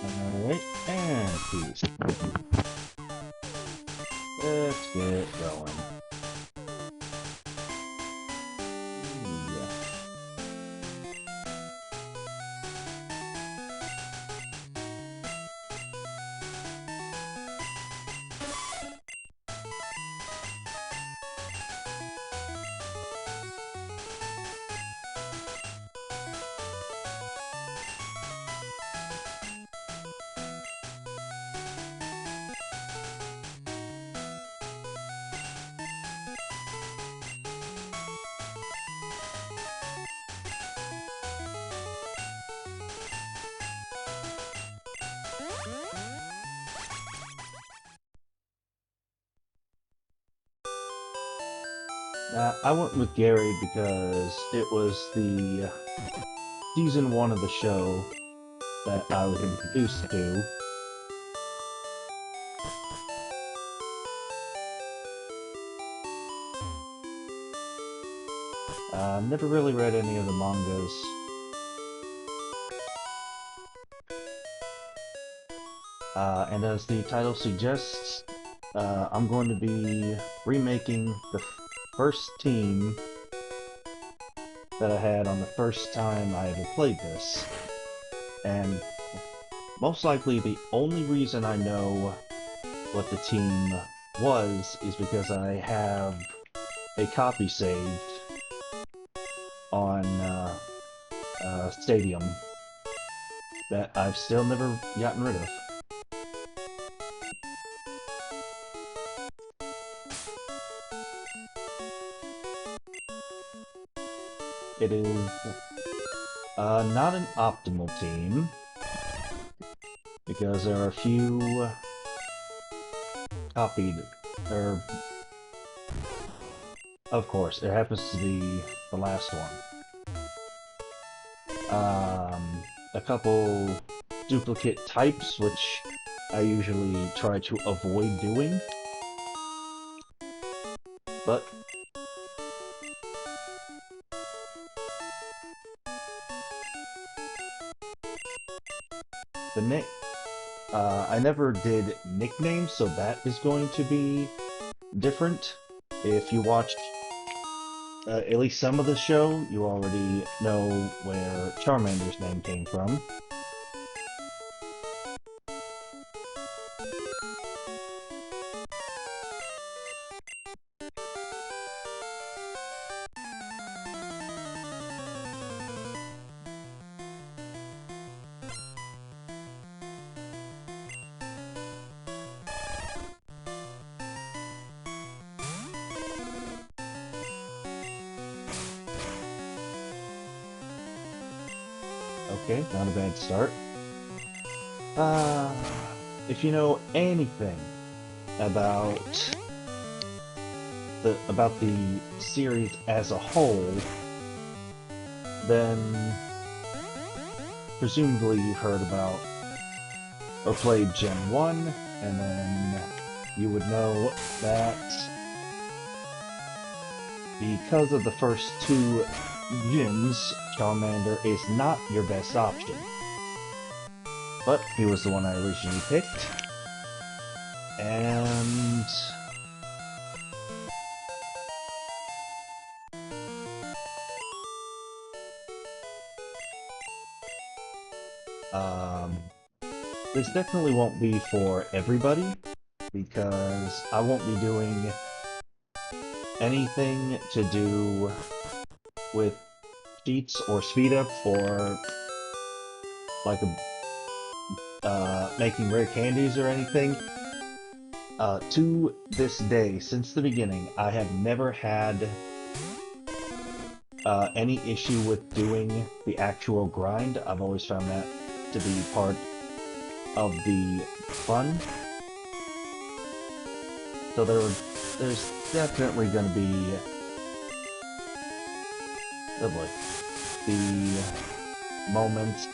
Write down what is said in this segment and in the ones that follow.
Alright, and peace. Let's get going. Yeah. I went with Gary because it was the season 1 of the show that I was introduced to. Never really read any of the mangas. And as the title suggests, I'm going to be remaking the first team that I had on the first time I ever played this. And most likely the only reason I know what the team was is because I have a copy saved on Stadium that I've still never gotten rid of. It is not an optimal team because there are a few copied, or of course, it happens to be the last one. A couple duplicate types, which I usually try to avoid doing, but I never did nicknames, so that is going to be different. If you watched at least some of the show, you already know where Charmander's name came from. Okay, not a bad start. Uh, if you know anything about the series as a whole, then presumably you've heard about or played Gen 1, and then you would know that because of the first two gyms, Charmander is not your best option. But he was the one I originally picked. And this definitely won't be for everybody, because I won't be doing anything to do with cheats or speed up for like making rare candies or anything. To this day, since the beginning, I have never had any issue with doing the actual grind. I've always found that to be part of the fun. So there's definitely going to be, oh boy, the moments.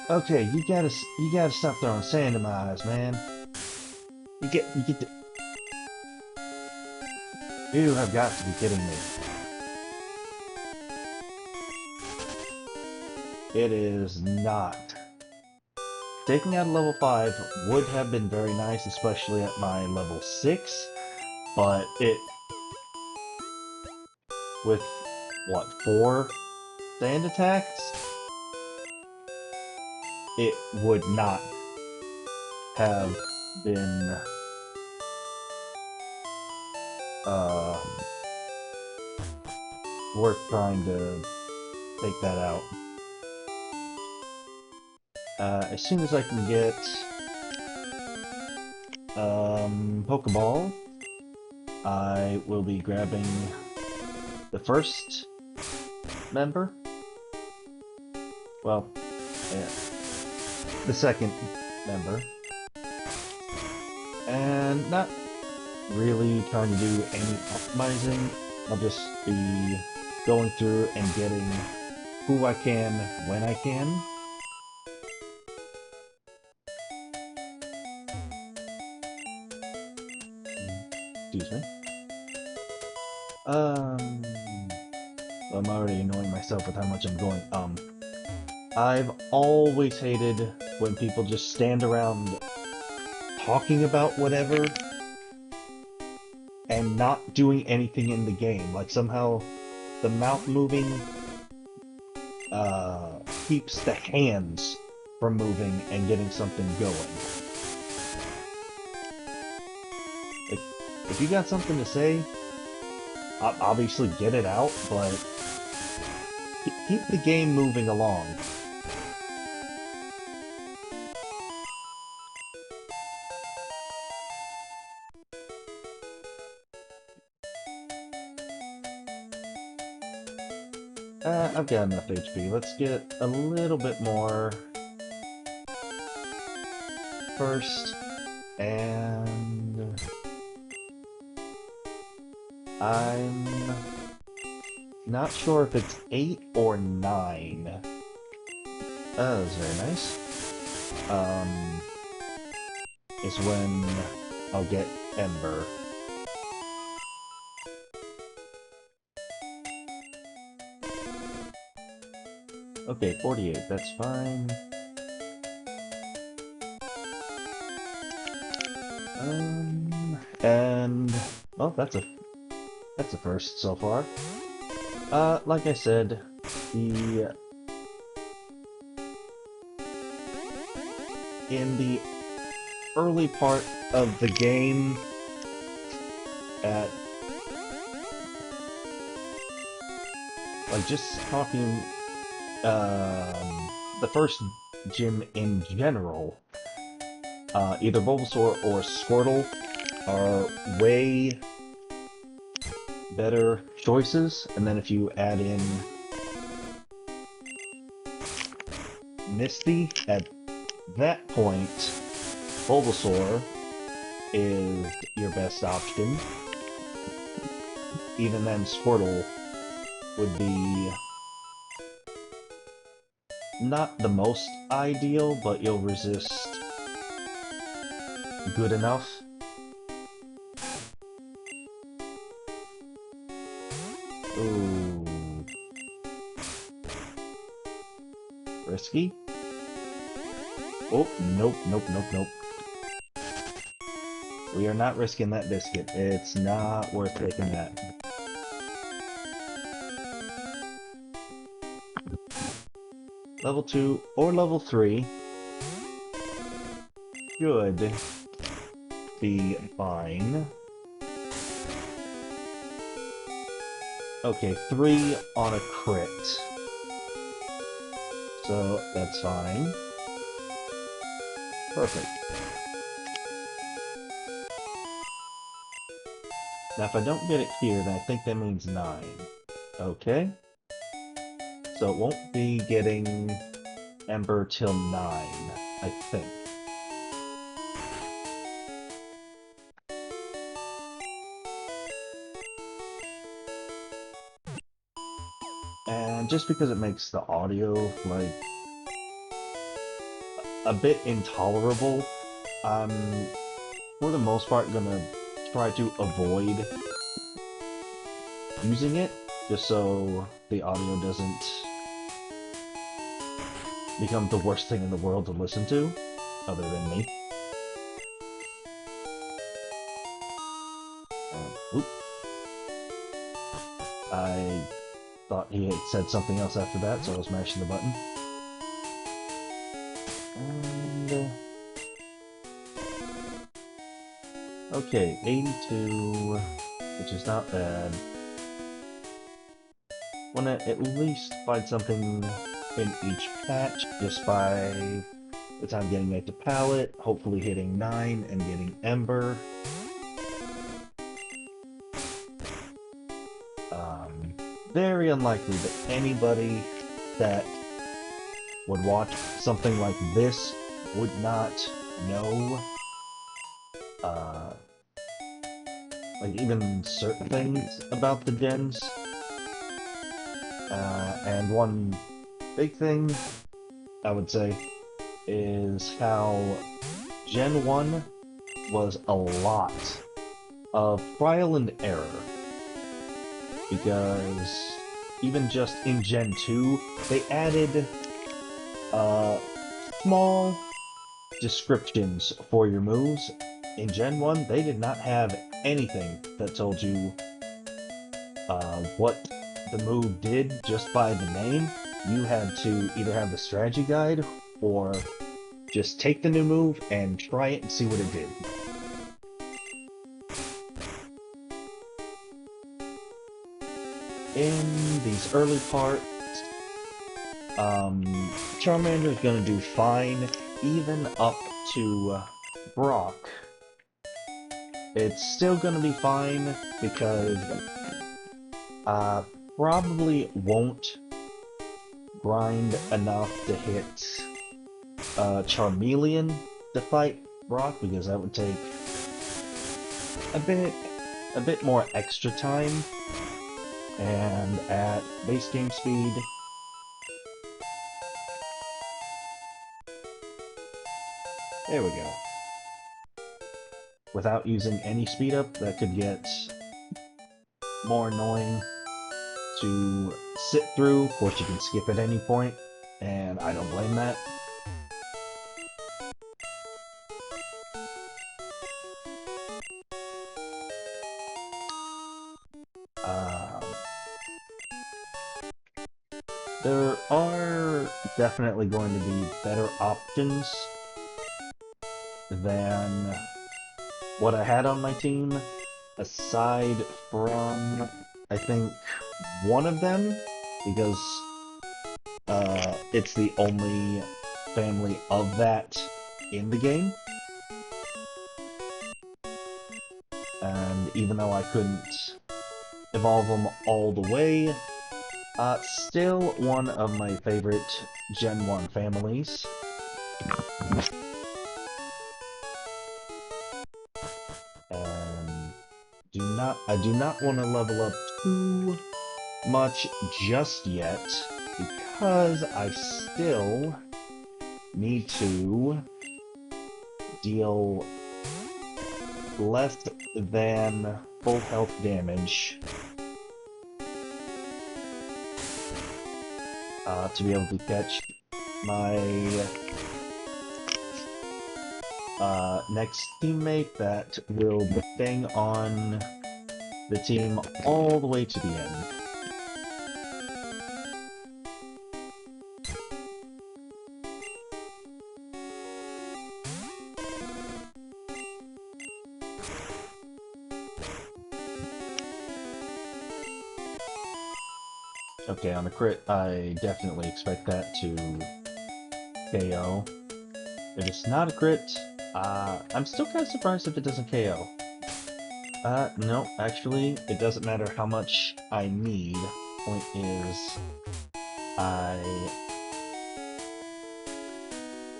Okay, you gotta stop throwing sand in my eyes, man. You get to. You have got to be kidding me. It is not. Taking out a level 5 would have been very nice, especially at my level 6, but with, what, 4 sand attacks? It would not have been, worth trying to take that out. As soon as I can get, Pokeball, I will be grabbing the first member. Well, yeah, the second member. And not really trying to do any optimizing. I'll just be going through and getting who I can when I can. Excuse me. I'm already annoying myself with how much I'm going. I've always hated when people just stand around talking about whatever and not doing anything in the game. Like somehow the mouth moving keeps the hands from moving and getting something going. If you got something to say, obviously get it out, but keep the game moving along. I've got enough HP. Let's get a little bit more first, and I'm not sure if it's 8 or 9. That's very nice. Is when I'll get Ember. Okay, 48, that's fine. And well, that's a first so far. Like I said, in the early part of the game, at like just talking, the first gym in general, either Bulbasaur or Squirtle are way better choices, and then if you add in Misty, at that point, Bulbasaur is your best option. Even then, Squirtle would be not the most ideal, but you'll resist good enough. Ooh. Risky? Oh, nope, nope, nope, nope. We are not risking that biscuit. It's not worth taking that. Level 2 or level 3 should be fine. Okay, 3 on a crit. So, that's fine. Perfect. Now, if I don't get it here, then I think that means 9. Okay. So it won't be getting Ember till 9, I think. And just because it makes the audio, like, a bit intolerable, I'm, for the most part, gonna try to avoid using it, just so the audio doesn't become the worst thing in the world to listen to, other than me. Oop. I thought he had said something else after that, so I was mashing the button. And... okay, 82, which is not bad. Wanna at least find something in each patch, just by the time getting it to pallet, hopefully hitting 9 and getting Ember. Very unlikely that anybody that would watch something like this would not know, like, even certain things about the gens. And one big thing, I would say, is how Gen 1 was a lot of trial and error. Because even just in Gen 2, they added small descriptions for your moves. In Gen 1, they did not have anything that told you what the move did just by the name. You had to either have the strategy guide or just take the new move and try it and see what it did. In these early parts, Charmander is going to do fine, even up to Brock. It's still going to be fine because probably won't grind enough to hit Charmeleon to fight Brock, because that would take a bit more extra time. And at base game speed, there we go. Without using any speed up, that could get more annoying to sit through. Of course, you can skip at any point, and I don't blame that. There are definitely going to be better options than what I had on my team, aside from, I think, one of them, because it's the only family of that in the game. And even though I couldn't evolve them all the way, still one of my favorite Gen 1 families. And I do not want to level up too much just yet, because I still need to deal less than full health damage to be able to catch my next teammate that will be staying on the team all the way to the end. Okay, on the crit, I definitely expect that to KO. If it's not a crit, I'm still kind of surprised if it doesn't KO. No, actually, it doesn't matter how much I need. Point is,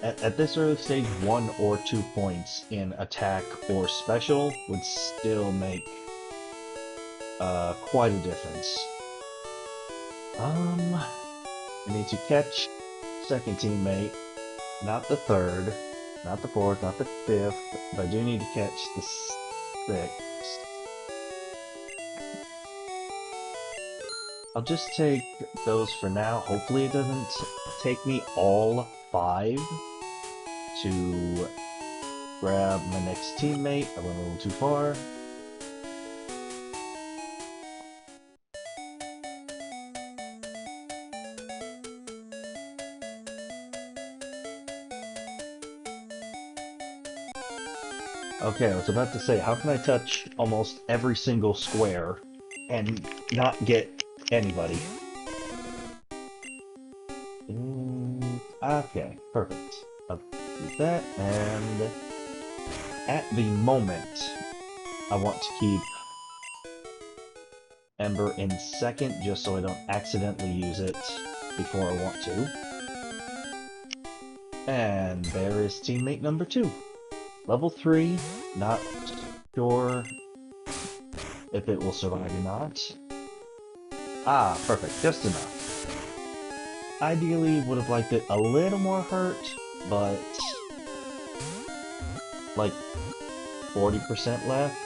at this early stage, 1 or 2 points in attack or special would still make quite a difference. I need to catch second teammate, not the third, not the fourth, not the fifth, but I do need to catch the sixth. I'll just take those for now. Hopefully it doesn't take me all 5 to grab my next teammate. I went a little too far. Okay, I was about to say, how can I touch almost every single square and not get anybody? Okay, perfect. I'll do that, and at the moment, I want to keep Ember in second, just so I don't accidentally use it before I want to. And there is teammate number 2. Level 3, not sure if it will survive or not. Ah, perfect, just enough. Ideally, would have liked it a little more hurt, but like 40% left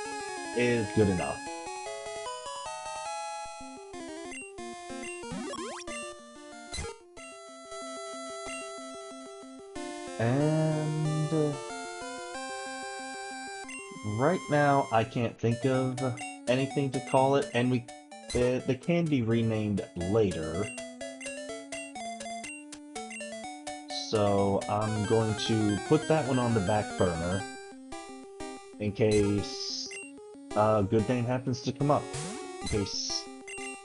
is good enough. And right now, I can't think of anything to call it, and they can be renamed later. So I'm going to put that one on the back burner in case a good name happens to come up. In case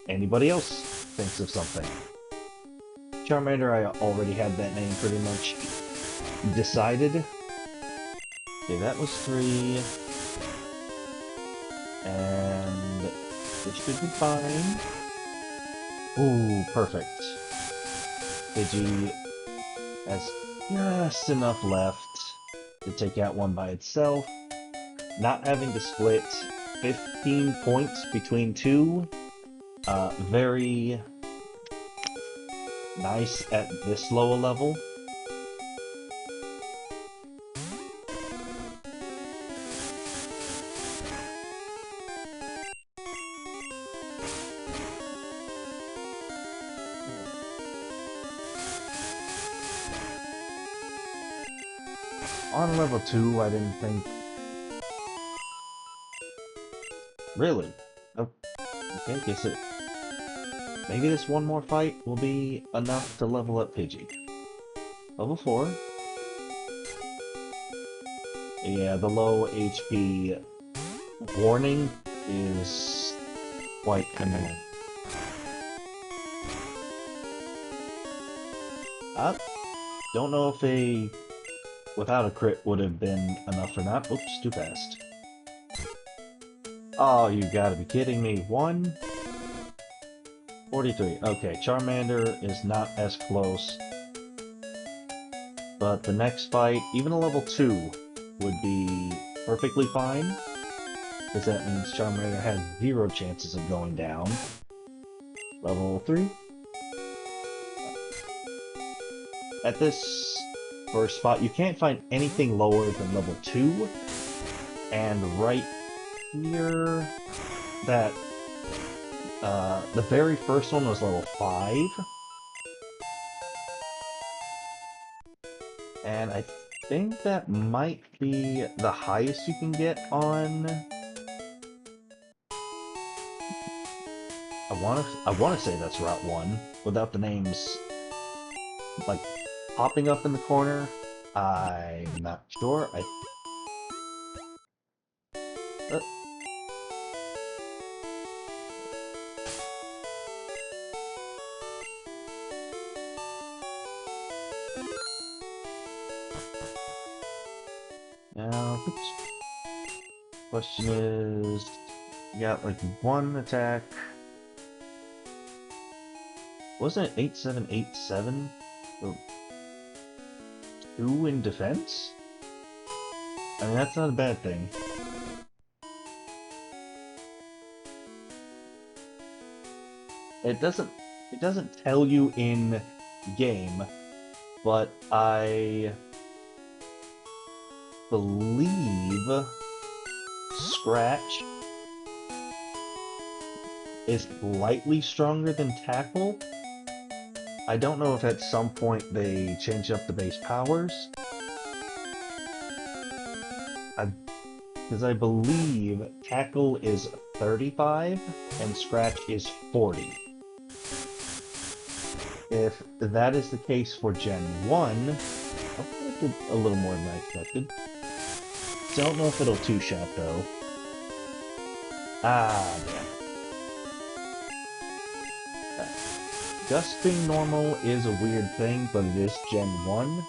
anybody else thinks of something. Charmander, I already had that name pretty much decided. Okay, that was 3. And it should be fine. Ooh, perfect. Pidgey has just enough left to take out one by itself. Not having to split 15 points between 2. Very nice at this low a level. On level 2, I didn't think... Really? Oh, okay, guess it... Maybe this one more fight will be enough to level up Pidgey. Level 4. Yeah, the low HP warning is quite annoying. I don't know if without a crit would have been enough or not. Oops, too fast. Oh, you gotta be kidding me. 143. Okay, Charmander is not as close. But the next fight, even a level 2, would be perfectly fine. Because that means Charmander has 0 chances of going down. Level 3. At this first spot, you can't find anything lower than level 2. And right here, that the very first one was level 5. And I think that might be the highest you can get on... I wanna say that's Route 1, without the names, like, popping up in the corner. I'm not sure. Now, oops. Question is, you got like 1 attack. Wasn't it 8787? Or 2 in defense? I mean, that's not a bad thing. It doesn't tell you in game, but I believe Scratch is slightly stronger than Tackle. I don't know if at some point they change up the base powers. Because I believe Tackle is 35 and Scratch is 40. If that is the case for Gen 1, I did a little more than I expected. Don't know if it'll two-shot though. Ah, damn. Gust being normal is a weird thing, but it is Gen 1.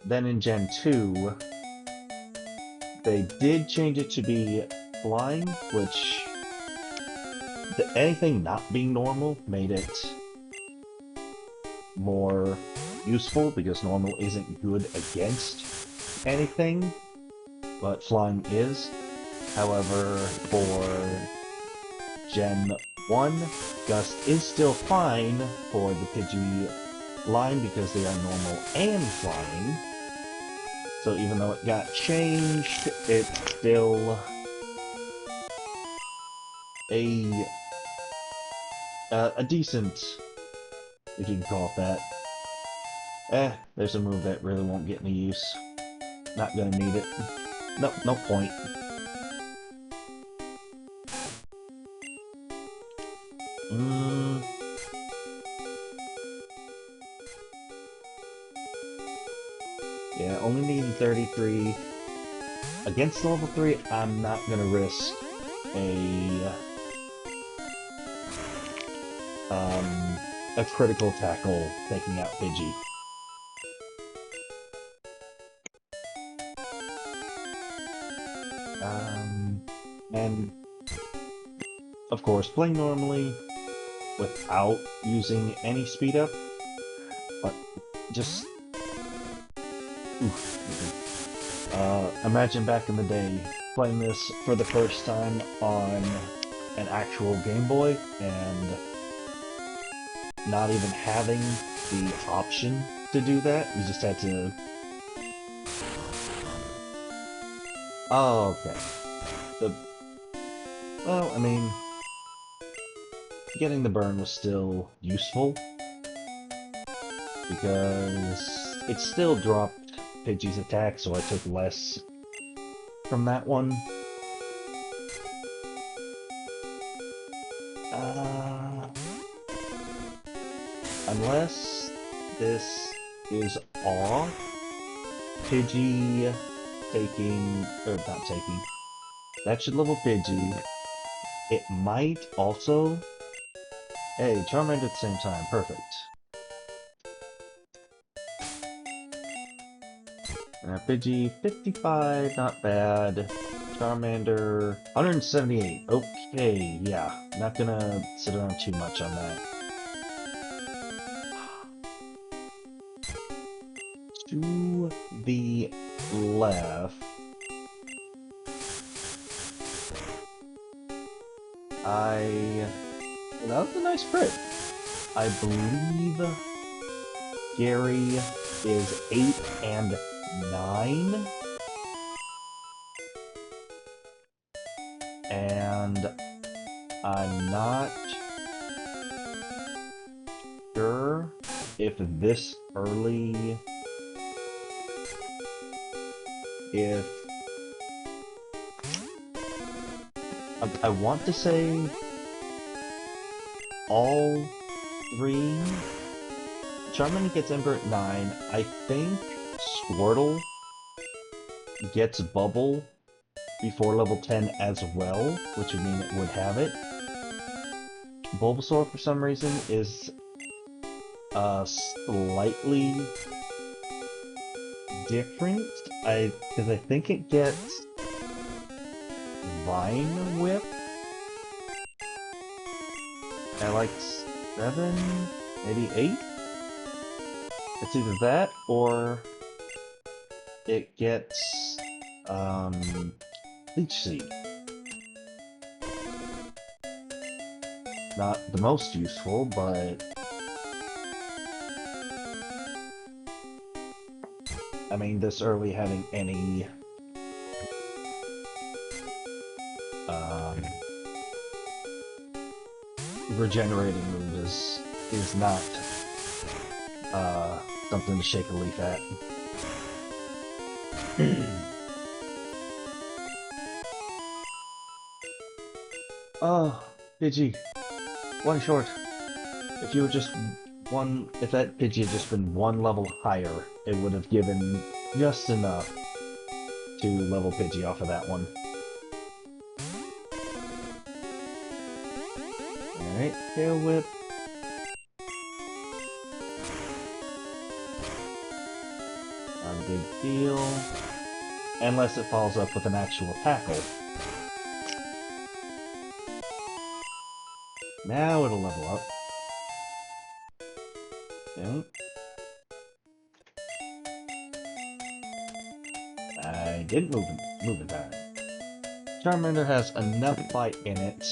Then in Gen 2, they did change it to be flying, which anything not being normal made it more useful, because normal isn't good against anything, but flying is. However, for Gen 1, Gust is still fine for the Pidgey line because they are normal and flying. So even though it got changed, it's still a decent, if you can call it that. There's a move that really won't get any use. Not gonna need it. Nope, no point. Yeah, only needing 33. Against level 3, I'm not gonna risk a critical tackle taking out Pidgey. And of course, playing normally without using any speed up, but just imagine back in the day playing this for the first time on an actual Game Boy and not even having the option to do that. You just had to... Oh, okay. Well, I mean, getting the burn was still useful, because it still dropped Pidgey's attack, so I took less from that one. Unless this is off, Pidgey taking, or not taking, that should level Pidgey. It might also... Hey, Charmander at the same time, perfect. Pidgey, 55, not bad. Charmander, 178. Okay, yeah. Not gonna sit around too much on that. To the left... That was a nice crit. I believe Gary is 8 and 9. And I'm not sure if this early... I want to say all 3. Charmander gets Ember at 9. I think Squirtle gets Bubble before level 10 as well, which would mean it would have it. Bulbasaur, for some reason, is slightly different. Because I think it gets Vine Whip at like 7, maybe 8? It's either that, or it gets, Leech Seed. Not the most useful, but... I mean, this early having any... regenerating move is not something to shake a leaf at. Oh, Pidgey, one short. If you were just if that Pidgey had just been one level higher, it would have given just enough to level Pidgey off of that one. Alright, Tail Whip. Not a big deal. Unless it follows up with an actual tackle. Now it'll level up. Okay. I didn't move it back. Charmander has enough fight in it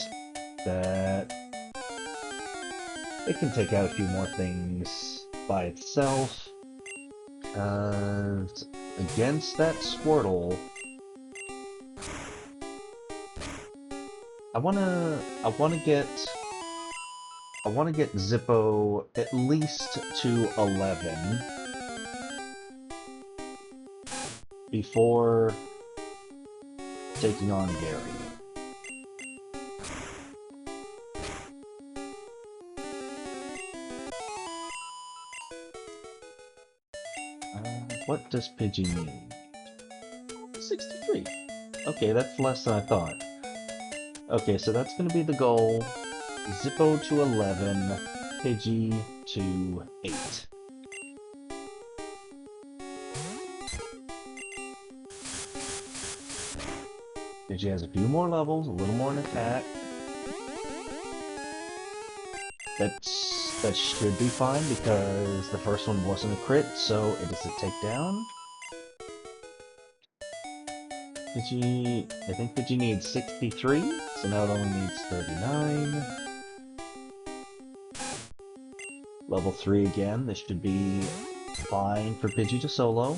that it can take out a few more things by itself. Against that Squirtle, I wanna get Zippo at least to 11 before taking on Gary. What does Pidgey need? 63. Okay, that's less than I thought. Okay, so that's gonna be the goal. Zippo to 11, Pidgey to 8. Pidgey has a few more levels, a little more in attack. That should be fine because the first one wasn't a crit, so it is a takedown. Pidgey, I think Pidgey needs 63, so now it only needs 39. Level 3 again, this should be fine for Pidgey to solo.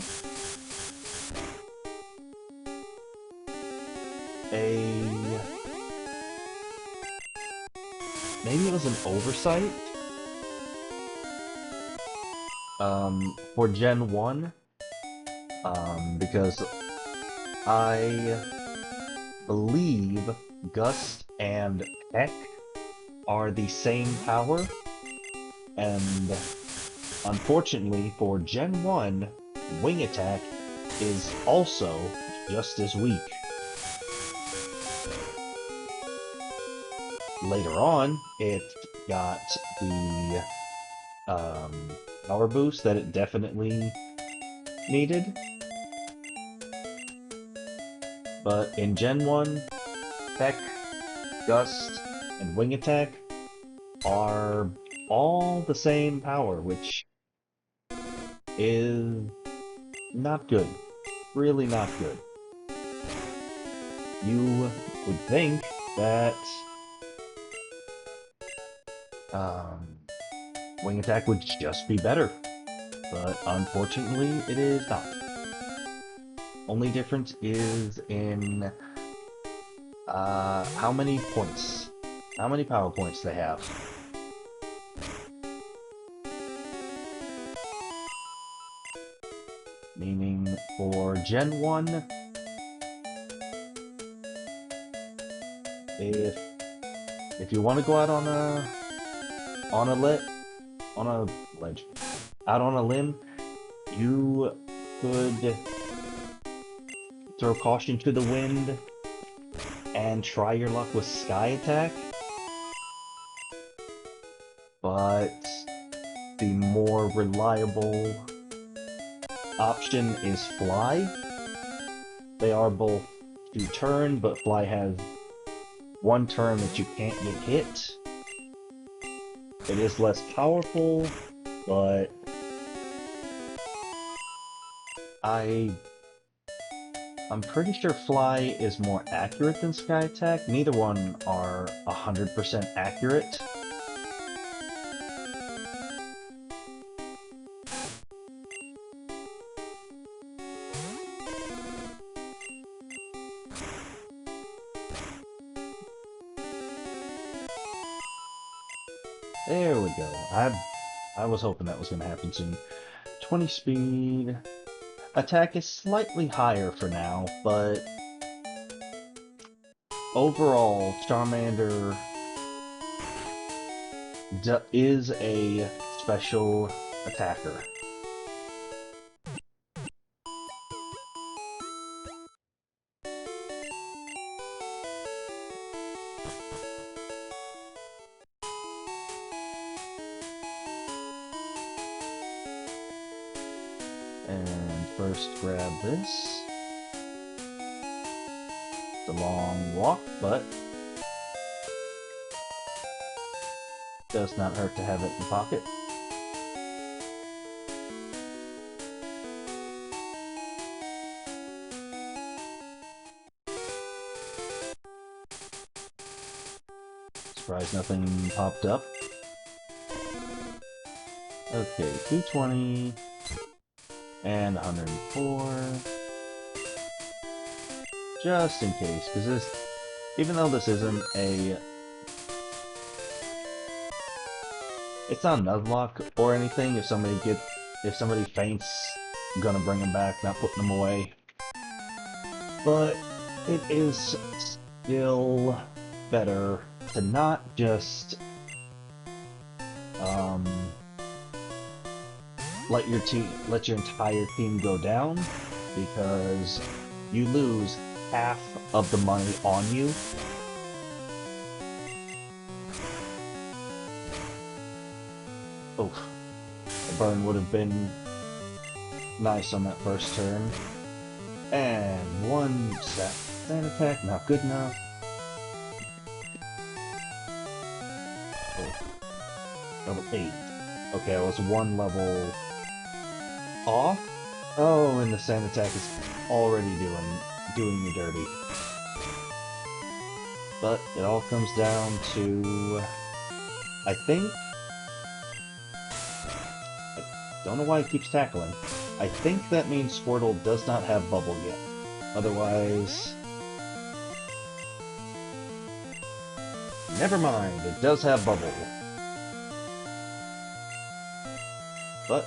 Maybe it was an oversight? For Gen 1, because I believe Gust and Peck are the same power, and unfortunately for Gen 1, Wing Attack is also just as weak. Later on, it got the power boost that it definitely needed. But in Gen 1, Peck, Gust, and Wing Attack are all the same power, which is not good. Really not good. You would think that Wing Attack would just be better, but unfortunately it is not. Only difference is in how many points, how many power points they have. Meaning for Gen 1, if you want to go out on a limb, you could throw caution to the wind and try your luck with Sky Attack, but the more reliable option is Fly. They are both 2-turn, but Fly has 1 turn that you can't get hit. It is less powerful, but I'm pretty sure Fly is more accurate than Sky Attack. Neither one are 100% accurate. There we go. I was hoping that was going to happen soon. 20 speed. Attack is slightly higher for now, but overall, Charmander is a special attacker. And first grab this. It's a long walk, but does not hurt to have it in the pocket. Surprised nothing popped up. Okay, 220 and 104. Just in case, because this, even though this isn't a, it's not an unlock or anything. If somebody faints, I'm gonna bring them back, not putting them away. But it is still better to not just let your entire team go down, because you lose half of the money on you. Oh, a burn would have been nice on that first turn. And one sand attack, not good enough. Oh, level 8. Okay, I was one level off. Oh, and the sand attack is already doing me dirty. But it all comes down to, I think, I don't know why it keeps tackling. I think that means Squirtle does not have Bubble yet. Otherwise, never mind, it does have Bubble. But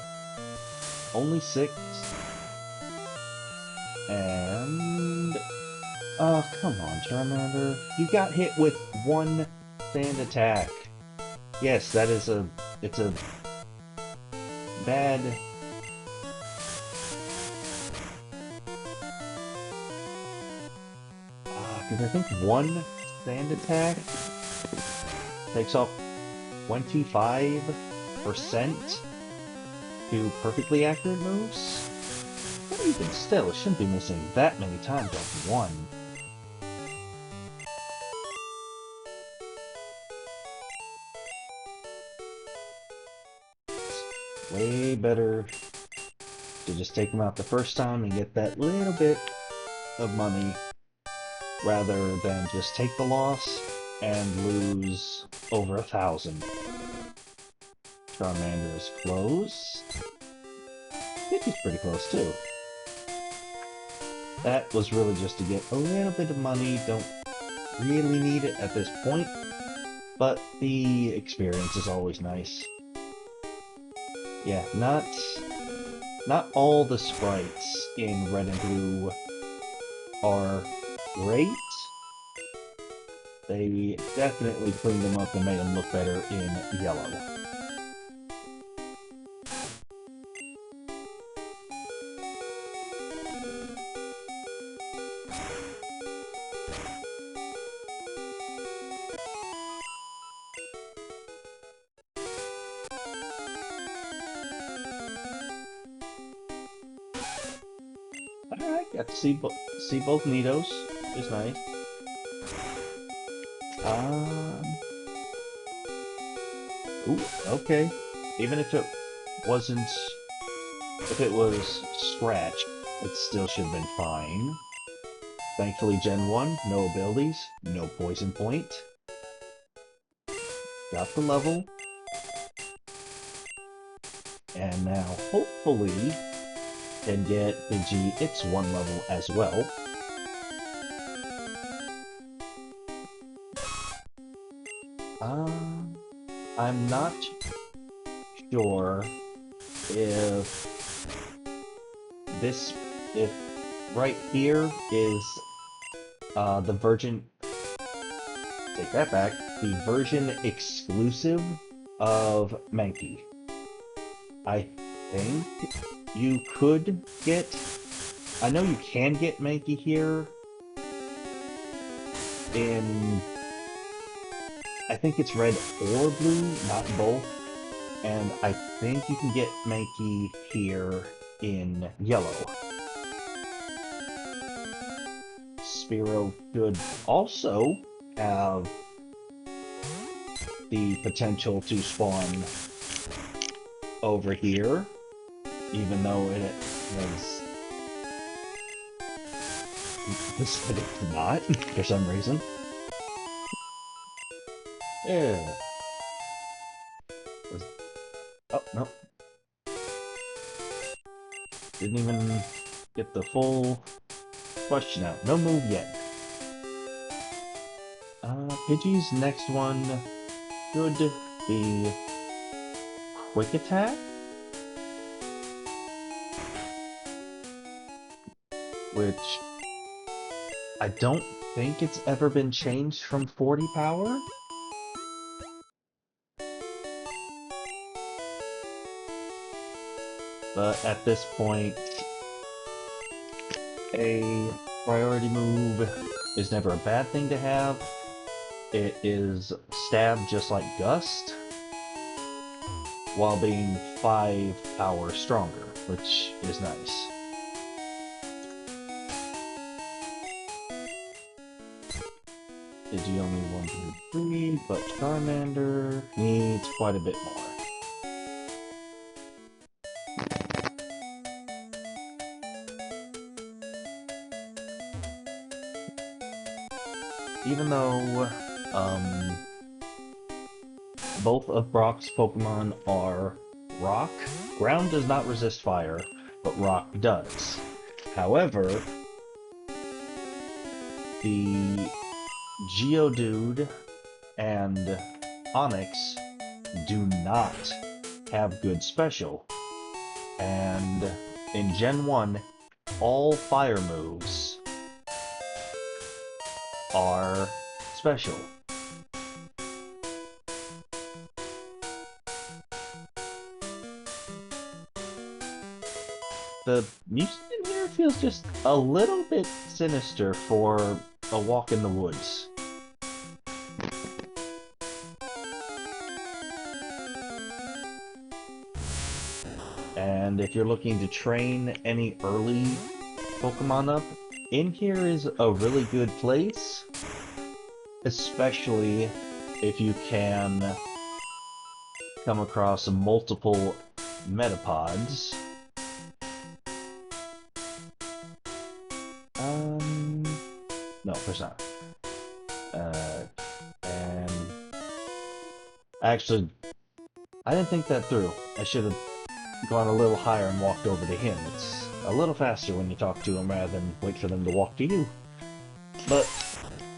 only 6. And oh, come on, Charmander. You got hit with one sand attack. Yes, it's a bad. Because I think one sand attack takes off 25% to perfectly accurate moves. But even still, it shouldn't be missing that many times off one. It's way better to just take them out the first time and get that little bit of money, rather than just take the loss and lose over 1,000. Charmander is close. Pidgey's pretty close too. That was really just to get a little bit of money. Don't really need it at this point, but the experience is always nice. Yeah, not all the sprites in Red and Blue are great. They definitely cleaned them up and made them look better in Yellow. Alright, got to see both Nidos. It's nice. Ooh, okay. Even if it wasn't... If it was Scratch, it still should have been fine. Thankfully, Gen 1, no abilities, no poison point. Got the level. And now, hopefully, can get Pidgey its 1 level as well. I'm not sure if this, if right here is the version, take that back, the version exclusive of Mankey. I think you could get, I know you can get Mankey here in, I think it's red or blue, not both. And I think you can get Mankey here in yellow. Spearow could also have the potential to spawn over here, even though it was decided to not for some reason. Yeah. Oh, no. Didn't even get the full question out. No move yet. Pidgey's next one should be Quick Attack? Which I don't think it's ever been changed from 40 power. But at this point, a priority move is never a bad thing to have. It is stab just like Gust, while being 5 power stronger, which is nice. Digi only 1 through 3, but Charmander needs quite a bit more. Even though both of Brock's Pokemon are rock, ground does not resist fire, but rock does. However, the Geodude and Onix do not have good special. And in Gen 1, all fire moves are special. The music in here feels just a little bit sinister for a walk in the woods. And if you're looking to train any early Pokemon up, in here is a really good place, especially if you can come across multiple Metapods. No, there's not. And actually, I didn't think that through. I should have gone a little higher and walked over to him. It's a little faster when you talk to him rather than wait for them to walk to you. But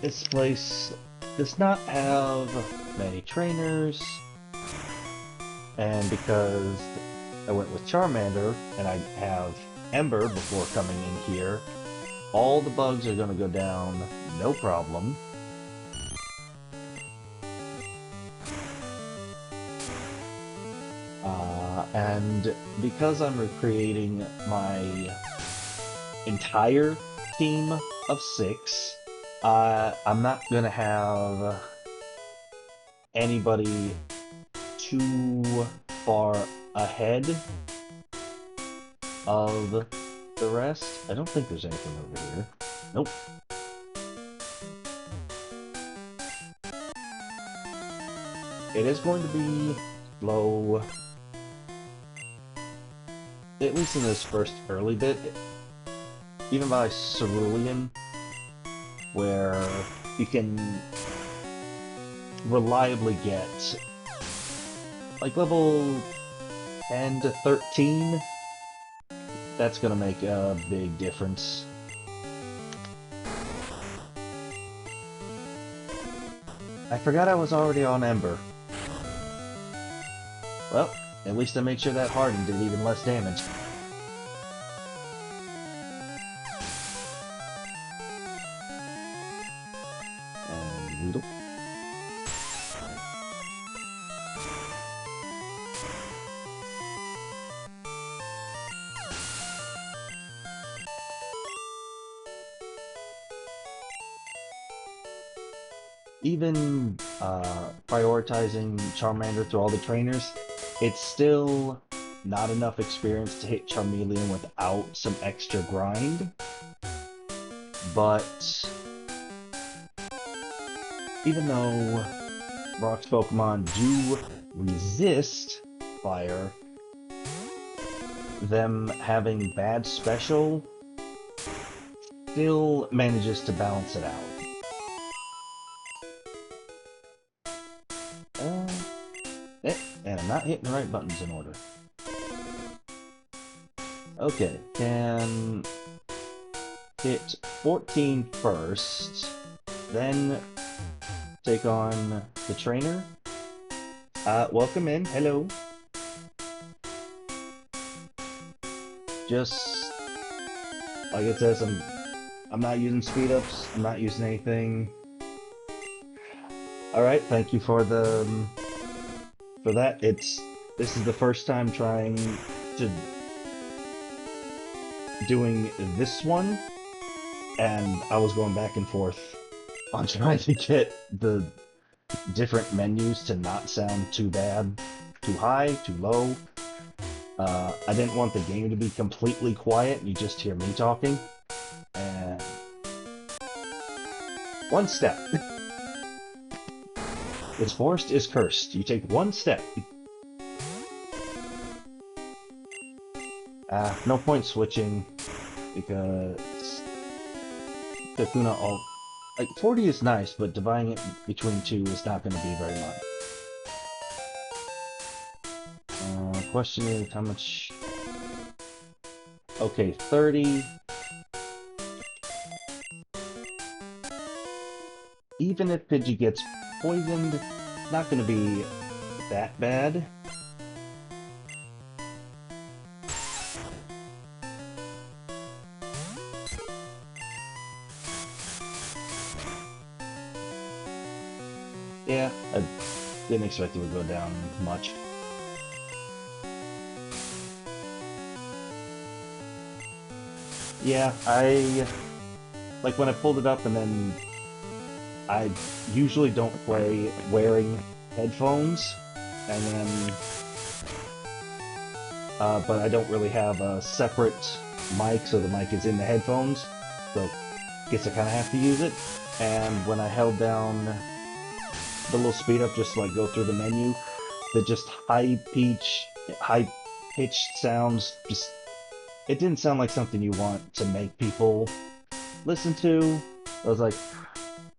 this place does not have many trainers, and because I went with Charmander and I have Ember before coming in here, all the bugs are going to go down, no problem. And because I'm recreating my entire team of 6, I'm not going to have anybody too far ahead of the rest. I don't think there's anything over here. Nope. It is going to be slow, at least in this first early bit, even by Cerulean, where you can reliably get like level 10 to 13. That's gonna make a big difference. I forgot I was already on Ember. Well, at least I made sure that hardened did even less damage. And Weedle. Even prioritizing Charmander through all the trainers, it's still not enough experience to hit Charmeleon without some extra grind. But even though Rock's Pokemon do resist fire, them having bad special still manages to balance it out. And I'm not hitting the right buttons in order. Okay, can hit 14 first, then take on the trainer. Welcome in, hello. Just like it says, I'm not using speed ups, I'm not using anything. Alright, thank you for the for that. This is the first time trying to doing this one, and I was going back and forth on trying to get the different menus to not sound too bad, too high, too low. I didn't want the game to be completely quiet and you just hear me talking. And one step. This forest is cursed. You take one step. No point switching because Kakuna all like 40 is nice, but dividing it between two is not going to be very much. Question is how much? Okay, 30. Even if Pidgey gets poisoned, it's not going to be that bad. Yeah, I didn't expect it would go down much. Yeah, like when I pulled it up and then I usually don't play wearing headphones, and then but I don't really have a separate mic, so the mic is in the headphones, so I guess I kind of have to use it. And when I held down the little speed up just to like go through the menu, the just high-pitched sounds, just it didn't sound like something you want to make people listen to. I was like,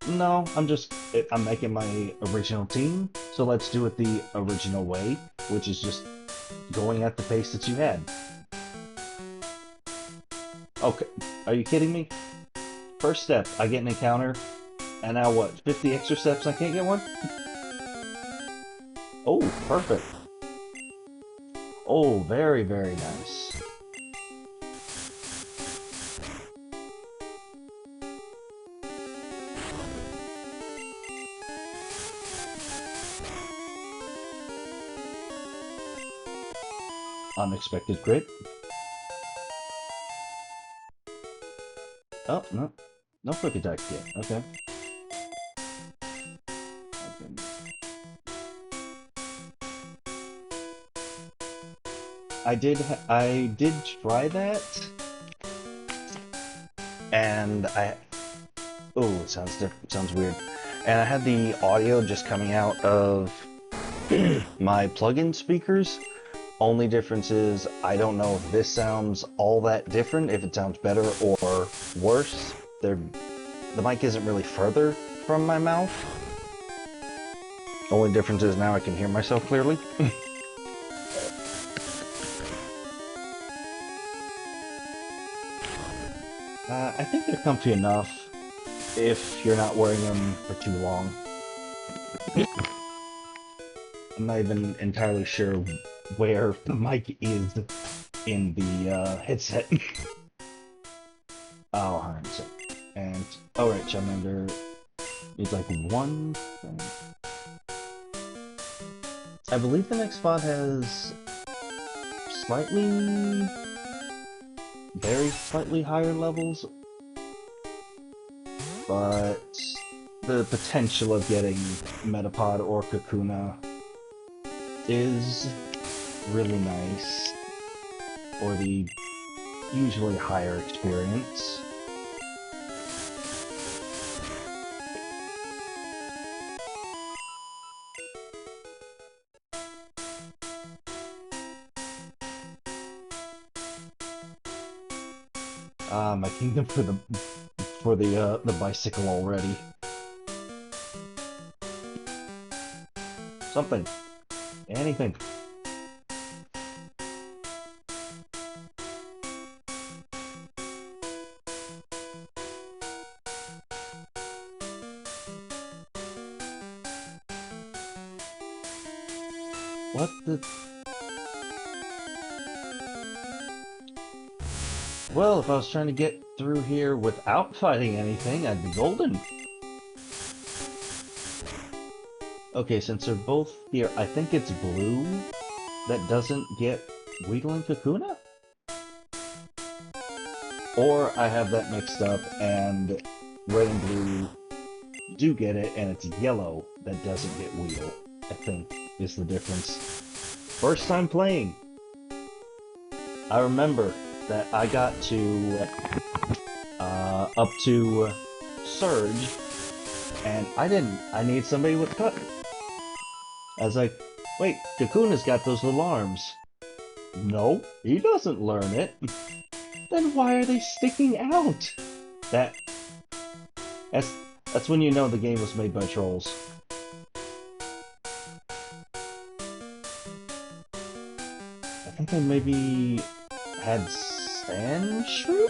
no, I'm making my original team, so let's do it the original way, which is just going at the pace that you had. Okay, are you kidding me? First step, I get an encounter, and now what, 50 extra steps I can't get one? Oh, perfect. Oh, very, very nice. Unexpected crit. Oh, no. No quick attack yet. Okay. I did try that, and oh, it sounds different, sounds weird. And I had the audio just coming out of my plug-in speakers. Only difference is I don't know if this sounds all that different, if it sounds better or worse. The mic isn't really further from my mouth. Only difference is now I can hear myself clearly. I think they're comfy enough if you're not wearing them for too long. I'm not even entirely sure where the mic is in the headset. Oh, 100%. And, alright, Charmander needs like one thing. I believe the next spot has slightly, very slightly higher levels, but the potential of getting Metapod or Kakuna is really nice for the usually higher experience. Ah, my kingdom for the bicycle already. Something. Anything. What the... Well, if I was trying to get through here without fighting anything, I'd be golden. Okay, since they're both here, I think it's blue that doesn't get Weedle and Kakuna? Or I have that mixed up and red and blue do get it, and it's yellow that doesn't get Weedle, I think, is the difference. First time playing, I remember that I got to up to Surge, and I need somebody with cut. I was like, wait, Kakuna's got those little arms. No, he doesn't learn it. Then why are they sticking out? That's when you know the game was made by trolls. I think I maybe had Sandshrew?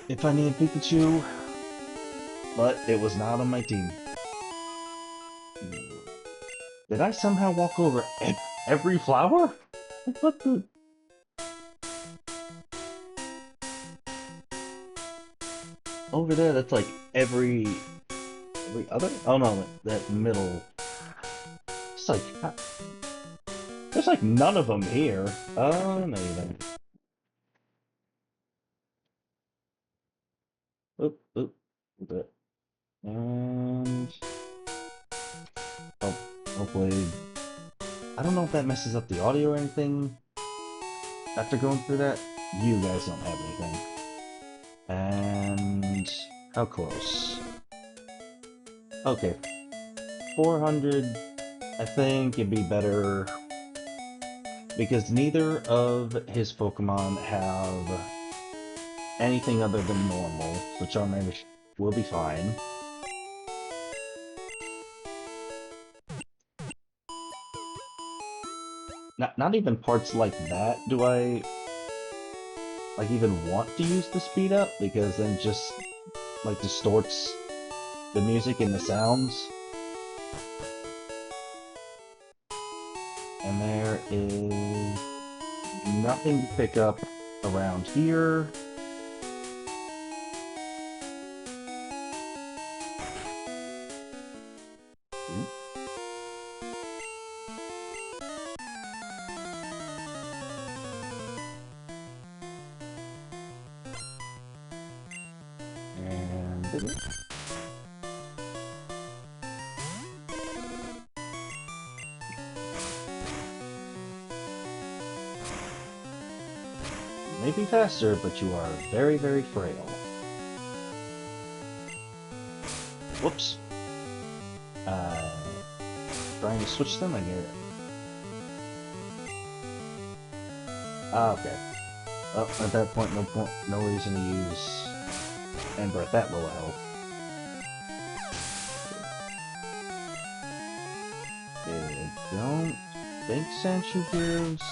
If I need Pikachu, but it was not on my team. Did I somehow walk over every flower? What the? Over there, that's like every other? Oh no, that middle. It's like there's like none of them here. Oh no, you don't. Oop, oop, a bit. And oh, hopefully, I don't know if that messes up the audio or anything. After going through that, you guys don't have anything. And how close? Okay, 400. I think it'd be better because neither of his Pokemon have anything other than normal, so Charmander will be fine. Not even parts like that do I like even want to use the speed up, because then just like distorts the music and the sounds. And there is nothing to pick up around here. And maybe faster, but you are very, very frail. Whoops. Trying to switch them, I get it. Ah, okay. Well, at that point, no reason to use Ember at that low health. I don't think Sandshrew gives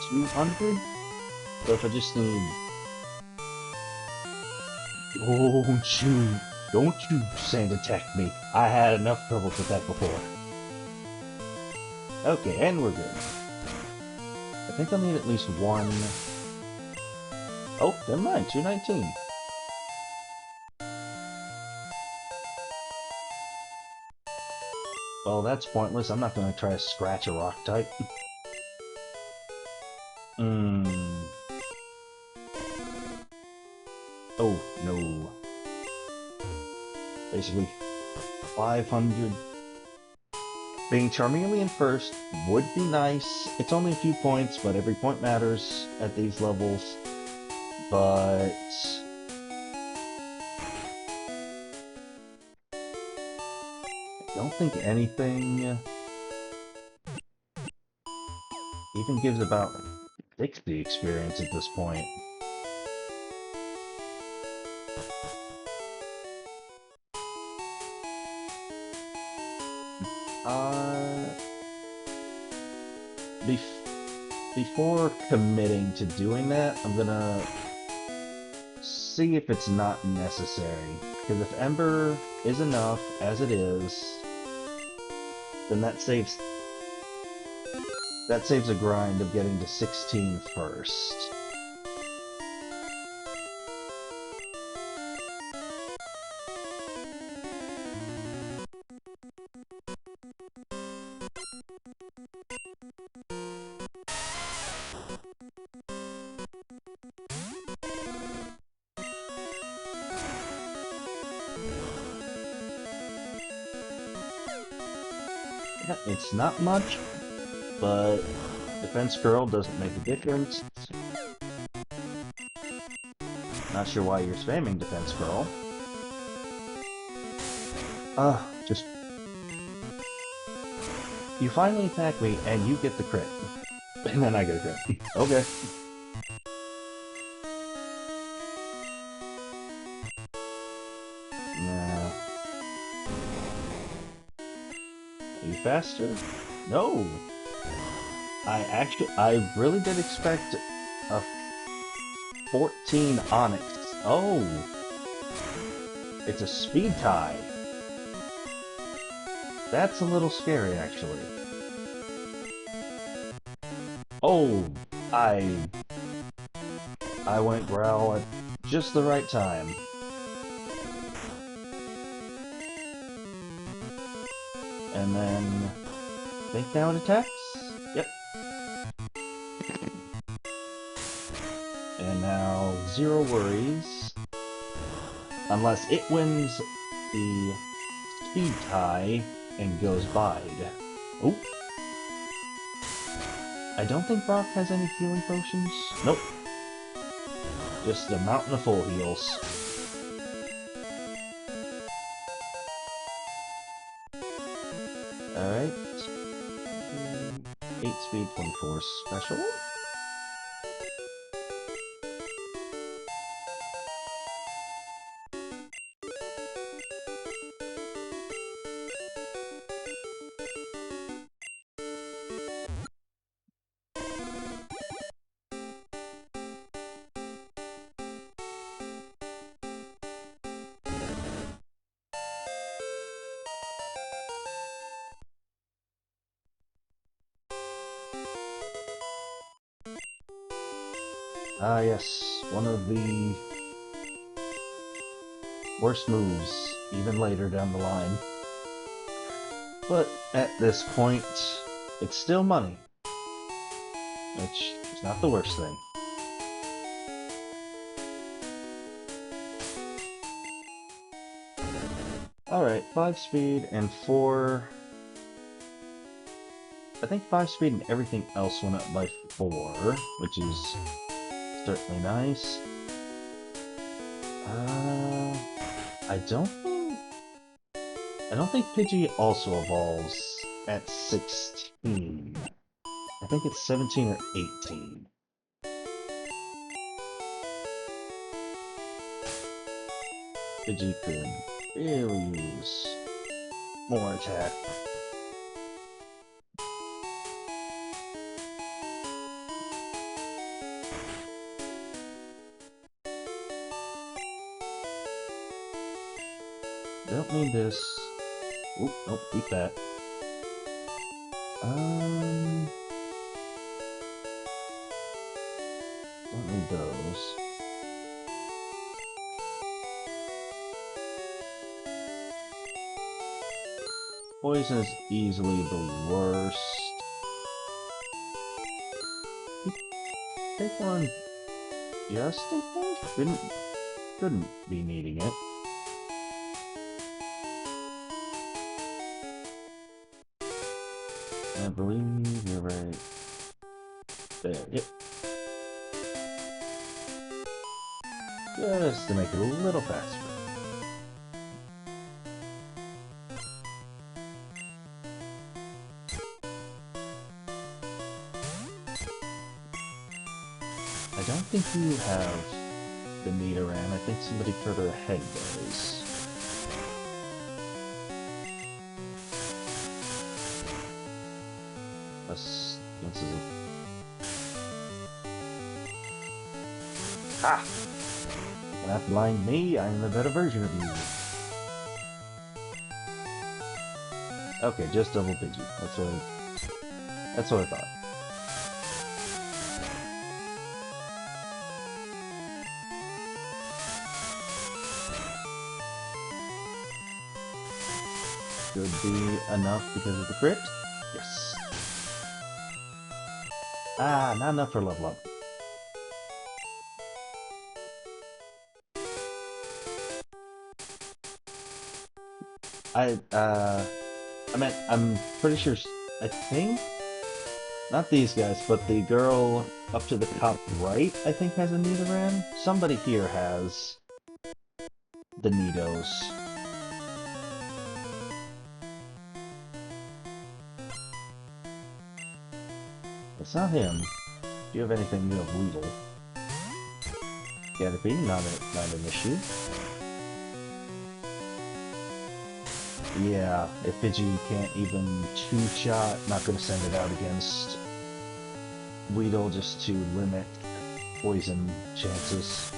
200? So if I just need... Don't you sand attack me. I had enough trouble with that before. Okay, and we're good. I think I'll need at least one... Oh, never mind, 219. Well, that's pointless. I'm not going to try to scratch a rock type. Oh, no. Basically, 500. Being Charmeleon first would be nice. It's only a few points, but every point matters at these levels. But... I don't think anything even gives about 60 experience at this point. Before committing to doing that, I'm gonna see if it's not necessary. Because if Ember is enough, as it is, then that saves a grind of getting to 16 first. Yeah, it's not much, but Defense Curl doesn't make a difference. Not sure why you're spamming Defense Curl. Just... You finally attack me, and you get the crit. And then I get a crit. Okay. Nah. Are you faster? No! I really did expect a 14 Onyx. Oh! It's a speed tie. That's a little scary, actually. Oh! I went Growl at just the right time. And then... I think now it attacks? Yep. And now, zero worries. Unless it wins the speed tie and goes Bide. Oh. I don't think Brock has any healing potions. Nope. Just a mountain of full heals. Alright. 8 speed, 24 special. Ah, yes, one of the worst moves, even later down the line. But at this point, it's still money, which is not the worst thing. Alright, 5 speed and 4... I think 5 speed and everything else went up by 4, which is certainly nice. I don't think Pidgey also evolves at 16. I think it's 17 or 18. Pidgey could really use more attack. don't need this. Oop, nope, keep that. Don't need those. Poison is easily the worst. Take one just in case? Couldn't be needing it. I believe you're right. There, yep. Just to make it a little faster. I don't think you have the Nidoran. I think somebody further ahead does. This is a... Ah! You're not blind me, I'm the better version of you. Okay, just double Pidgey. That's what I thought. Should be enough because of the crit. Yes. Ah, not enough for level up. I'm pretty sure, I think, not these guys, but the girl up to the top right, I think, has a Nidoran. Somebody here has the Nidos. It's not him. If you have anything, you have Weedle. Caterpie, not an issue. Yeah, if Pidgey can't even two-shot, not gonna send it out against Weedle just to limit poison chances.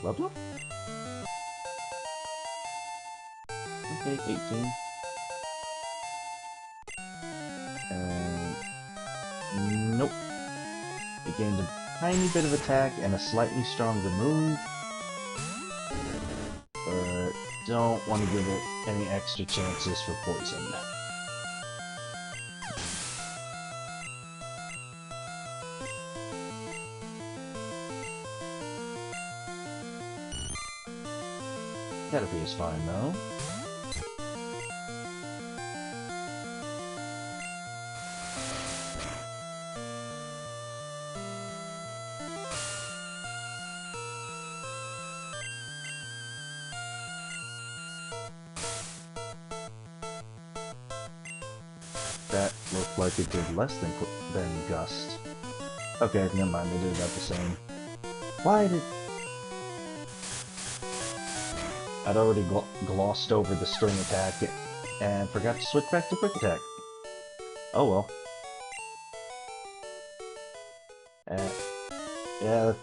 Level up? Okay, 18. Nope. It gained a tiny bit of attack and a slightly stronger move. But don't want to give it any extra chances for poison. Caterpie is fine though. That looked like it did less than Gust. Okay, never mind, they did about the same. Why did... I'd already glossed over the string attack and forgot to switch back to quick attack. Oh well. Yeah,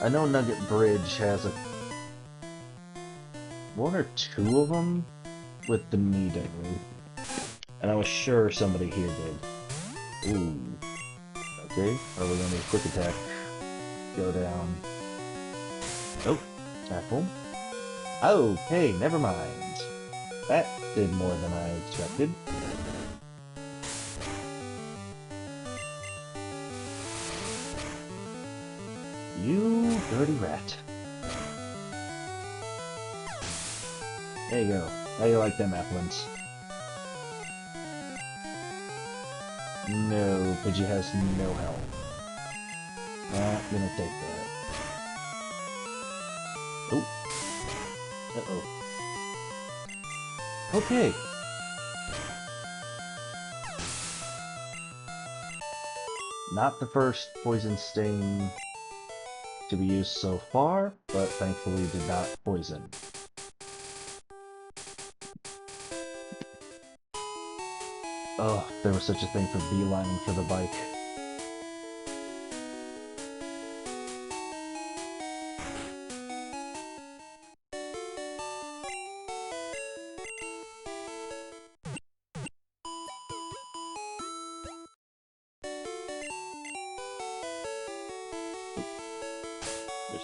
I know Nugget Bridge has one or two of them with the Nido, and I was sure somebody here did. Ooh. Okay, are we gonna quick attack? Go down. Oh, tackle. Okay, never mind. That did more than I expected. You dirty rat. There you go. How you like them applins? No, Pidgey has no health. Not gonna take that. Oh. Uh-oh. Okay. Not the first poison sting to be used so far, but thankfully did not poison. Oh, there was such a thing for beelining for the bike.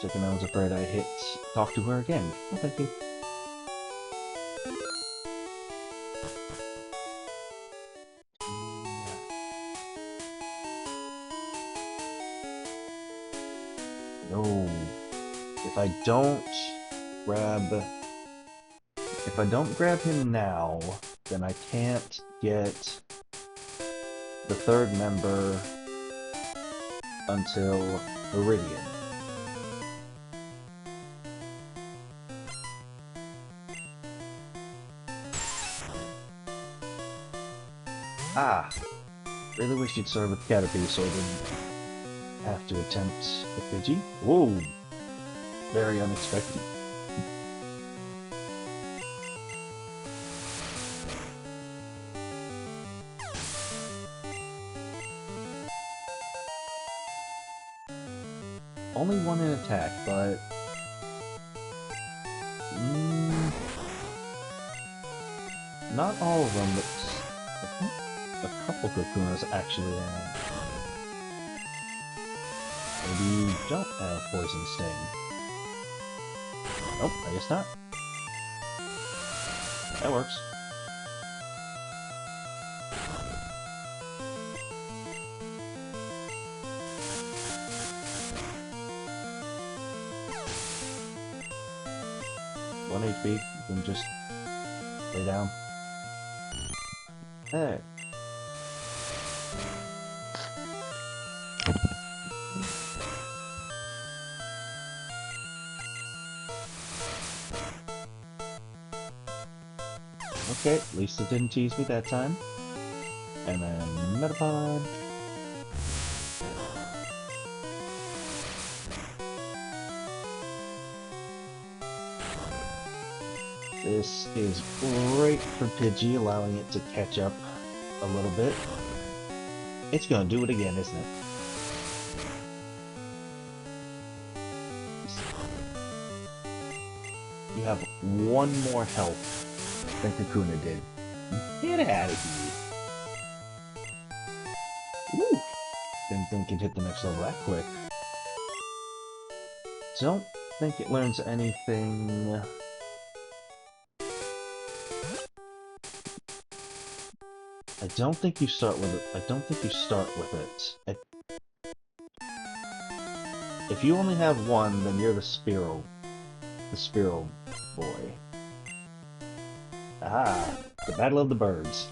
second I was afraid I hit talk to her again. Well, thank you. No. If I don't grab him now, then I can't get the third member until Viridian. Ah! Really wish you'd start with Caterpie so I didn't have to attempt the Pidgey. Whoa! Very unexpected. Only one in attack, but... not all of them, but I think a couple Kakunas actually have. Maybe you don't have Poison Sting. Nope, I guess not. That works. One HP, you can just lay down. Hey. Okay, at least it didn't tease me that time. And then Metapod. This is great for Pidgey, allowing it to catch up a little bit. It's gonna do it again, isn't it? You have one more health than Kakuna did. Get out of here! Woo! Didn't think it'd hit the next level that quick. Don't think it learns anything... I don't think you start with it. If you only have one, then you're the Spearow boy. Ah, the Battle of the Birds.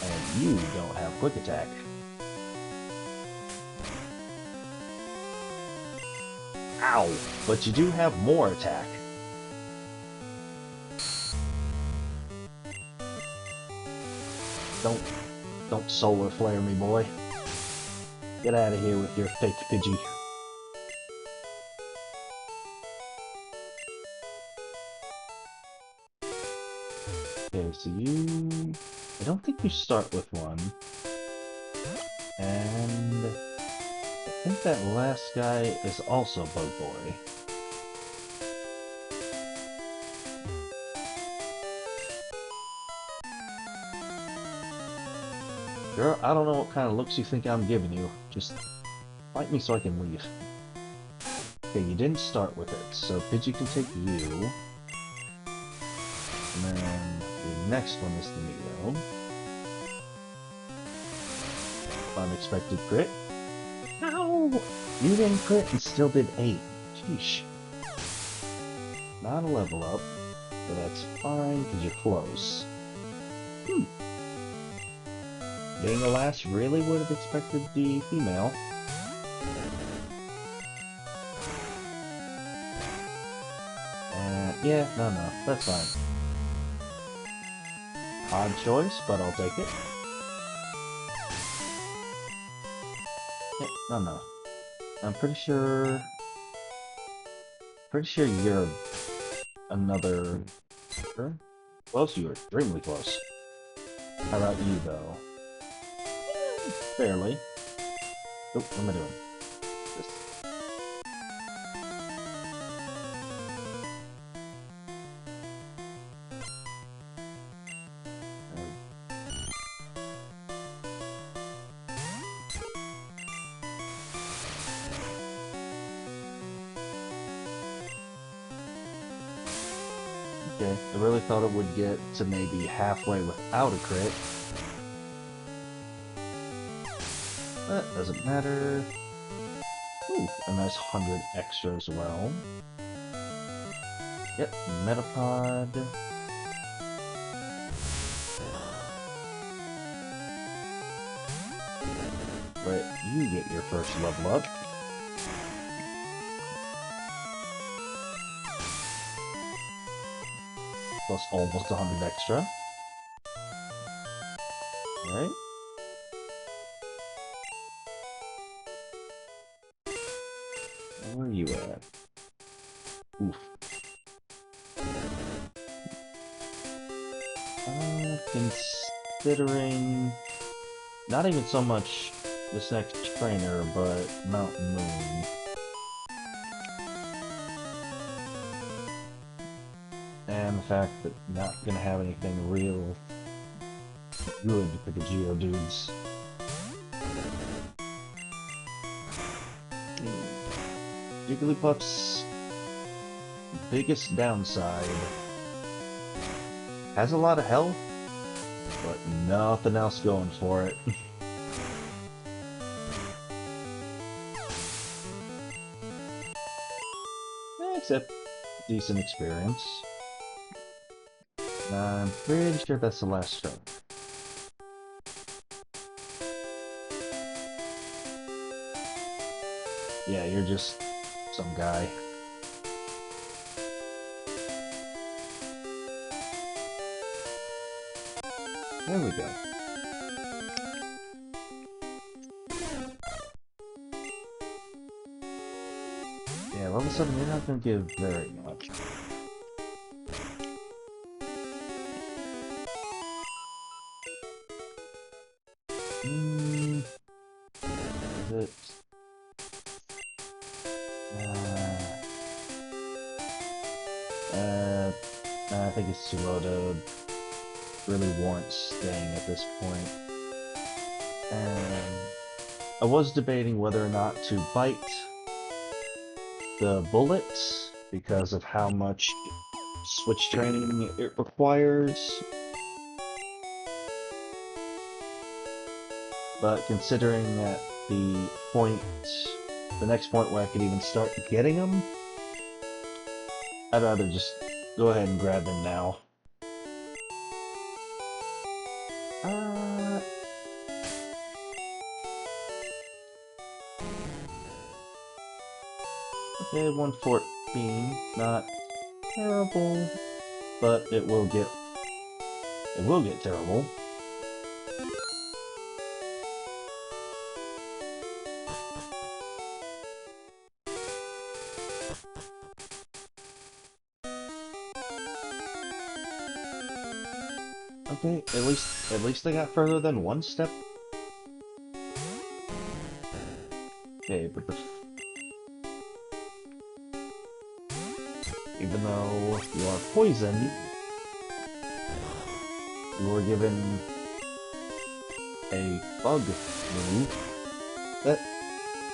And you don't have Quick Attack. Ow! But you do have more attack. Don't solar flare me, boy. Get out of here with your fake Pidgey. Okay, so you... I don't think you start with one. And... I think that last guy is also Bug Boy. Girl, I don't know what kind of looks you think I'm giving you. Just fight me so I can leave. Okay, you didn't start with it, so Pidgey can take you. And then the next one is the Neo. Unexpected crit. Ow! You didn't crit and still did 8. Sheesh. Not a level up, but that's fine because you're close. Being the last, really would have expected the female. Yeah, no, that's fine. Odd choice, but I'll take it. Yeah, no. I'm pretty sure you're another... Close, you were extremely close. How about you, though? Fairly. Oh, what am I doing? This. Okay, I really thought it would get to maybe halfway without a crit. That doesn't matter. Ooh, a nice 100 extra as well. Yep, Metapod. Let you get your first level up. Plus almost 100 extra. Alright. Where are you at? Oof. Considering not even so much this next trainer, but Mountain Moon. And the fact that not gonna have anything real good for the Geodudes. Jigglypuff's biggest downside has a lot of health, but nothing else going for it. Except decent experience. I'm pretty sure that's the last stroke. Yeah, you're just some guy. There we go. Yeah, level 7, you're not gonna give very much. Is it? I think it's too low to really warrant staying at this point. And I was debating whether or not to bite the bullet because of how much switch training it requires. But considering that the next point where I could even start getting them, I'd rather just go ahead and grab them now. Okay, 114, not terrible, but it will get terrible. Okay, at least I got further than one step. Okay, but even though you are poisoned, you were given a bug move that,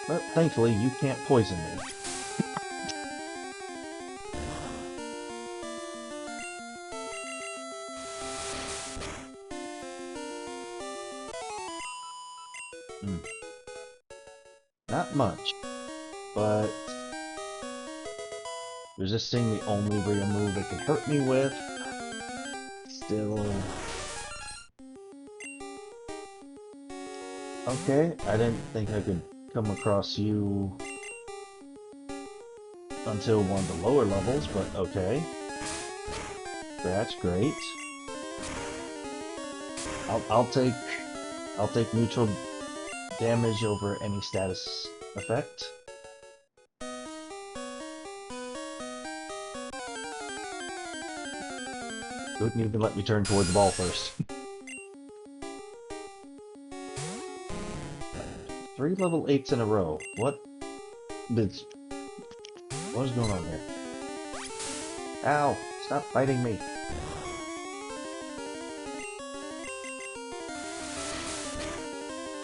well, thankfully, you can't poison me. Not much, but resisting the only real move it can hurt me with, still... Okay, I didn't think I could come across you until one of the lower levels, but okay. Scratch, great. I'll take neutral damage over any status effect. Couldn't even let me turn toward the ball first. 3 level 8s in a row. What is going on here? Ow! Stop fighting me!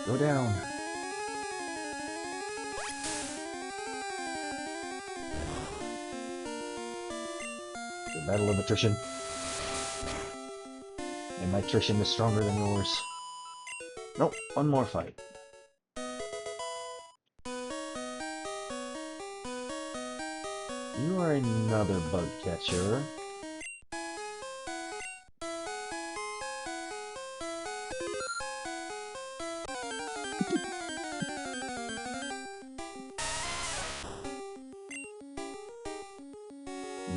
Go down. The battle of attrition. And my attrition is stronger than yours. Nope, one more fight. You are another bug catcher.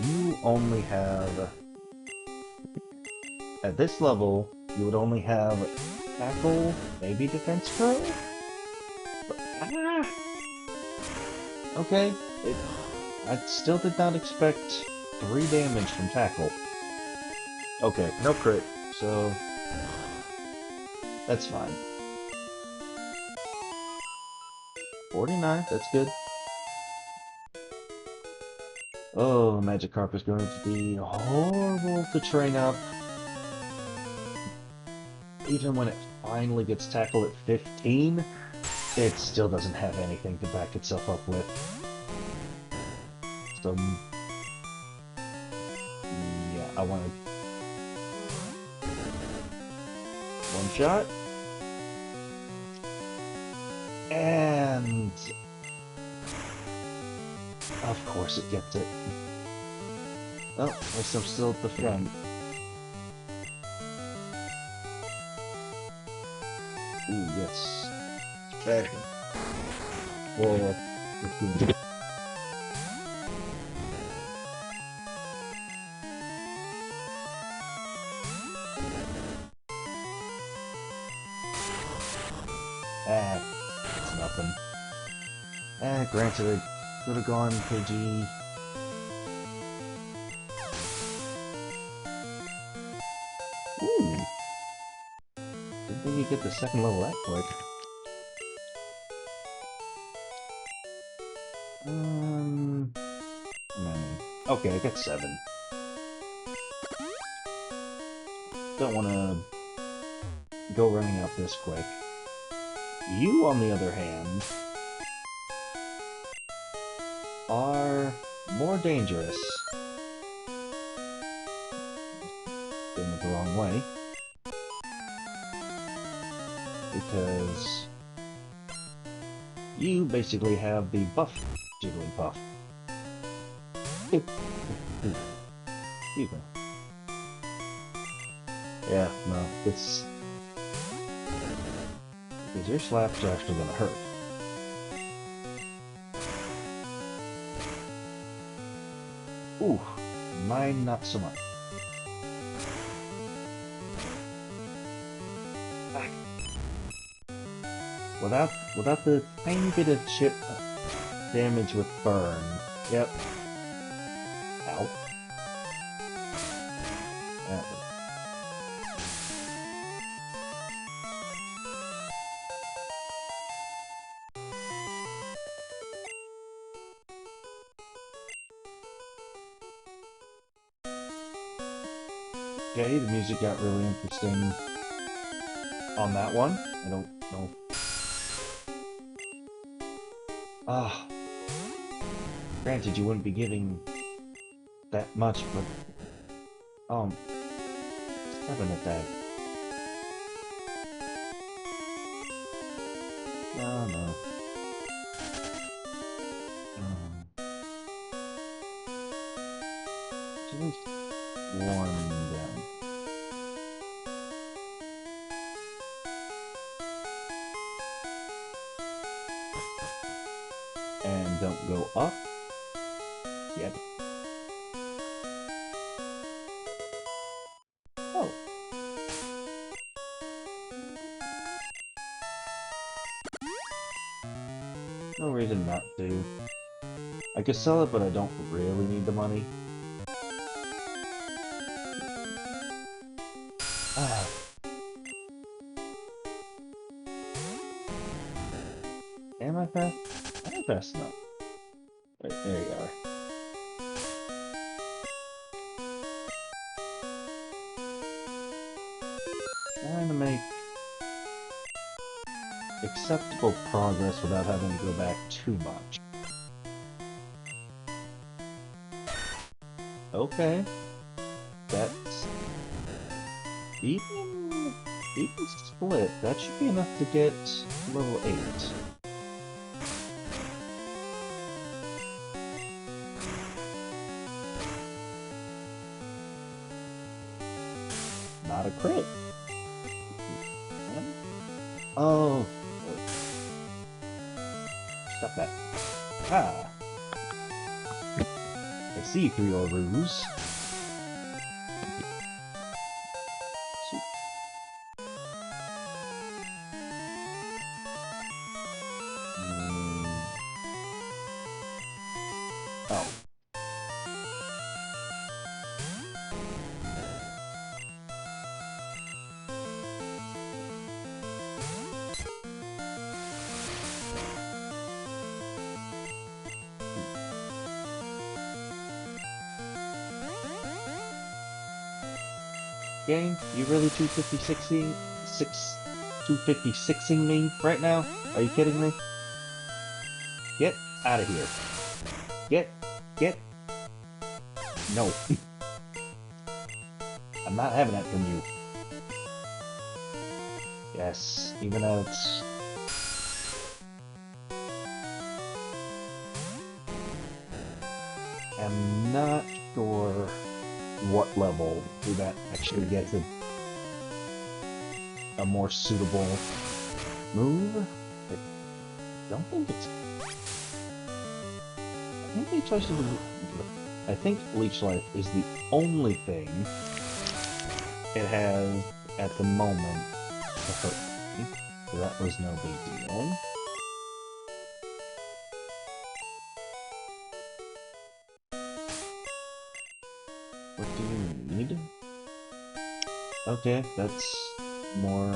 You only have... At this level, you would only have Tackle, maybe Defense Pro? But, okay, I still did not expect 3 damage from Tackle. Okay, no crit, so... That's fine. 49, that's good. Oh, Magikarp is going to be horrible to train up. Even when it finally gets tackled at 15, it still doesn't have anything to back itself up with. So, yeah, I want to... One shot. And... Of course it gets it. Oh, at least I'm still at the front. Ooh, yes. Back. Whoa. It's nothing. Granted, I could have gone PG. Ooh. Didn't think you get the second level that quick. Okay, I got 7. Don't want to go running out this quick. You, on the other hand, are more dangerous. Doing it the wrong way. Because you basically have the buff Jigglypuff. Excuse me. Yeah, no, it's... Because your slaps are actually gonna hurt. Ooh, mine not so much. Without the tiny bit of chip damage with burn. Yep. Ow. Okay, the music got really interesting on that one. I don't know. Ah. Granted, you wouldn't be giving that much, but... 7 attack. Oh, no. At least 1 down. And don't go up. Yep. Oh. No reason not to. I could sell it, but I don't really need the money. Ah. Am I fast? I'm fast enough. Right, there you are. Trying to make acceptable progress without having to go back too much. Okay. That's even split. That should be enough to get level 8. Not a crit. Oh. Stop that. Ah. I see through your ruse. Oh. Game, you really 256ing me right now? Are you kidding me? Get out of here. Get. No. I'm not having that from you. Yes, even though it's... I'm not sure what level do that actually gets a more suitable move. I don't think it's... I think Leech Life is the only thing it has at the moment to hurt me, so that was no big deal. What do you need? Okay, that's more...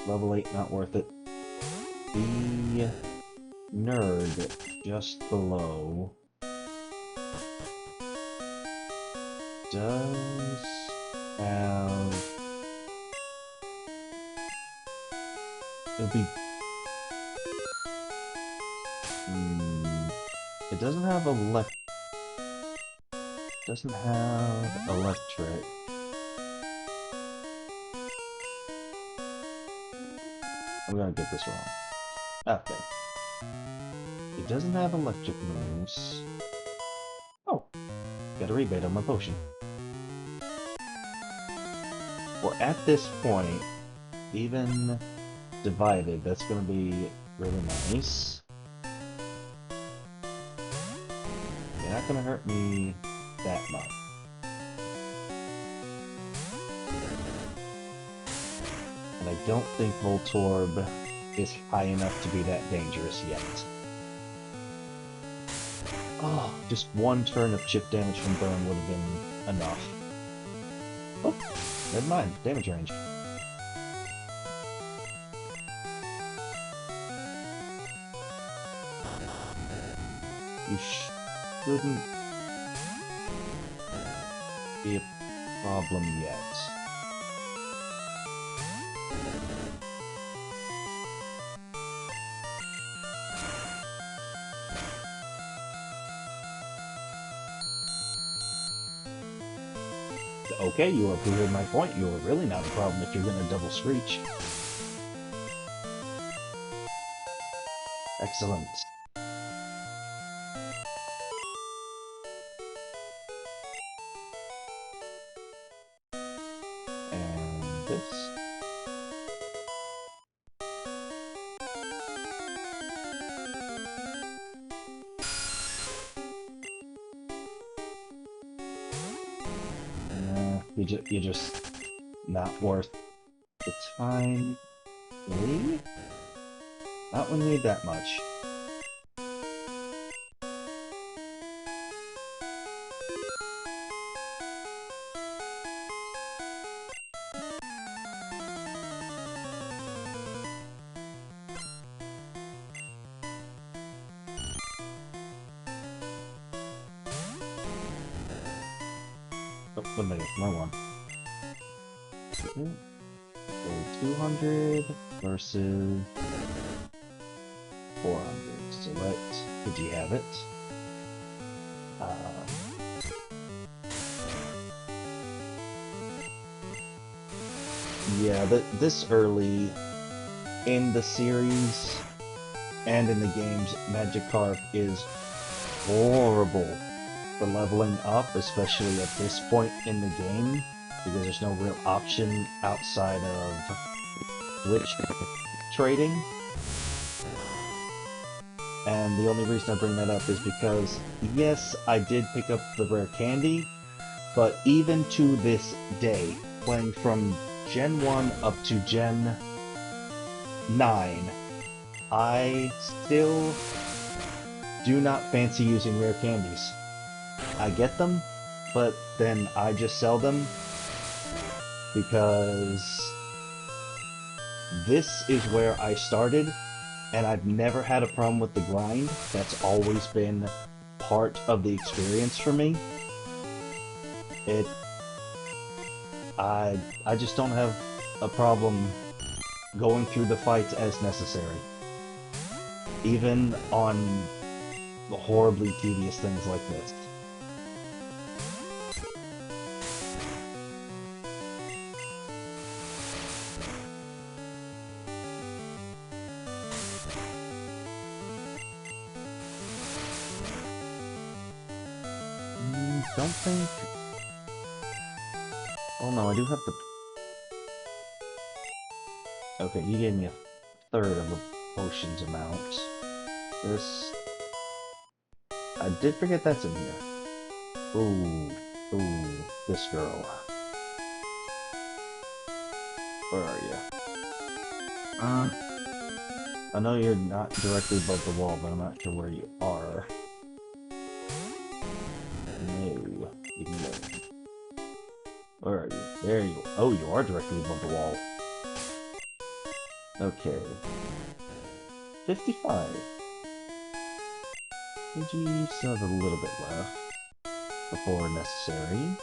Level 8, not worth it. The nerd just below does have... It'll be... It doesn't have electric. I'm gonna get this wrong. Okay. It doesn't have electric moves. Oh, got a rebate on my potion. Well, at this point, even divided, that's gonna be really nice. You're not gonna hurt me that much. And I don't think Voltorb is high enough to be that dangerous yet. Oh, just one turn of chip damage from Burn would have been enough. Oh, never mind. Damage range. You shouldn't be a problem yet. Okay, you are proving my point. You are really not a problem if you're gonna double Screech. Excellent. And this. You're just not worth the time. Really? Not when you need that much. Oh, wait a minute, wrong one. So 200 versus 400. So could you have it? Yeah, this early in the series and in the games, Magikarp is horrible for leveling up, especially at this point in the game, because there's no real option outside of Switch trading. And the only reason I bring that up is because, yes, I did pick up the rare candy, but even to this day, playing from Gen 1 up to Gen 9, I still do not fancy using rare candies. I get them, but then I just sell them because this is where I started, and I've never had a problem with the grind. That's always been part of the experience for me. I just don't have a problem going through the fights as necessary. Even on the horribly tedious things like this. Don't think... Oh no, I do have the... Okay, you gave me a third of the potions amount. This... I did forget that's in here. Ooh, this girl. Where are you? I know you're not directly above the wall, but I'm not sure where you are. No, you can go. Where are you? There you are. Oh, you are directly above the wall. Okay. 55. Pidgey still has a little bit left before necessary.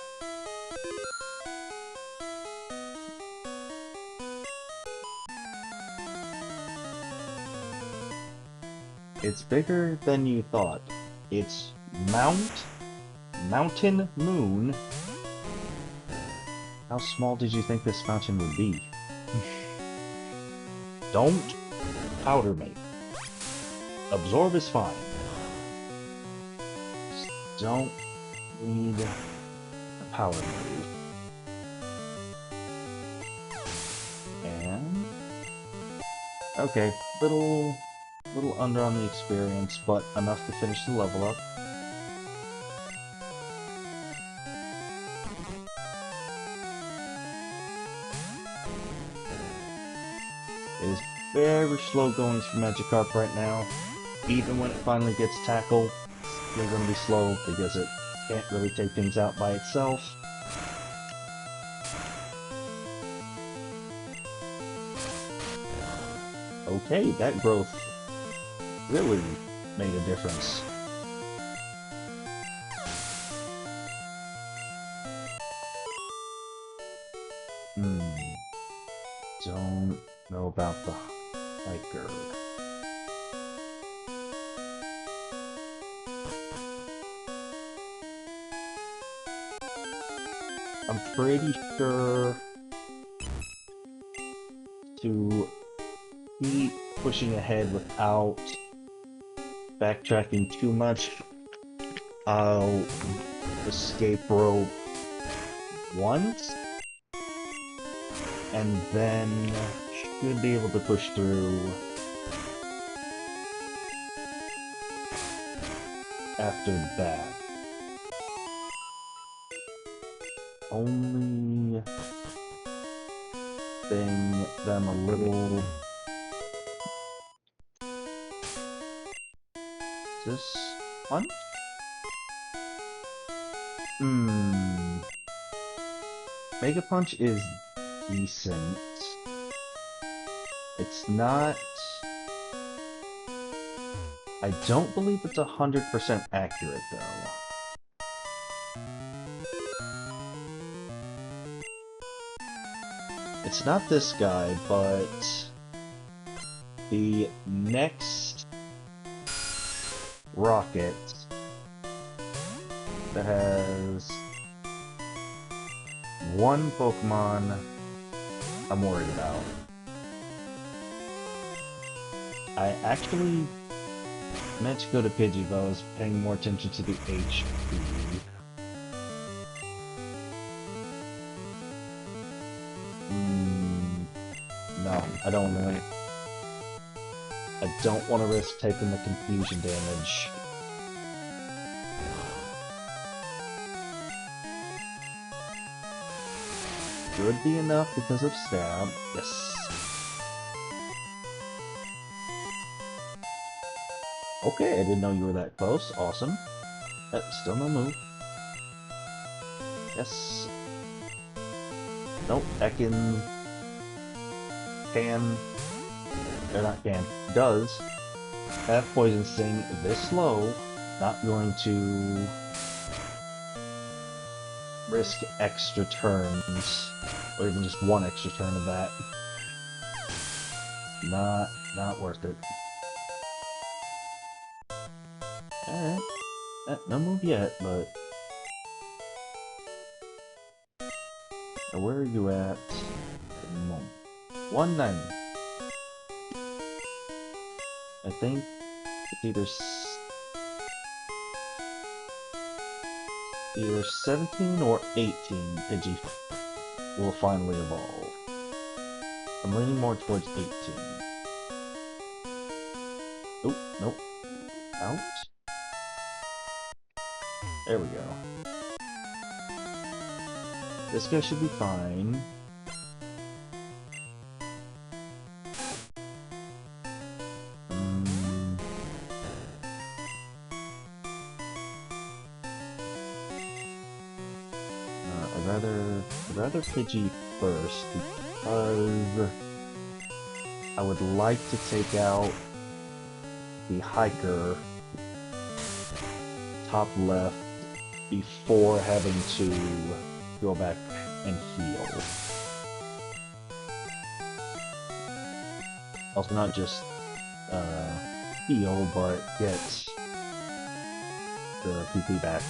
It's bigger than you thought. It's Mountain Moon. How small did you think this mountain would be? Don't powder me. Absorb is fine. Just don't need a power move. And... okay, little under on the experience, but enough to finish the level up. It is very slow going for Magikarp right now. Even when it finally gets tackled, it's still going to be slow because it can't really take things out by itself. Okay, that growth really made a difference. Don't know about the hiker. I'm pretty sure to keep pushing ahead without backtracking too much, I'll escape rope once, and then should be able to push through after that. Only thing that I'm a little... Is this fun? Mega Punch is decent. It's not... I don't believe it's 100% accurate, though. It's not this guy, but the next rocket that has one Pokemon I'm worried about. I actually meant to go to Pidgey, but I was paying more attention to the HP. No, I don't really. I don't want to risk taking the confusion damage. Should be enough because of stab. Yes. Okay, I didn't know you were that close. Awesome. Still no move. Yes. Nope, that can... Or not can. Does have Poison Sting this low. Not going to risk extra turns. Or even just one extra turn of that. Not worth it. Alright. No move yet, but... Now where are you at? 190. I think it's either 17 or 18 Pidgey will finally evolve. I'm leaning more towards 18. Oop, nope. Out. There we go. This guy should be fine. I'd rather Pidgey first because I would like to take out the hiker top left before having to go back and heal. Also not just heal, but get the PP back.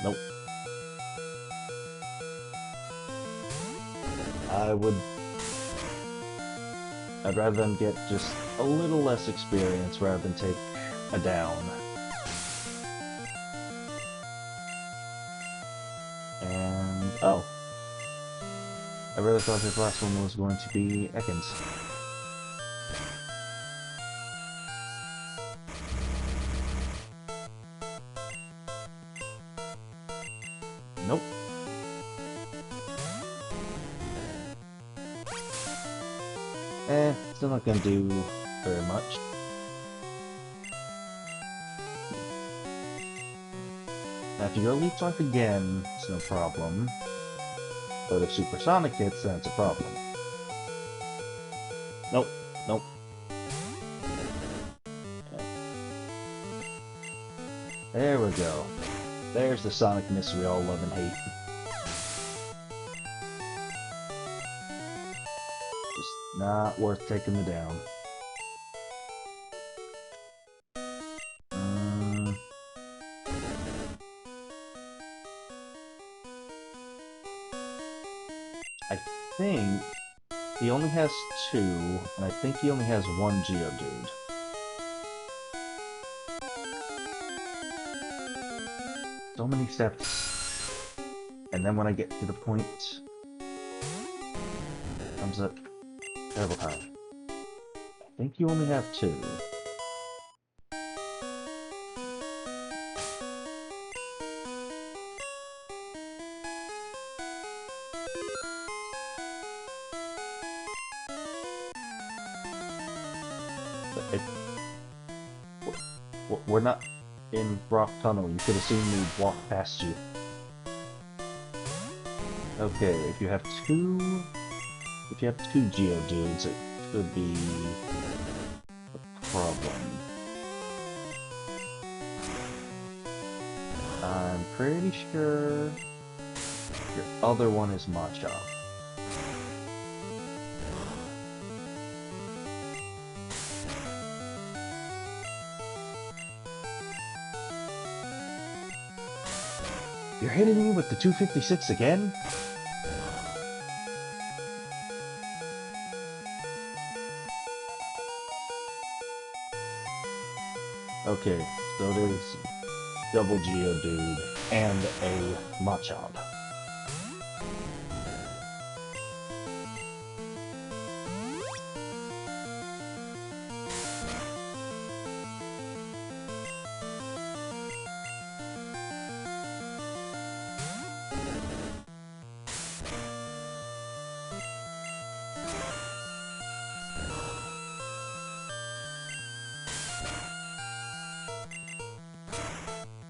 Nope. I'd rather them get just a little less experience rather than take a down. And, oh. I really thought this last one was going to be Ekans. Nope. Still not gonna do very much. Now if you go Leaf Talk again, it's no problem. But if Supersonic hits, then it's a problem. Nope. Nope. There we go. There's the Sonicness we all love and hate. Just not worth taking the down. I think he only has 2, and I think he only has 1 Geodude. So many steps. And then when I get to the point, comes up terrible time. I think you only have 2. We're not in Rock Tunnel. You could have seen me walk past you. Okay, if you have 2 Geodudes, it could be a problem. pretty sure your other one is Machop. You're hitting me with the 256 again? Okay, so there's double Geodude and a Machop.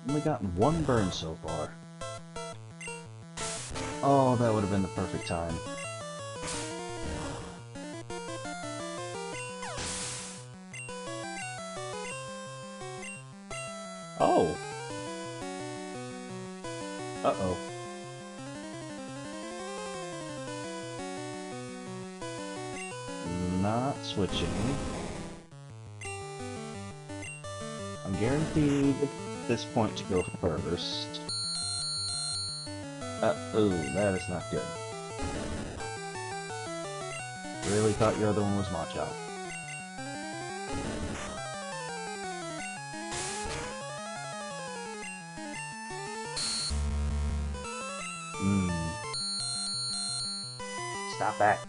Only gotten one burn so far. Oh, that would have been the perfect time. Oh! Uh-oh. Not switching. I'm guaranteed at this point to go first. Oh, that is not good. Really thought your other one was Machop. Stop that.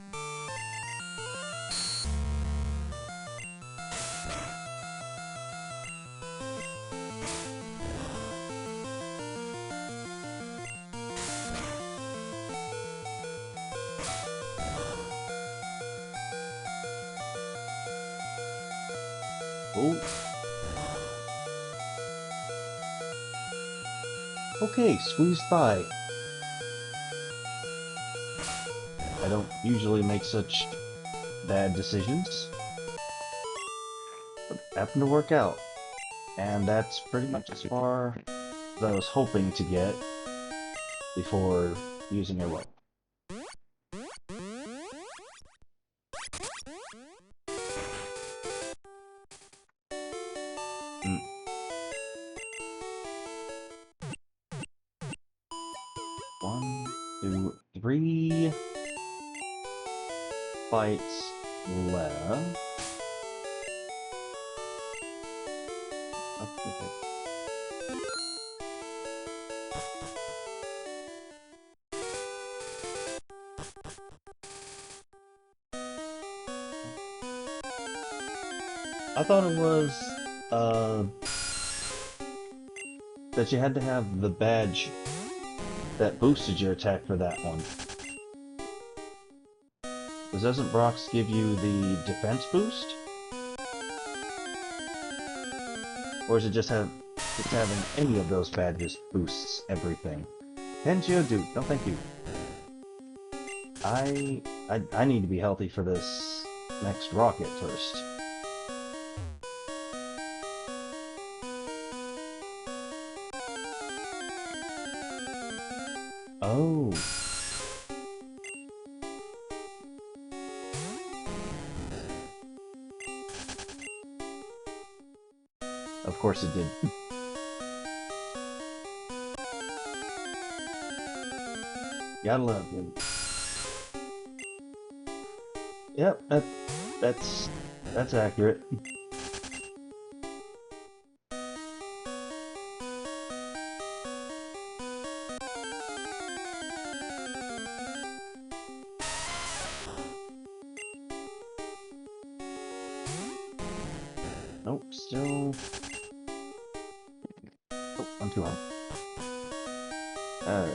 Oh. Okay, squeezed by. I don't usually make such bad decisions, but it happened to work out. And that's pretty much as far as I was hoping to get before using a rope. One, two, three fights left. Okay. I thought it was, that you had to have the badge that boosted your attack for that one. Because doesn't Brock's give you the defense boost? Or is it just having any of those badges boosts everything? And Geodude, no thank you. I need to be healthy for this next rocket first. Oh. Of course it did. Gotta love him. Yep, that's accurate. Nope, still. Oh, I'm too high. Alright.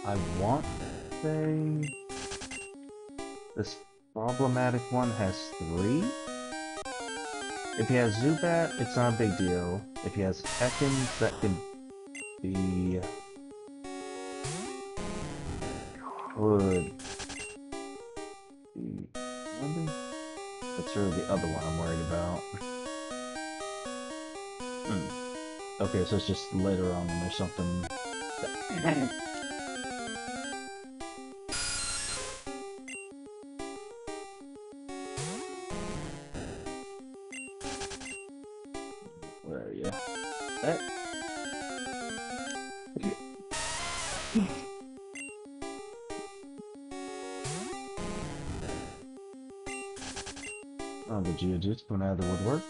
I want to say this problematic one has 3. If he has Zubat, it's not a big deal. If he has Ekans, that could be good. It's really the other one I'm worried about. Okay, so it's just later on when there's something... Where are you? Oh, the Geodudes coming out of the woodwork.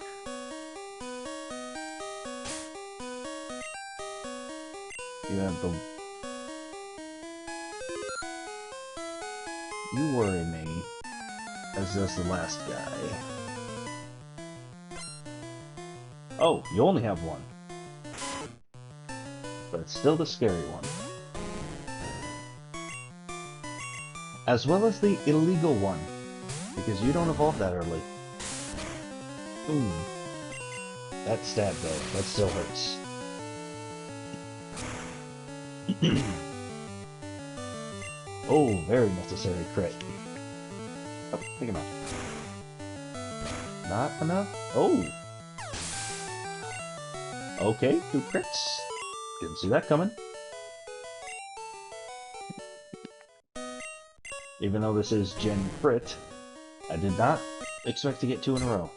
You have the... You worry me, as does the last guy. Oh, you only have one. But it's still the scary one. As well as the illegal one, because you don't evolve that early. Ooh. That stab though, that still hurts. Oh, very necessary crit. Oh, pick him up. Not enough? Oh! Okay, 2 crits. Didn't see that coming. Even though this is Gen Crit, I did not expect to get 2 in a row.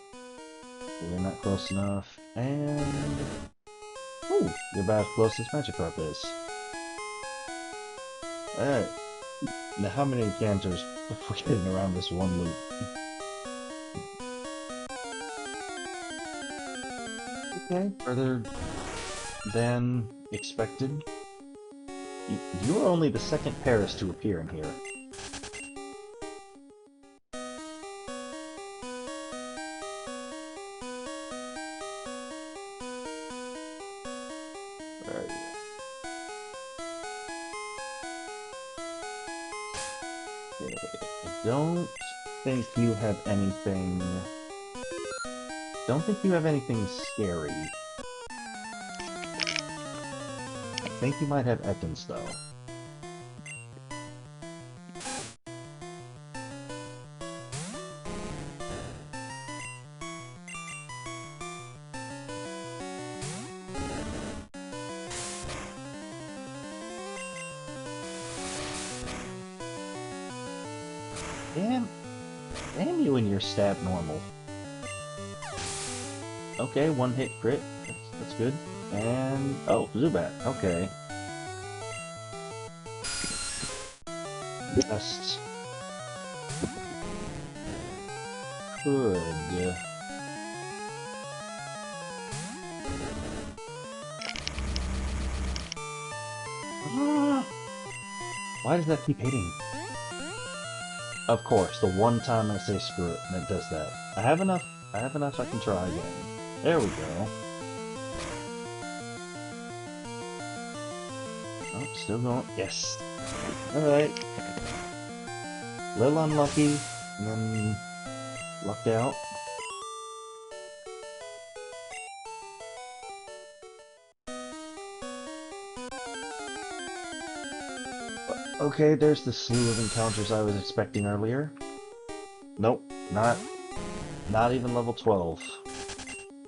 We're not close enough, and... Oh, you're about as close as Magikarp is. Alright. Now how many encounters before getting around this one loop? Okay, further than expected. You are only the second Paris to appear in here. Where are you? Okay, I don't think you have anything... Don't think you have anything scary. I think you might have Ekans, though. Damn you and your stab normal. Okay, 1-hit crit. That's good. And... oh, Zubat. Okay. Just... could... Why does that keep hitting? Of course, the one time I say screw it, and it does that. I have enough I can try again. There we go. Oh, still going. Yes. Alright. Little unlucky, and then lucked out. Okay, there's the slew of encounters I was expecting earlier. Nope, not even level 12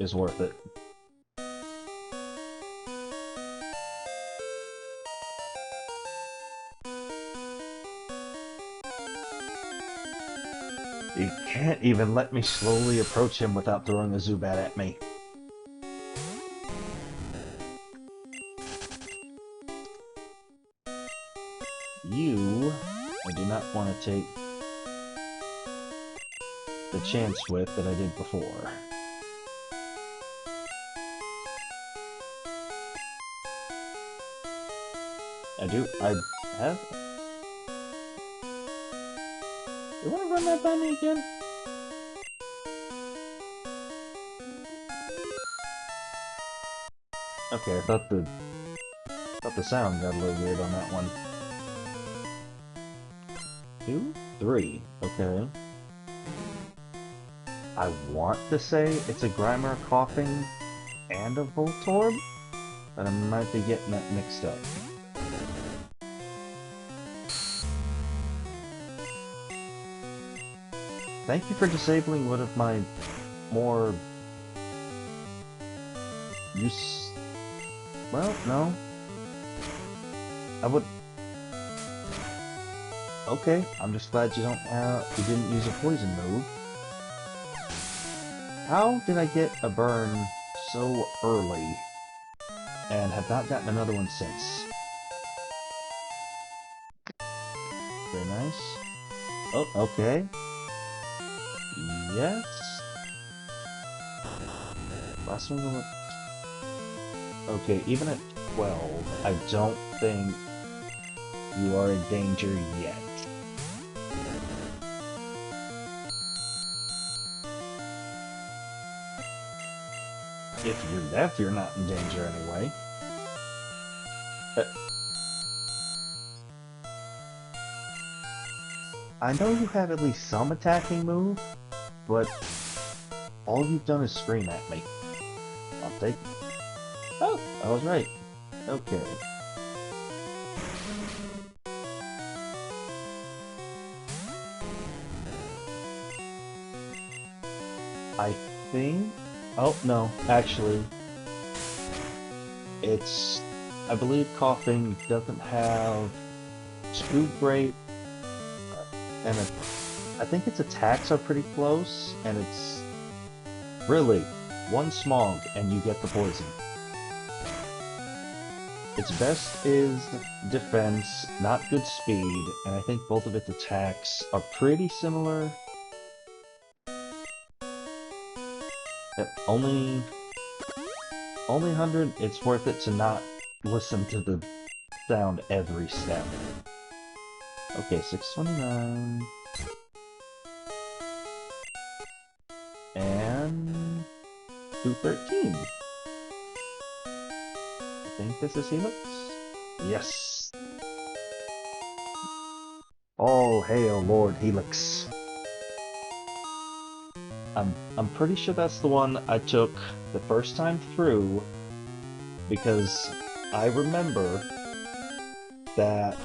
is worth it. You can't even let me slowly approach him without throwing a Zubat at me. You, I do not want to take the chance with that I did before. I have... You want to run that by me again? Okay, I thought the sound got a little weird on that one. 2, 3, okay. I want to say it's a Grimer coughing and a Voltorb, but I might be getting that mixed up. Thank you for disabling one of my more use. Well, no. I would. Okay, I'm just glad you didn't use a poison move. How did I get a burn so early and have not gotten another one since? Very nice. Oh, okay. Yes. Last one. Okay, even at 12, I don't think you are in danger yet. If you're deaf, you're not in danger anyway. I know you have at least some attacking move, but all you've done is scream at me. I'll take it. Oh, I was right. Okay. I think... Oh, no, actually. It's... I believe Coughing doesn't have too great... and I think its attacks are pretty close, and it's... Really, one Smog and you get the poison. Its best is defense, not good speed, and I think both of its attacks are pretty similar. Only 100, it's worth it to not listen to the sound every step. Okay, 629. And 213. I think this is Helix? Yes! All hail Lord Helix. I'm pretty sure that's the one I took the first time through, because I remember that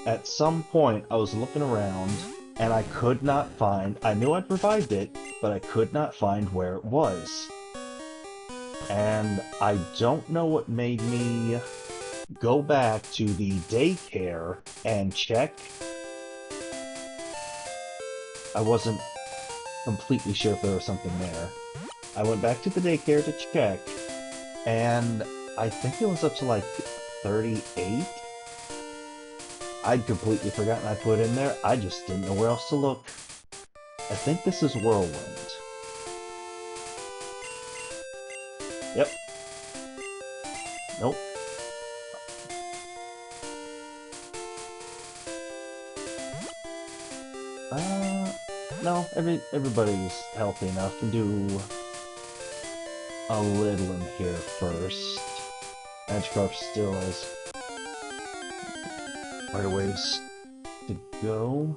at some point I was looking around and I could not find, I knew I'd revived it, but I could not find where it was. And I don't know what made me go back to the daycare and check. I wasn't completely sure if there was something there. I went back to the daycare to check, and I think it was up to like 38. I'd completely forgotten I put in there. I just didn't know where else to look. I think this is Whirlwind. Yep. Nope. No, everybody's healthy enough to do a little in here first. Magikarp still has quite a ways to go.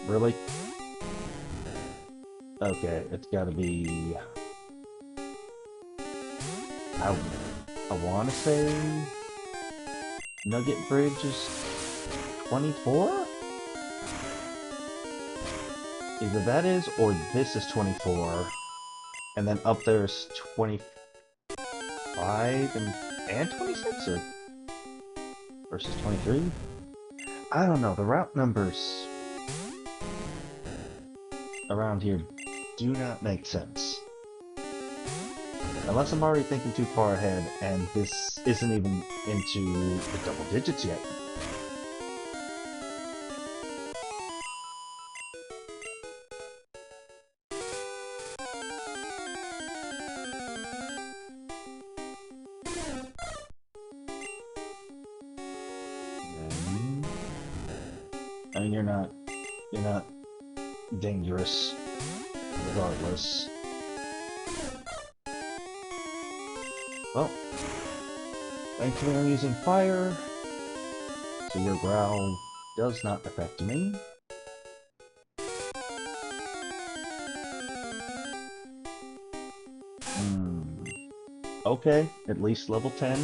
Really? Okay, it's gotta be... I wanna say... Nugget Bridge is 24? Either that is, or this is 24. And then up there's 25 and 26, or versus 23? I don't know, the route numbers around here do not make sense. Unless I'm already thinking too far ahead, and this isn't even into the double digits yet. I mean, you're not dangerous, regardless. Well, thankfully I'm using fire, so your growl does not affect me. Okay, at least level 10.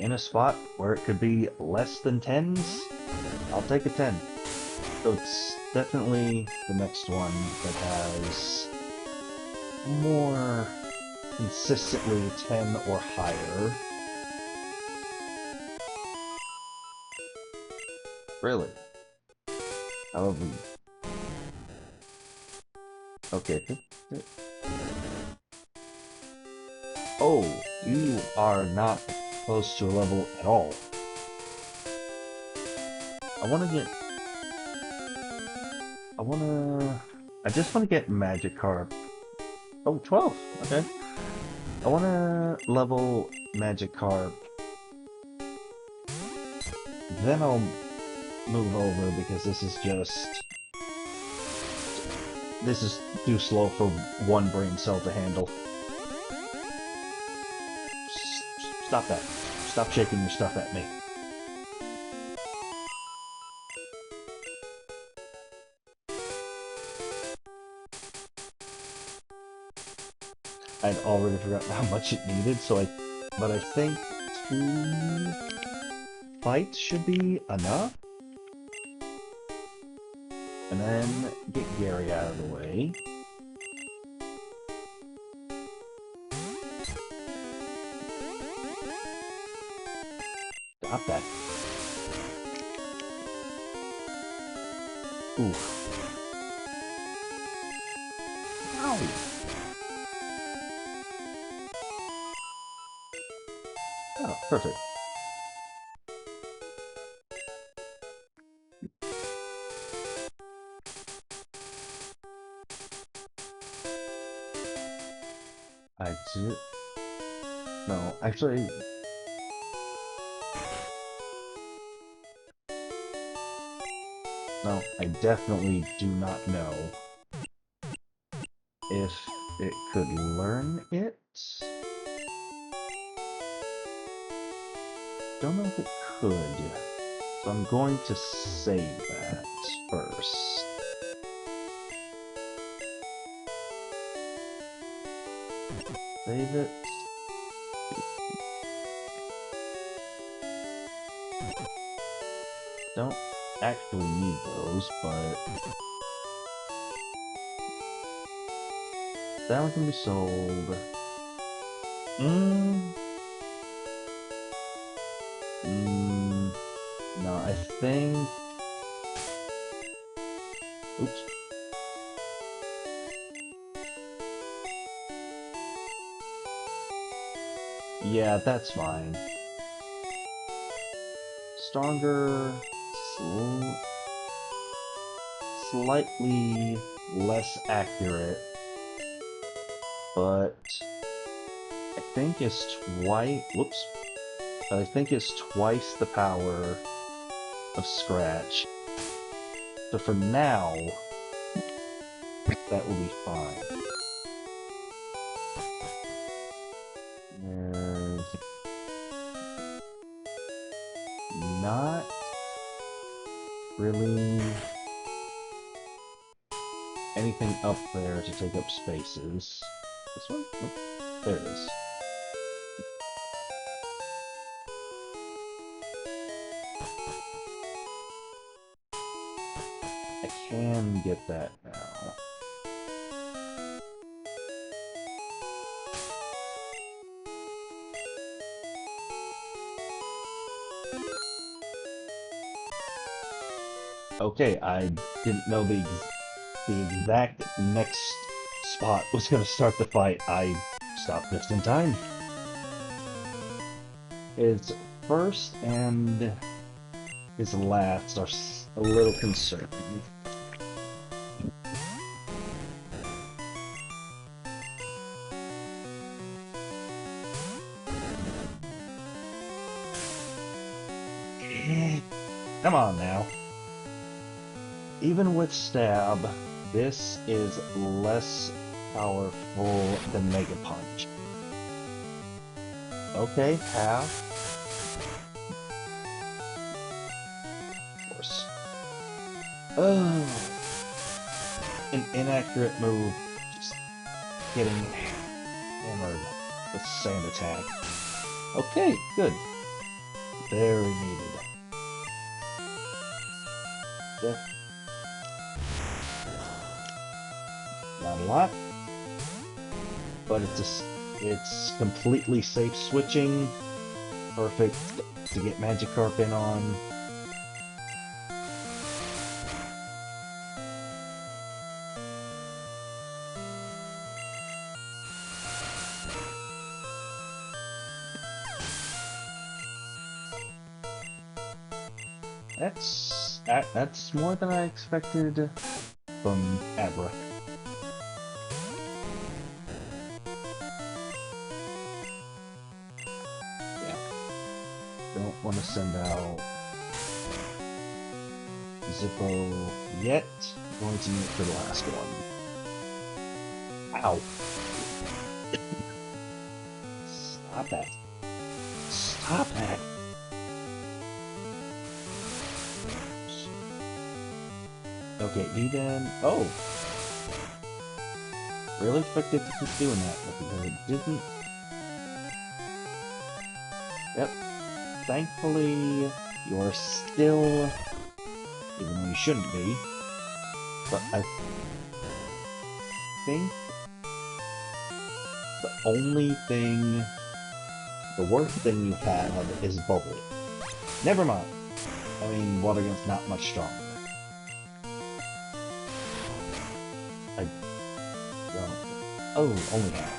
in a spot where it could be less than 10s, I'll take a 10. So it's definitely the next one that has more consistently 10 or higher. Really? However, okay. Oh, you are not close to a level at all. I just want to get Magikarp. Oh, 12. Okay. I want to level Magikarp. Then I'll move over because this is too slow for one brain cell to handle. Stop that. Stop shaking your stuff at me. I'd already forgotten how much it needed, but I think 2 fights should be enough. And then get Gary out of the way. Stop that. Oof. Ow! Oh, perfect. No, actually... No, I definitely do not know if it could learn it. Don't know if it could. So I'm going to save that first. Save it. Don't actually need those, but that one can be sold. No, I think... Oops. Yeah, that's fine. Stronger, slightly less accurate, but I think it's twice. Whoops. I think it's twice the power of Scratch. So for now, that will be fine. There's not really anything up there to take up spaces. This one? Nope. There it is. I can get that now. Okay, I didn't know the exact next spot was going to start the fight. I stopped just in time. His first and his last are a little concerning. Come on now. Even with Stab, this is less powerful than Mega Punch. Okay, half. Of course. Oh. An inaccurate move. Just getting hammered with Sand Attack. Okay, good. Very needed. Yeah. Not a lot, but it's completely safe switching. Perfect to get Magikarp in on. That's more than I expected from Abra. Yeah. Don't want to send out Zippo yet. Going to use it for the last one. Ow. Stop that. Stop that. Okay, Eden. Oh! Really expected to keep doing that, but because it didn't. Yep. Thankfully, you're still. Even though you shouldn't be. But I think the only thing. The worst thing you have is Bubble. Never mind. I mean, Water Gun's not much stronger. I don't. Oh, only half.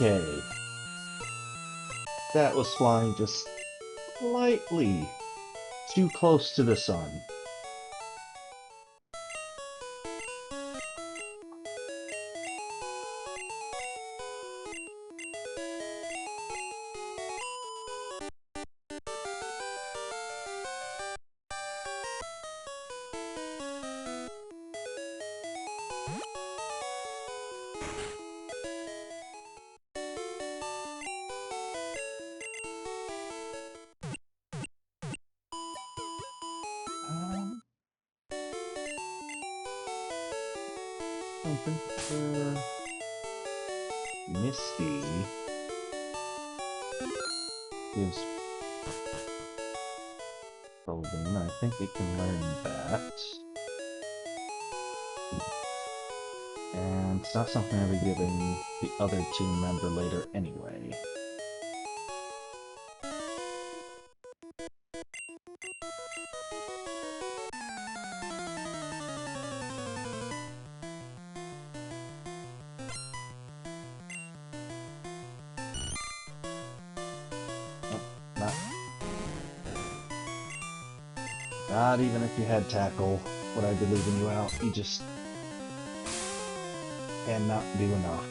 Okay. That was flying just slightly too close to the sun. Something for Misty gives Golden. I think it can learn that. And it's not something I'll be giving the other team member later anyway. Nope, not even if you had Tackle, would I be leaving you out. You just cannot do enough.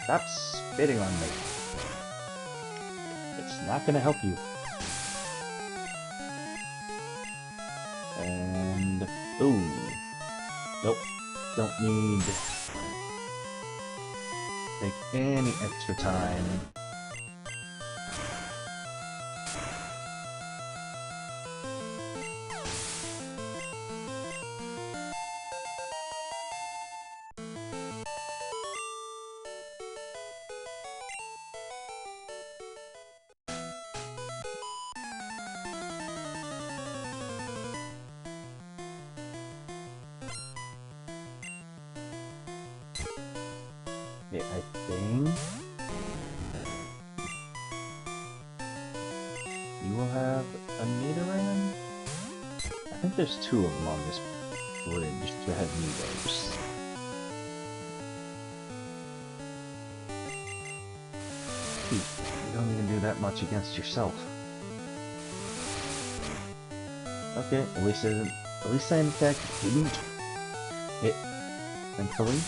Stop spitting on me. It's not gonna help you. And... ooh. Nope. Don't need... take any extra time. Yeah, I think you will have a Nidoran? I think there's two of them on this bridge that have Nidos. You don't even do that much against yourself. Okay, at least same attack didn't hit, thankfully.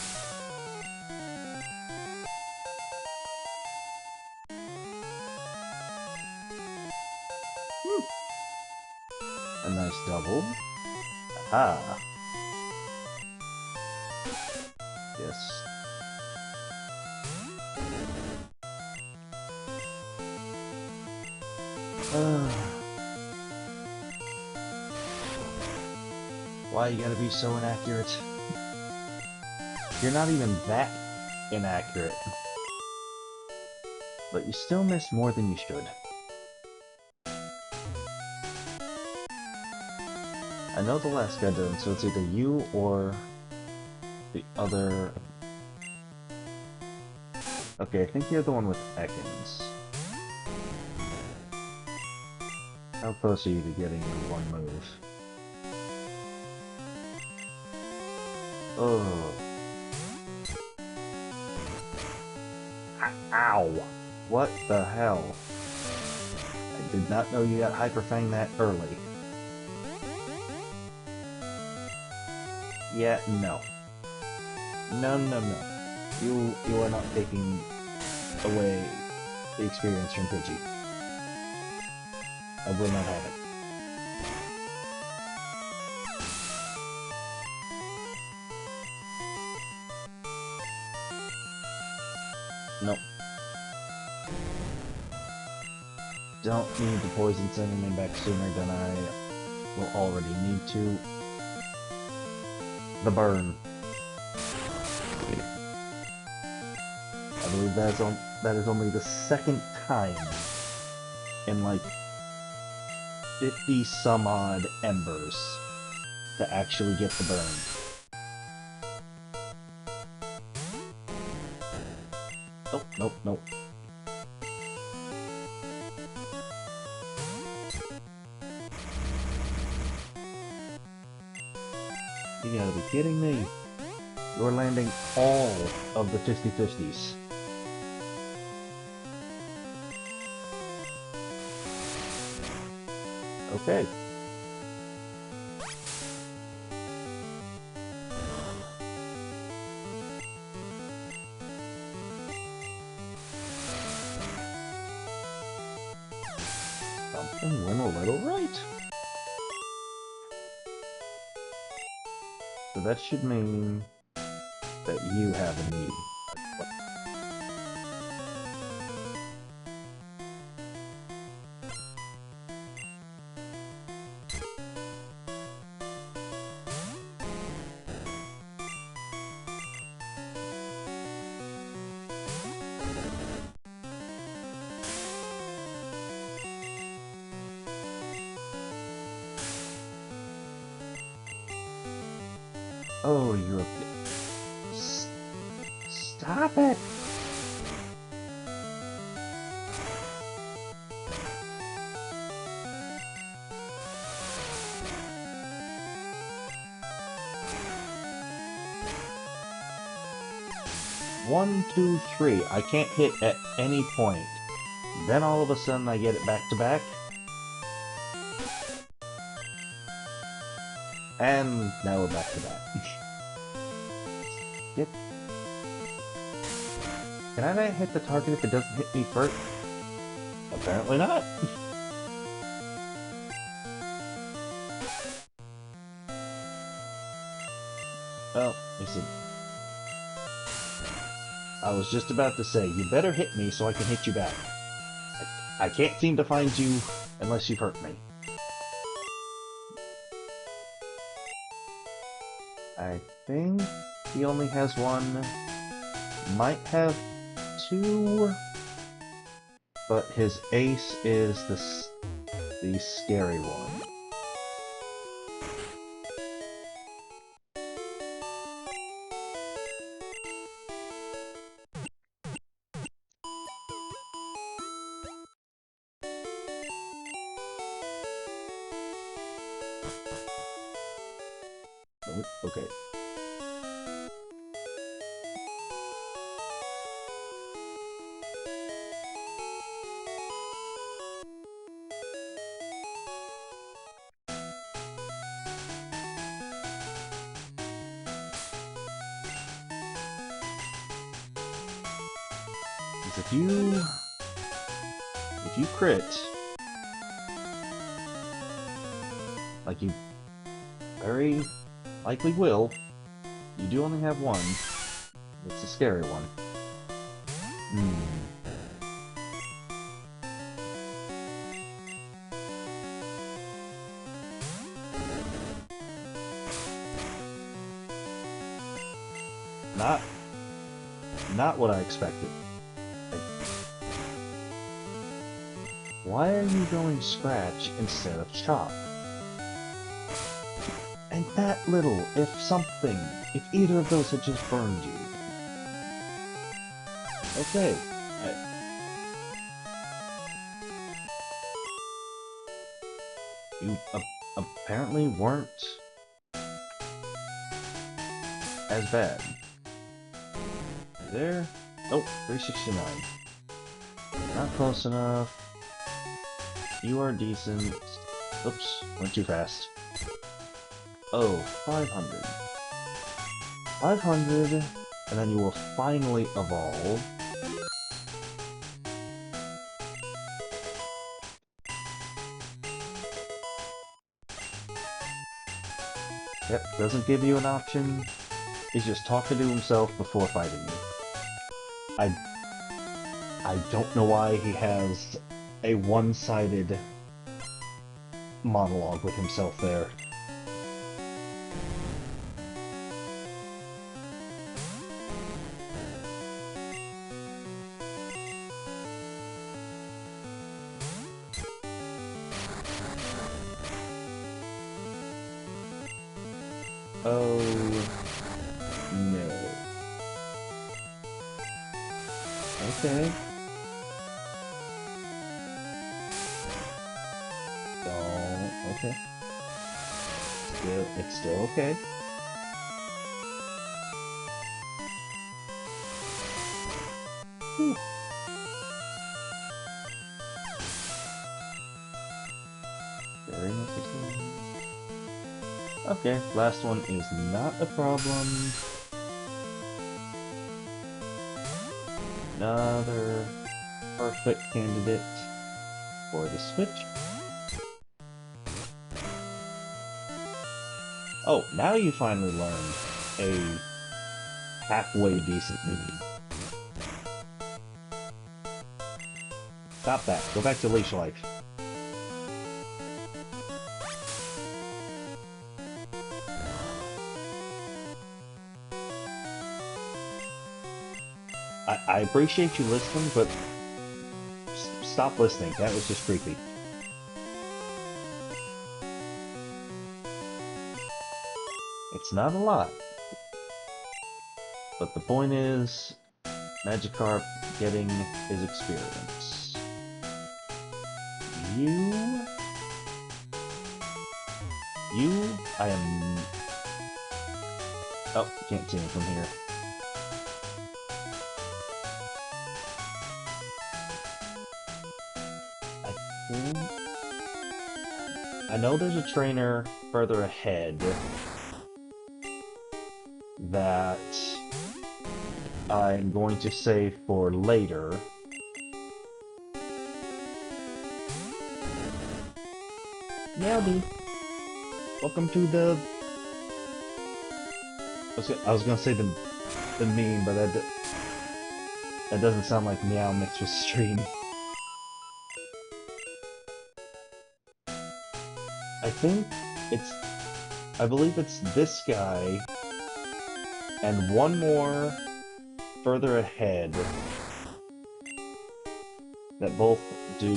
A nice double. Aha! Yes. Why you gotta be so inaccurate? You're not even that inaccurate. But you still miss more than you should. I know the last guy didn't, so it's either you or the other... Okay, I think you're the one with Ekans. How close are you to getting your one move? Oh. Ow! What the hell? I did not know you got Hyper Fang that early. Yeah, no. No, no, no. You are not taking away the experience from Pidgey. I will not have it. Nope. Don't need to poison sending me back sooner than I will already need to. The burn. I believe that is only the second time in like 50 some odd embers to actually get the burn. Nope, nope, nope. You gotta be kidding me. You're landing all of the 50-50s. Okay. Something went a little right. So that should mean that you have a need. Oh, you're a... Stop it! One, two, three. I can't hit at any point. Then all of a sudden I get it back to back. And now we're back to back. Yep. Can I not hit the target if it doesn't hit me first? Apparently not. Well, listen. I was just about to say, you better hit me so I can hit you back. I can't seem to find you unless you've hurt me. I think he only has one. Might have two. But his ace is the scary one. Oh, okay. If you crit, like you very likely will, you do only have one. It's a scary one. Not, not what I expected. Like, why are you going Scratch instead of Chop? And that little, if either of those had just burned you. Okay. You apparently weren't as bad. There? Oh, 369. Not close enough. You are decent. Oops, went too fast. Oh, 500. 500, and then you will finally evolve. Yep, doesn't give you an option. He's just talking to himself before fighting you. I don't know why he has a one-sided monologue with himself there. Oh no. Okay. Oh, okay. It's still okay. Whew. Very interesting. Okay, last one is not a problem. Another perfect candidate for the Switch. Oh, now you finally learned a halfway decent movie. Stop that. Go back to Leash Life. I appreciate you listening, but stop listening. That was just creepy. It's not a lot. But the point is, Magikarp getting his experience. I am... Oh, can't see him from here. I know there's a trainer further ahead that I'm going to save for later. Meowdy! Welcome to the... I was gonna say the meme, but that doesn't sound like meow mixed with stream. I believe it's this guy, and one more further ahead that both do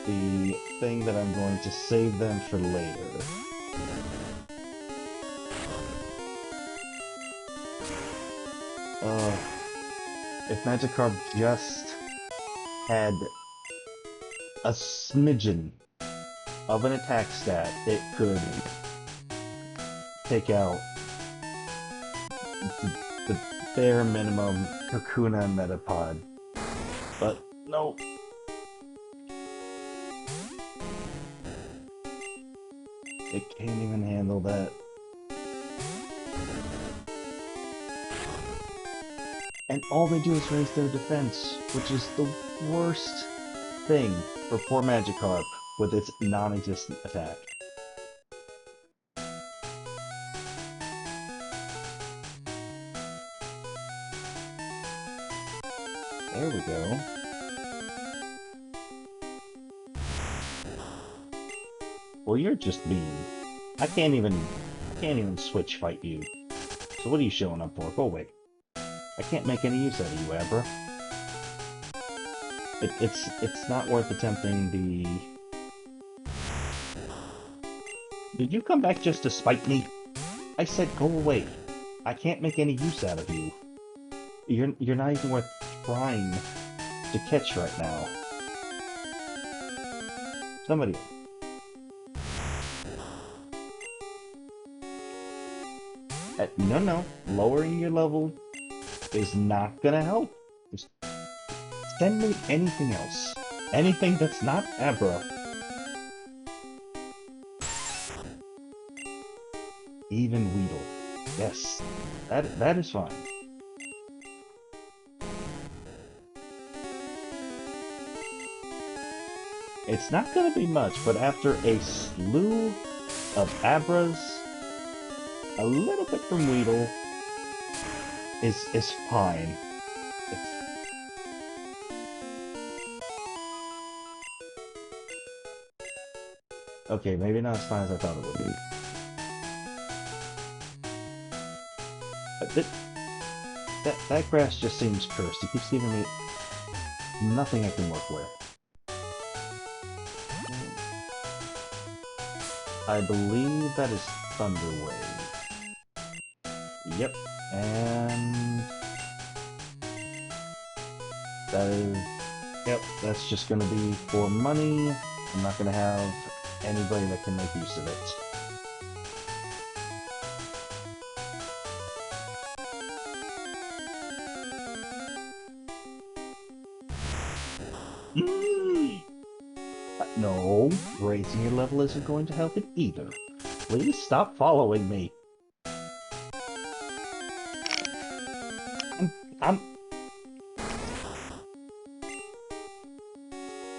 the thing that I'm going to save them for later. If Magikarp just had a smidgen of an attack stat, it could take out the bare minimum Kakuna and Metapod. But no. It can't even handle that. And all they do is raise their defense, which is the worst thing for poor Magikarp with its non-existent attack. There we go. Well, you're just mean. I can't even switch fight you. So what are you showing up for? Go away. I can't make any use out of you, Abra. It's not worth attempting the... Did you come back just to spite me? I said go away. I can't make any use out of you. You're not even worth trying to catch right now. Somebody... No. Lowering your level is not gonna help. Just send me anything else. Anything that's not Abra. Even Weedle. Yes. That is fine. It's not gonna be much, but after a slew of Abras, a little bit from Weedle is fine. Okay, maybe not as fine as I thought it would be. But that grass just seems cursed. It keeps giving me nothing I can work with. I believe that is Thunder Wave. Yep, and that is... Yep, that's just gonna be for money. I'm not gonna have anybody that can make use of it. No, raising your level isn't going to help it either. Please stop following me. I'm...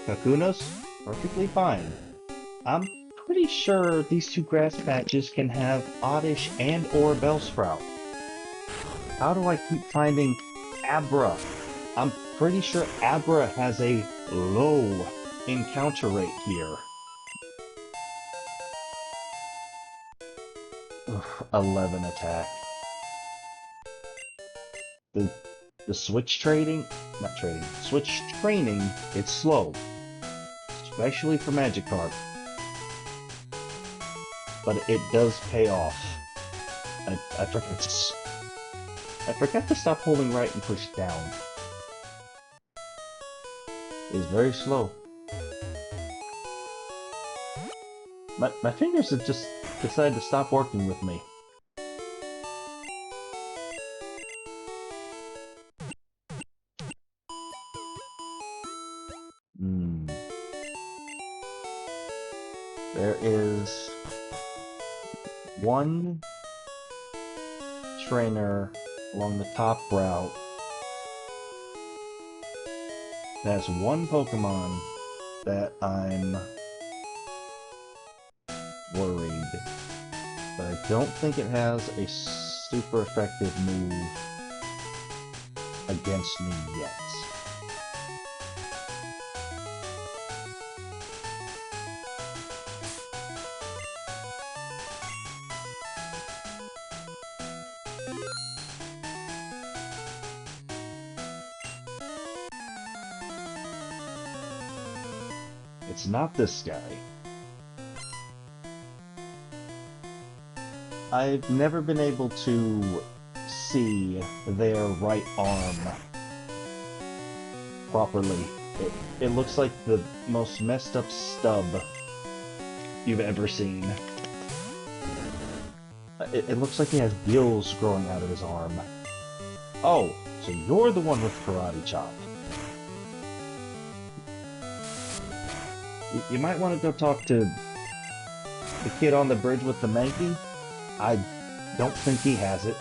Kakunos? Perfectly fine. I'm pretty sure these two grass patches can have Oddish and or Bellsprout. How do I keep finding Abra? I'm pretty sure Abra has a low encounter rate here. Ugh, 11 attack. The switch trading, not trading, switch training, it's slow. Especially for Magikarp. But it does pay off. I forgot to stop holding right and push down. It's very slow. My fingers have just decided to stop working with me. There is one trainer along the top route that has one Pokemon that I'm worried, but I don't think it has a super effective move against me yet. It's not this guy. I've never been able to see their right arm properly. It looks like the most messed up stub you've ever seen. It looks like he has gills growing out of his arm. Oh, so you're the one with Karate Chop. You might want to go talk to the kid on the bridge with the Mankey. I don't think he has it.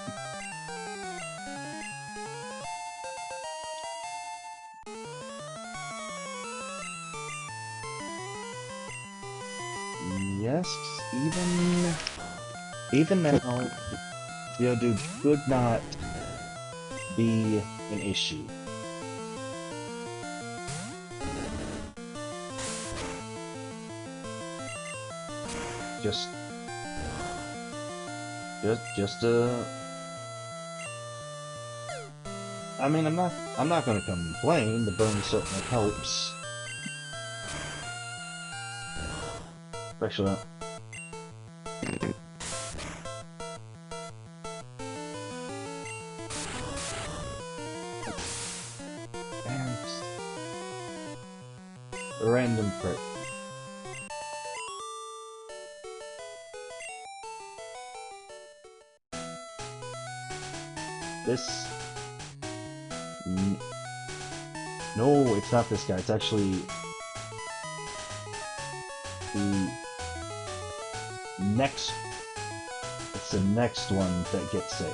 Yes, even now, Geodude could not be an issue. just, I mean, I'm not gonna complain. The burn certainly helps, especially. And a random crit. This. No, it's not this guy. It's actually the next. It's the next one that gets saved.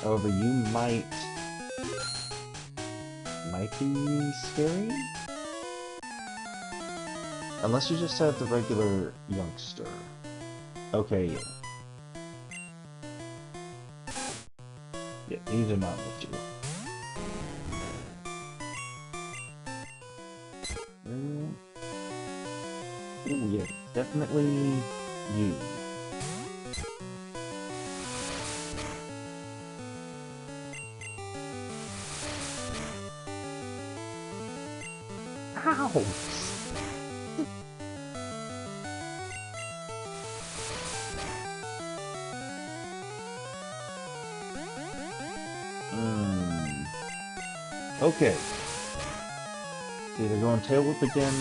However, you might be scary, unless you just have the regular youngster. Okay, yeah. Yeah, he did not lift you. Ooh, yeah, definitely you. Ow! Okay. It's either going tail whip again.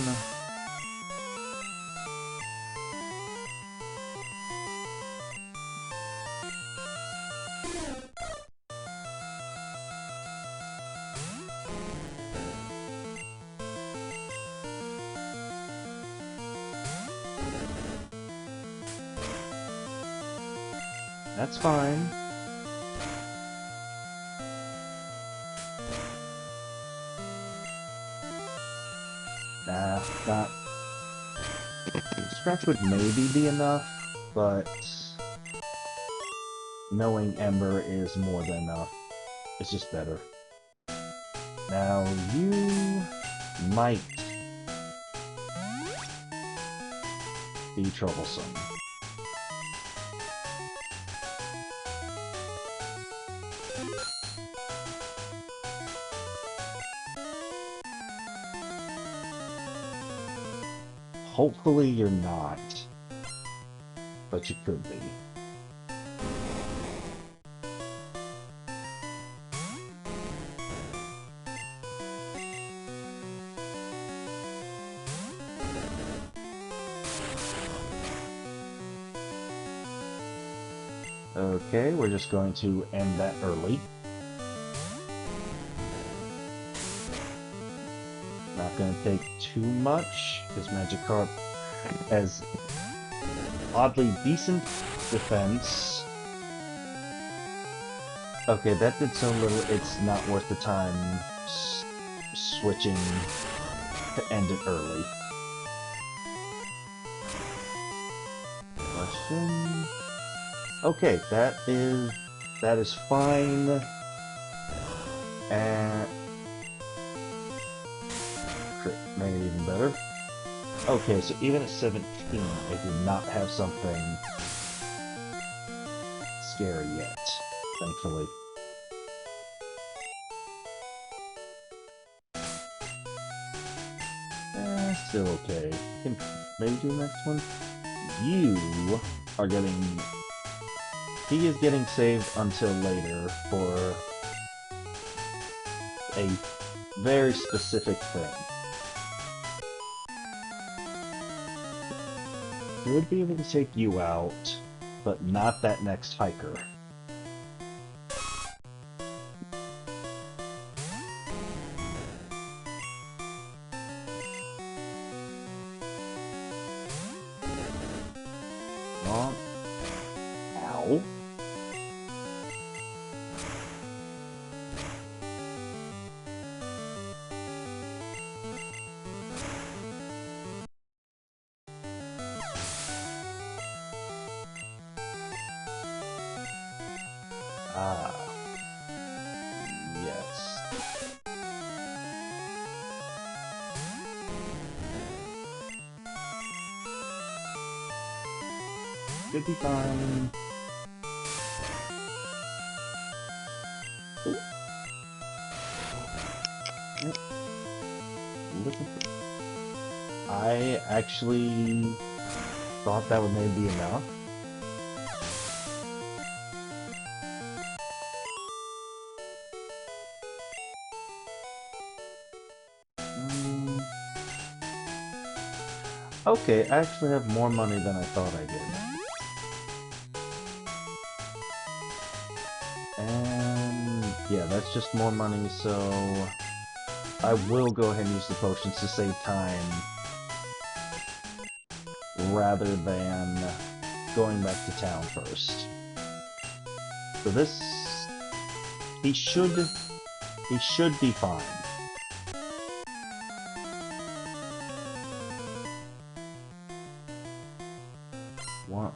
That's fine. Nah, not. Scratch would maybe be enough, but knowing Ember is more than enough. It's just better. Now you might be troublesome. Hopefully you're not, but you could be. Okay, we're just going to end that early. Not going to take too much, because Magikarp has oddly decent defense. Okay, that did so little, it's not worth the time switching to end it early. Question? Okay, that is fine. And crit made it even better. Okay, so even at 17, I do not have something scary yet, thankfully. Still okay. Can maybe do the next one. You are getting... He is getting saved until later for a very specific thing. He would be able to take you out, but not that next hiker. Oh. Ow. Ah. Yes. Should be fine. Yep. I actually thought that would maybe be enough. Okay, I actually have more money than I thought I did. And yeah, that's just more money, so I will go ahead and use the potions to save time rather than going back to town first. So this... he should be fine. What?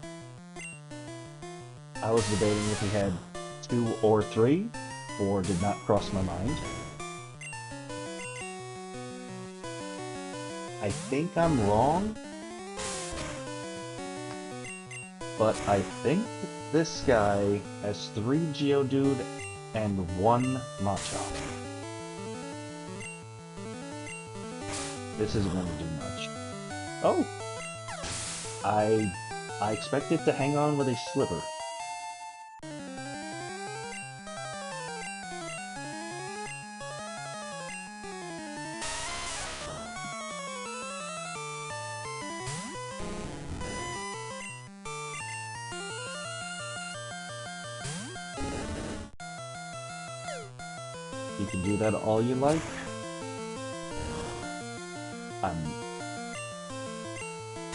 I was debating if he had 2 or 3. 4 did not cross my mind. I think I'm wrong, but I think this guy has 3 Geodude and 1 Machop. This isn't going to do much. Oh! I expected to hang on with a Sliver. You can do that all you like.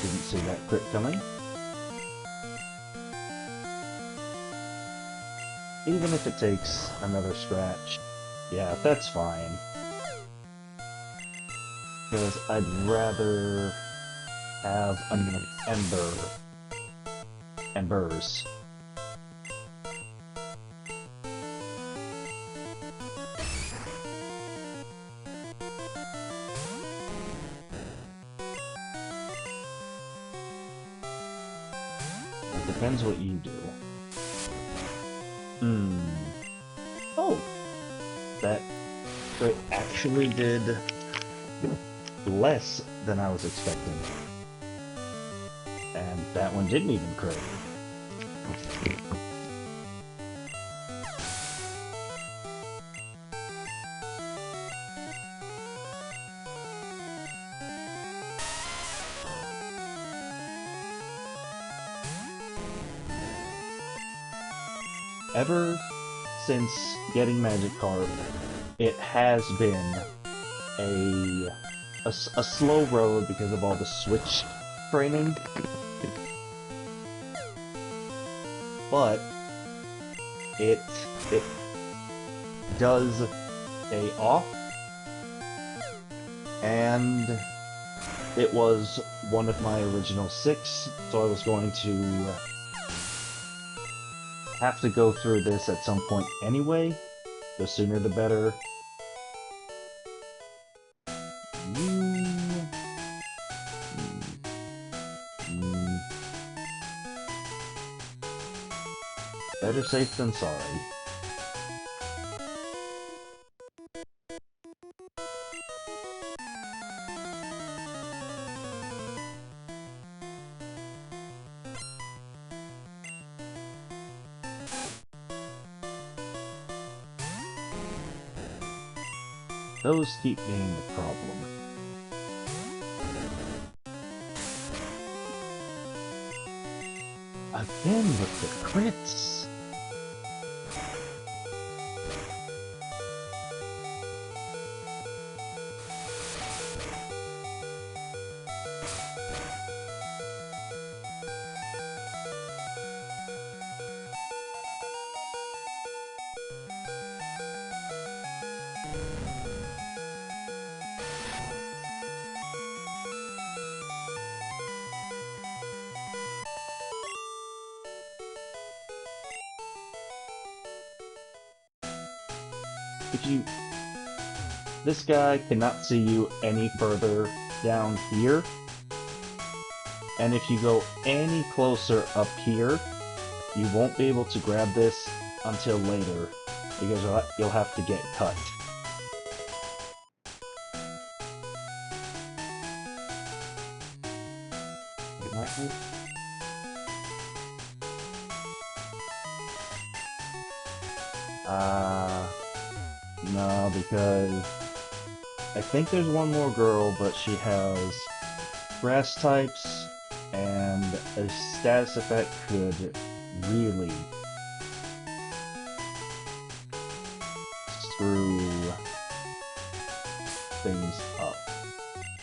Didn't see that crit coming. Even if it takes another scratch, yeah, that's fine. Because I'd rather have an embers. It depends what you do. Oh! That actually did less than I was expecting. And that one didn't even crit. Ever since getting Magikarp, it has been a slow road because of all the switch training. But it does pay off, and it was one of my original 6, so I was going to have to go through this at some point anyway. The sooner the better. Better safe than sorry. Those keep being the problem. Again with the crits! If you... This guy cannot see you any further down here. And if you go any closer up here, you won't be able to grab this until later, because you'll have to get cut. No, because I think there's one more girl, but she has grass types, and a status effect could really screw things up.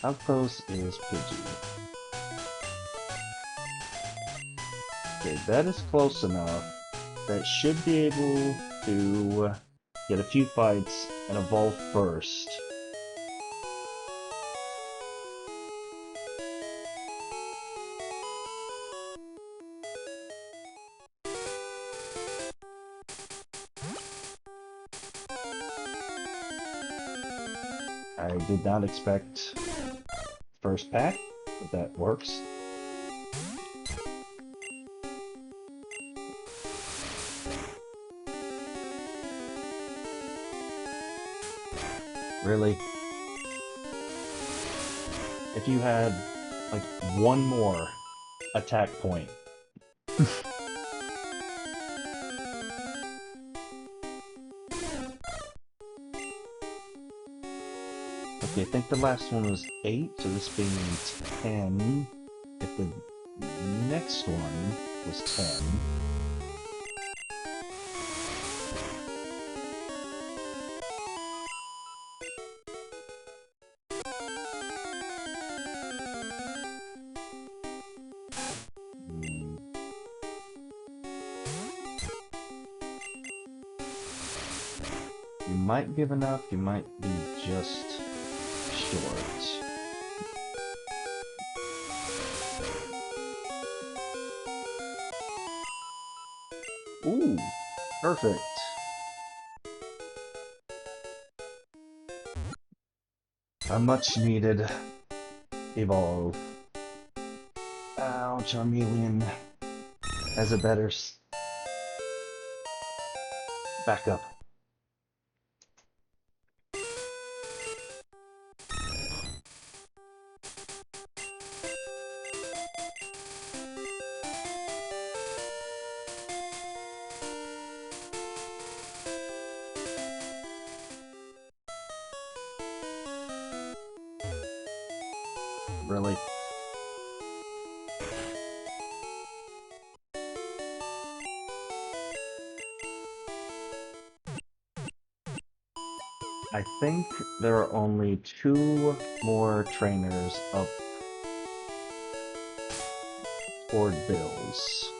How close is Pidgey? Okay, that is close enough. That should be able to get a few fights and evolve first. I did not expect first pack, but that works. Really? If you had, like, one more attack point. Okay, I think the last one was 8, so this being 10. If the next one was 10. You might give enough, you might be just short. Ooh, perfect. A much needed evolve. Ow, Charmeleon has a better backup. Really? I think there are only 2 more trainers up toward Bills.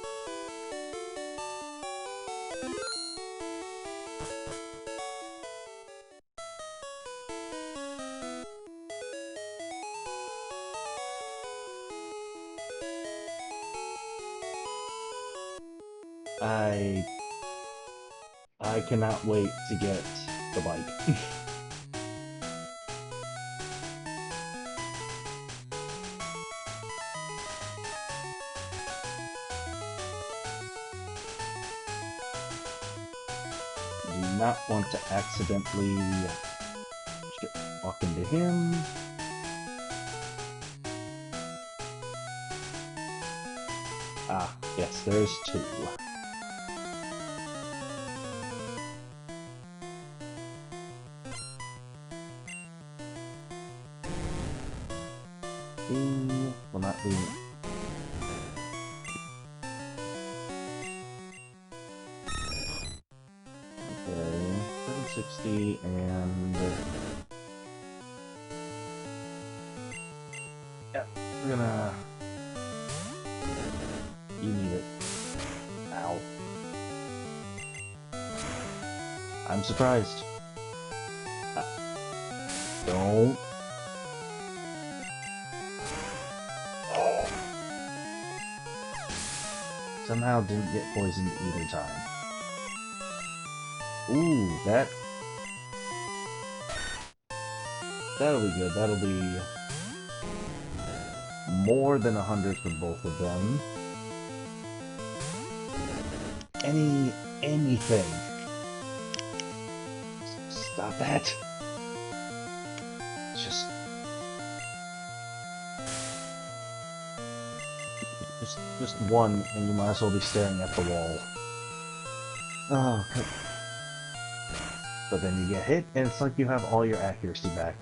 I cannot wait to get the bike. Do not want to accidentally walk into him. Ah, yes, there's 2. He will not be. Okay, 760 and. Yeah, we're gonna. You need it. Ow. I'm surprised. Don't. Somehow didn't get poisoned either time. Ooh, that'll be good. That'll be more than 100 for both of them. Anything. Stop that. Just one, and you might as well be staring at the wall. Oh, but then you get hit, and it's like you have all your accuracy back.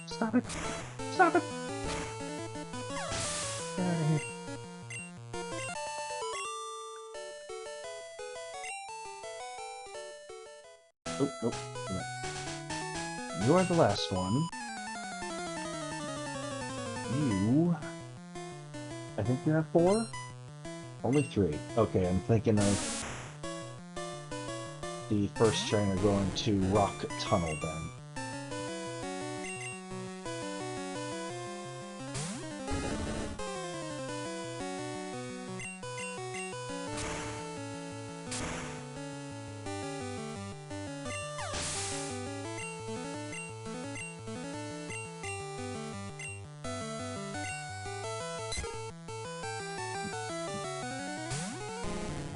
Stop it! Stop it! Get out of here. Oh, nope. You are the last one. I think you have 4? Only 3. Okay, I'm thinking of the first trainer going to Rock Tunnel then.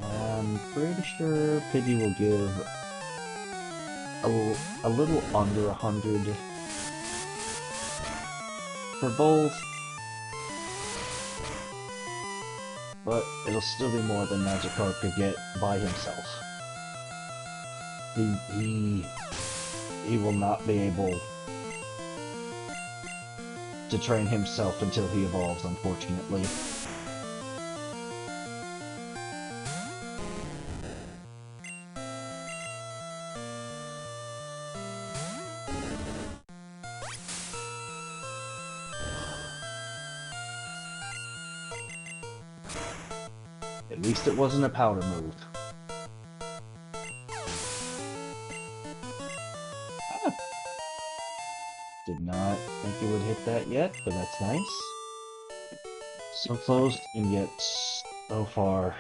I'm pretty sure Pidgey will give a little under 100 for both, but it'll still be more than Magikarp could get by himself. He will not be able to train himself until he evolves, unfortunately. At least it wasn't a powder move. Ah. Did not think it would hit that yet, but that's nice. So close and yet so far.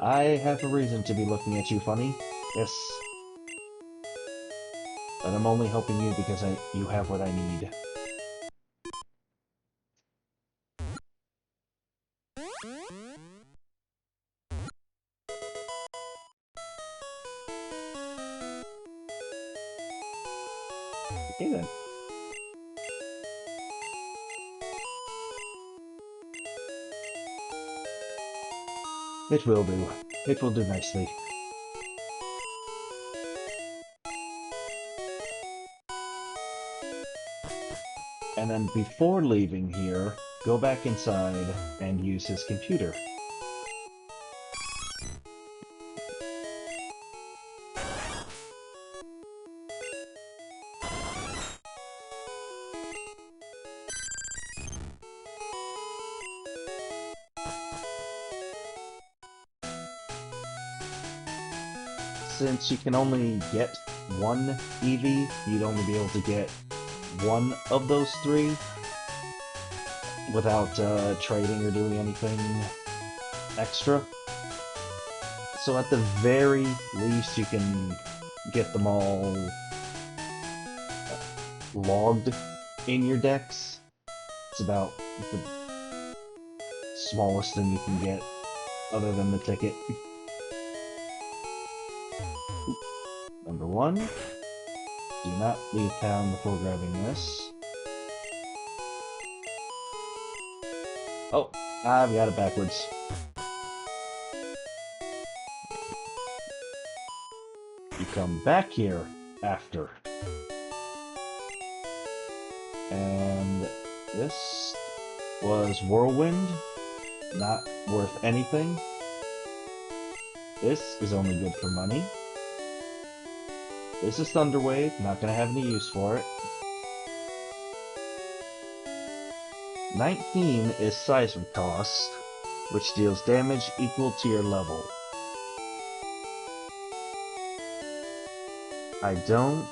I have a reason to be looking at you funny. Yes. But I'm only helping you because you have what I need. Okay then. It will do. It will do nicely. And then before leaving here, go back inside and use his computer. Since you can only get one Eevee, you'd only be able to get one of those 3 without trading or doing anything extra. So at the very least, you can get them all logged in your decks. It's about the smallest thing you can get, other than the ticket. Number 1, do not leave town before grabbing this. Oh, I've got it backwards. You come back here after. And this was Whirlwind, not worth anything. This is only good for money. This is Thunderwave, not gonna have any use for it. 19 is Seismic Toss, which deals damage equal to your level. I don't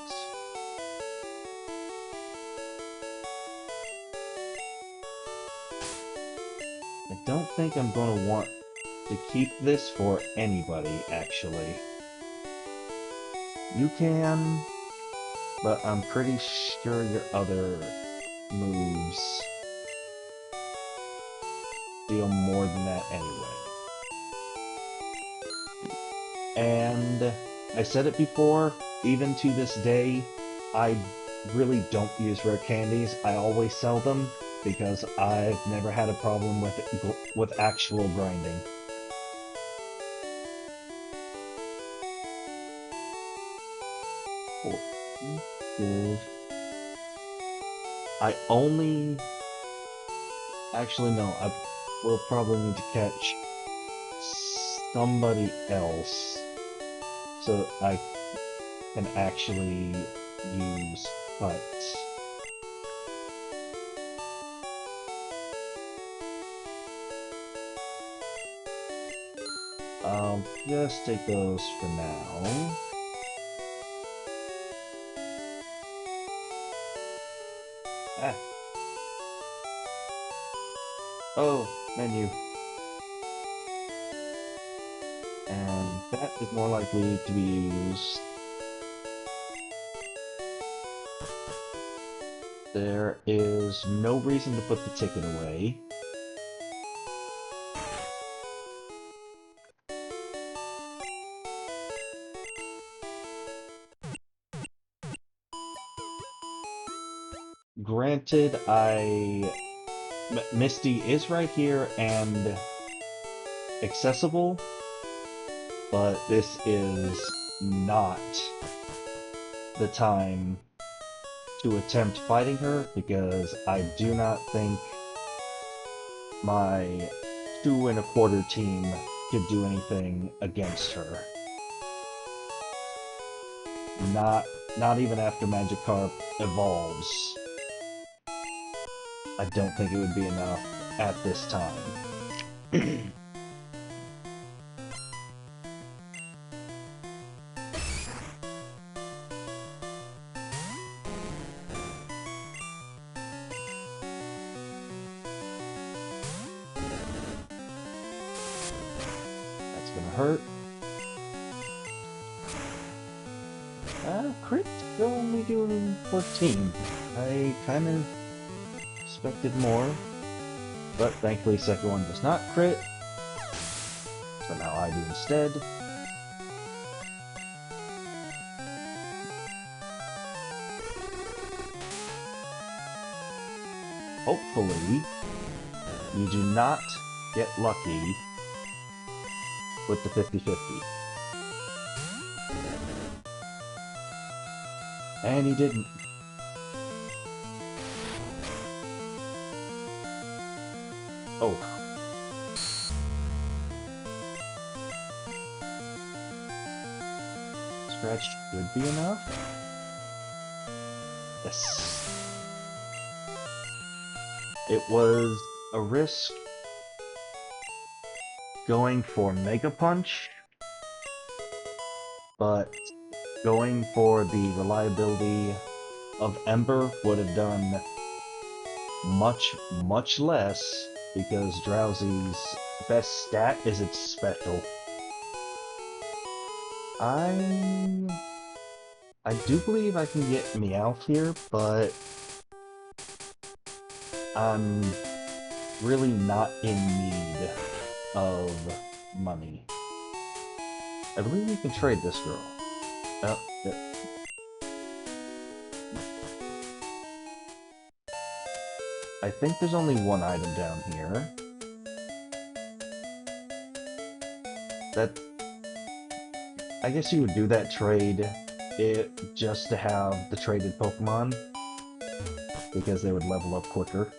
think I'm gonna want to keep this for anybody, actually. You can, but I'm pretty sure your other moves deal more than that anyway. And I said it before, even to this day, I really don't use rare candies. I always sell them because I've never had a problem with actual grinding. I only... Actually, no, I will probably need to catch somebody else so I can actually use Huts. I'll just take those for now. Ah. Oh, menu. And that is more likely to be used. There is no reason to put the ticket away. Granted, Misty is right here and accessible, but this is not the time to attempt fighting her because I do not think my 2 1/4 team could do anything against her. Not even after Magikarp evolves. I don't think it would be enough at this time. That's gonna hurt. Crit still only doing 14. I kind of expected more, but thankfully second one does not crit, so now I do instead. Hopefully, you do not get lucky with the 50-50. And he didn't. Oh. Scratch should be enough. Yes. It was a risk going for Mega Punch, but going for the reliability of Ember would have done much, much less because Drowsy's best stat is its special. I do believe I can get Meowth here, but I'm really not in need of money. I believe we can trade this girl. Oh, yeah. I think there's only one item down here. I guess you would do that trade just to have the traded Pokemon, because they would level up quicker.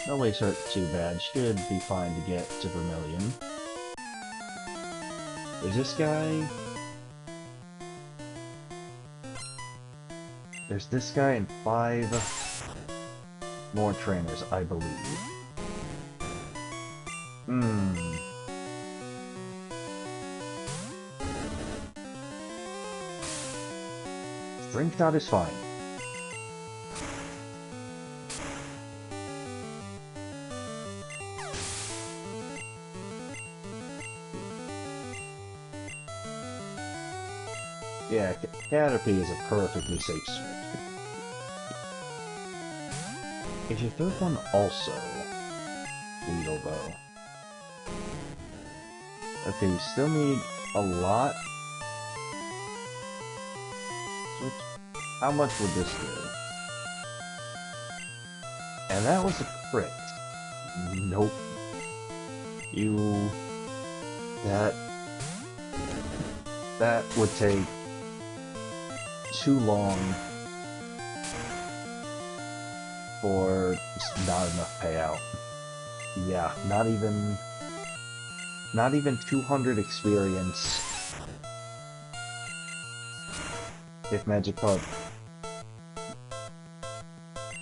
Nobody's hurt too bad. Should be fine to get to Vermilion. There's this guy. There's this guy and 5 more trainers, I believe. String shot is fine. Yeah, Caterpie is a perfectly safe switch. Is your third one also Weedlebow? Okay, you still need a lot. Switch. How much would this do? And that was a crit. Nope. That would take too long for just not enough payout. Yeah, not even 200 experience if Magikarp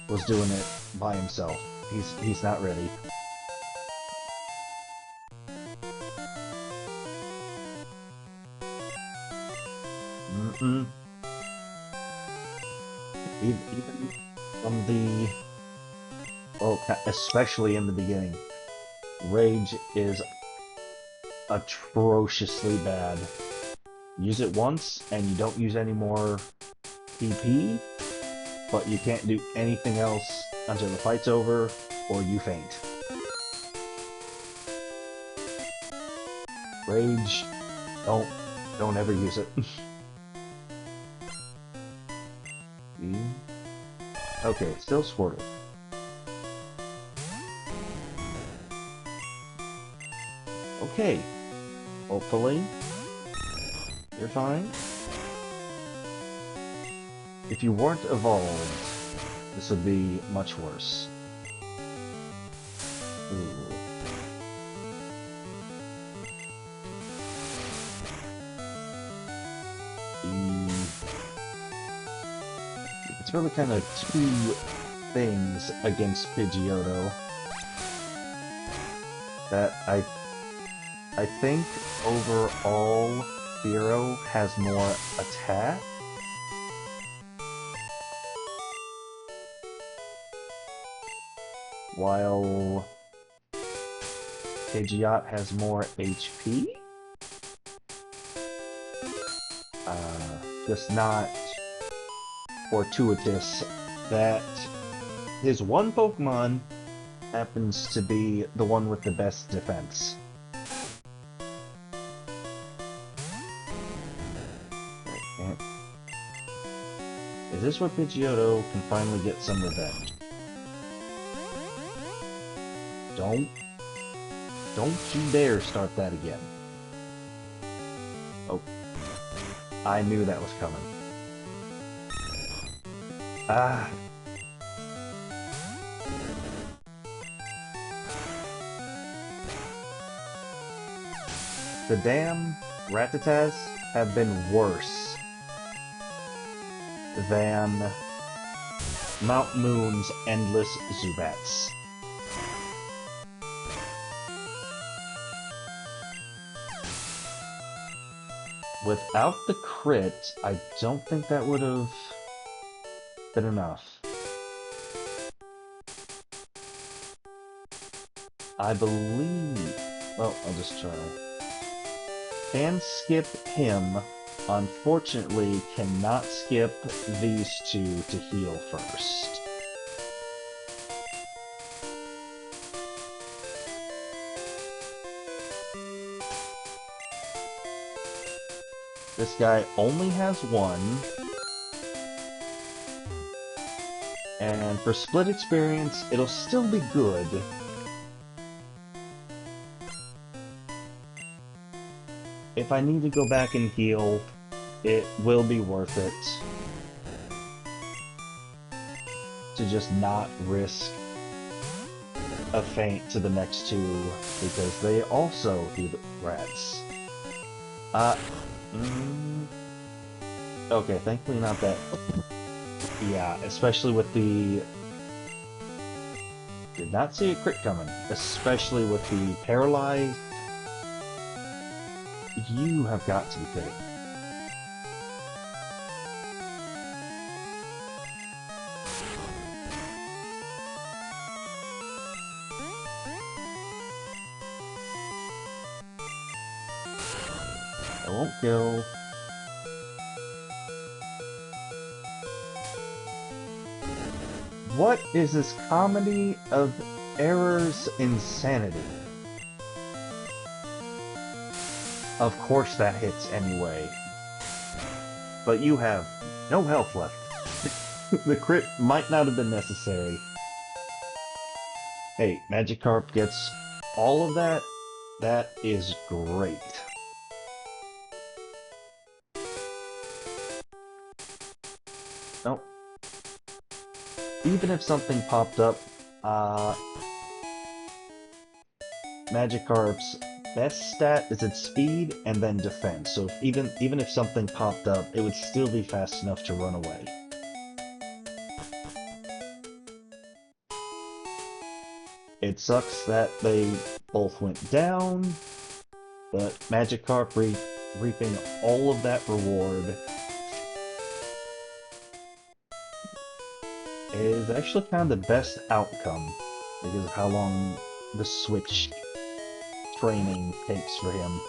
was doing it by himself. He's not ready. Even from the... well, especially in the beginning, Rage is atrociously bad. Use it once, and you don't use any more PP, but you can't do anything else until the fight's over, or you faint. Rage, don't ever use it. Okay, still Squirtle. Okay, hopefully you're fine. If you weren't evolved, this would be much worse. Ooh. It's really kind of two things against Pidgeotto that I think overall Fearow has more attack. While Pidgeot has more HP. Just not fortuitous that his one Pokemon happens to be the one with the best defense. Is this where Pidgeotto can finally get some revenge? Don't you dare start that again. Oh. I knew that was coming. Ah. The damn Rattatas have been worse than Mount Moon's endless Zubats. Without the crit, I don't think that would have been enough. I believe... well, I'll just try. Can skip him. Unfortunately, cannot skip these two to heal first. This guy only has one. And for split experience, it'll still be good. If I need to go back and heal, it will be worth it to just not risk a faint to the next two, because they also do the rats. Okay, thankfully not that. Yeah, especially with the... did not see a crit coming. Especially with the paralyzed. You have got to be kidding. I won't kill. What is this comedy of errors insanity? Of course that hits anyway. But you have no health left. The crit might not have been necessary. Hey, Magikarp gets all of that. That is great. Nope. Even if something popped up, Magikarp's best stat is its speed and then defense. So even if something popped up, it would still be fast enough to run away. It sucks that they both went down, but Magikarp reaping all of that reward is actually kind of the best outcome because of how long the Switch training takes for him.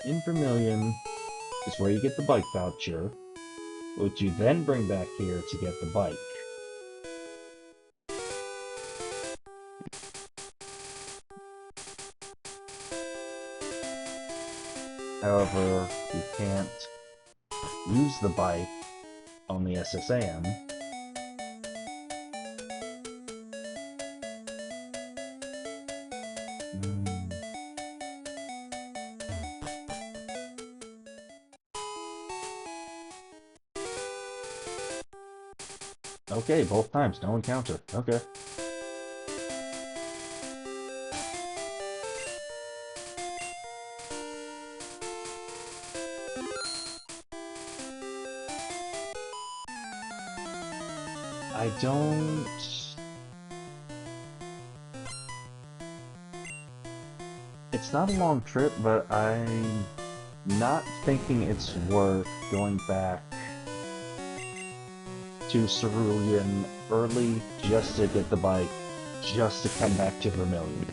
In Vermilion is where you get the bike voucher, which you then bring back here to get the bike. However, you can't use the bike on the SSAM. Okay, both times, no encounter. Okay. I don't... It's not a long trip, but I'm not thinking it's worth going back to Cerulean early just to get the bike, just to come back to Vermilion.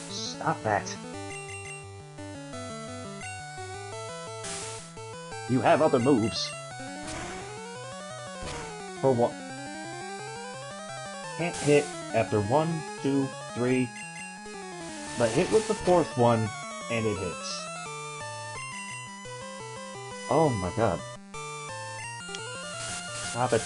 Stop that! You have other moves. For what? Can't hit after 1, 2, 3. But hit with the 4th one, and it hits. Oh my god. Stop it.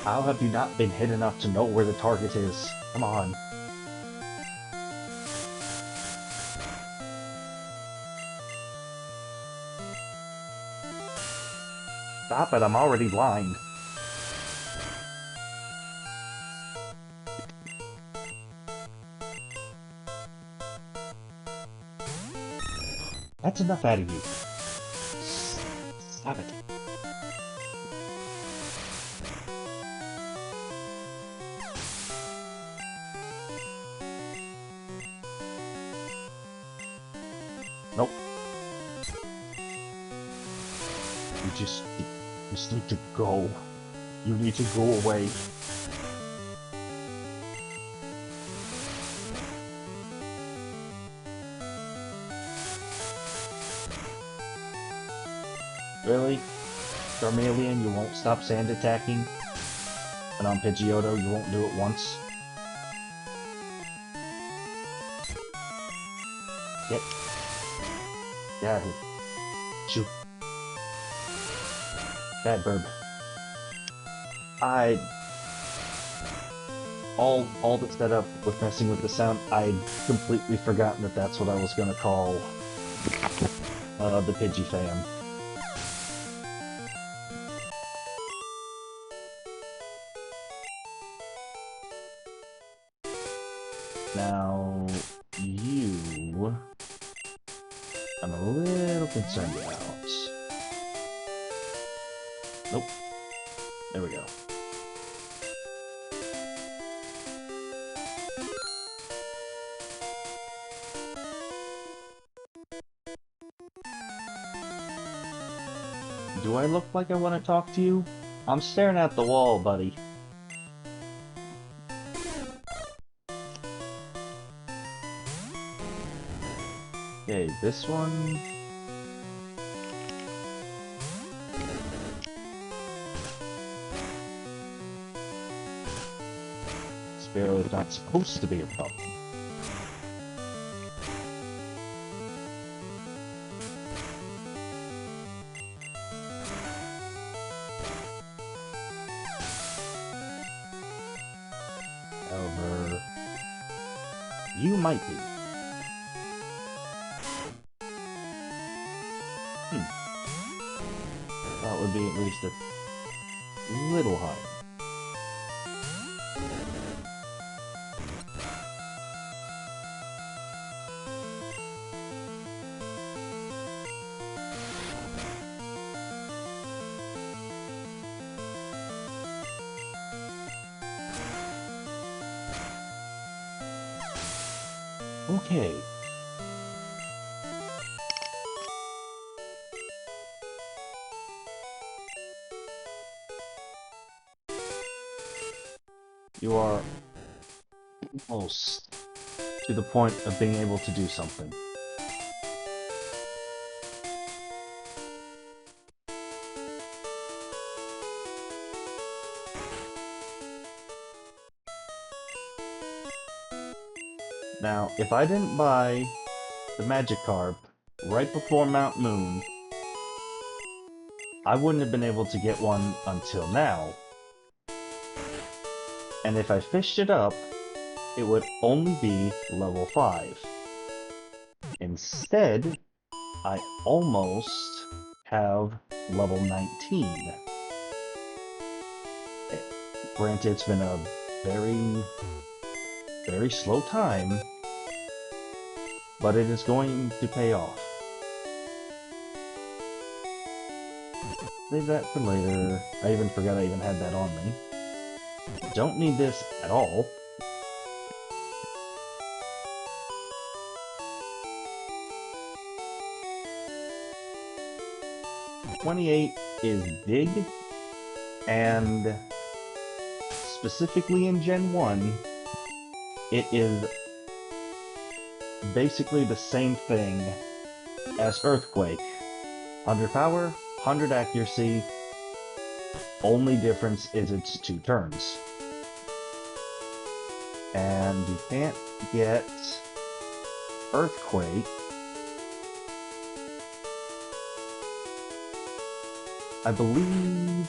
How have you not been hit enough to know where the target is? Come on. Stop it, I'm already blind. That's enough out of you. Stop it. Nope. You just need to go. You need to go away. Really? Charmeleon, you won't stop sand attacking? And on Pidgeotto, you won't do it once? Get out of here. Shoot. Bad bird. All the setup with messing with the sound, I'd completely forgotten that that's what I was gonna call the Pidgey fan. Now, you... I'm a little concerned about. Nope. There we go. Do I look like I want to talk to you? I'm staring at the wall, buddy. Okay, this one... Sparrow is not supposed to be a problem. However, you might be. That would be at least a little high. Okay. You are almost to the point of being able to do something. Now, if I didn't buy the Magikarp right before Mount Moon, I wouldn't have been able to get one until now. And if I fished it up, it would only be level 5. Instead, I almost have level 19. Granted, it's been a very, very slow time, but it is going to pay off. Save that for later. I even forgot I even had that on me. Don't need this at all. "28" is big, and specifically in Gen 1, it is basically the same thing as Earthquake. 100 power, 100 accuracy, only difference is it's 2 turns. And you can't get Earthquake I believe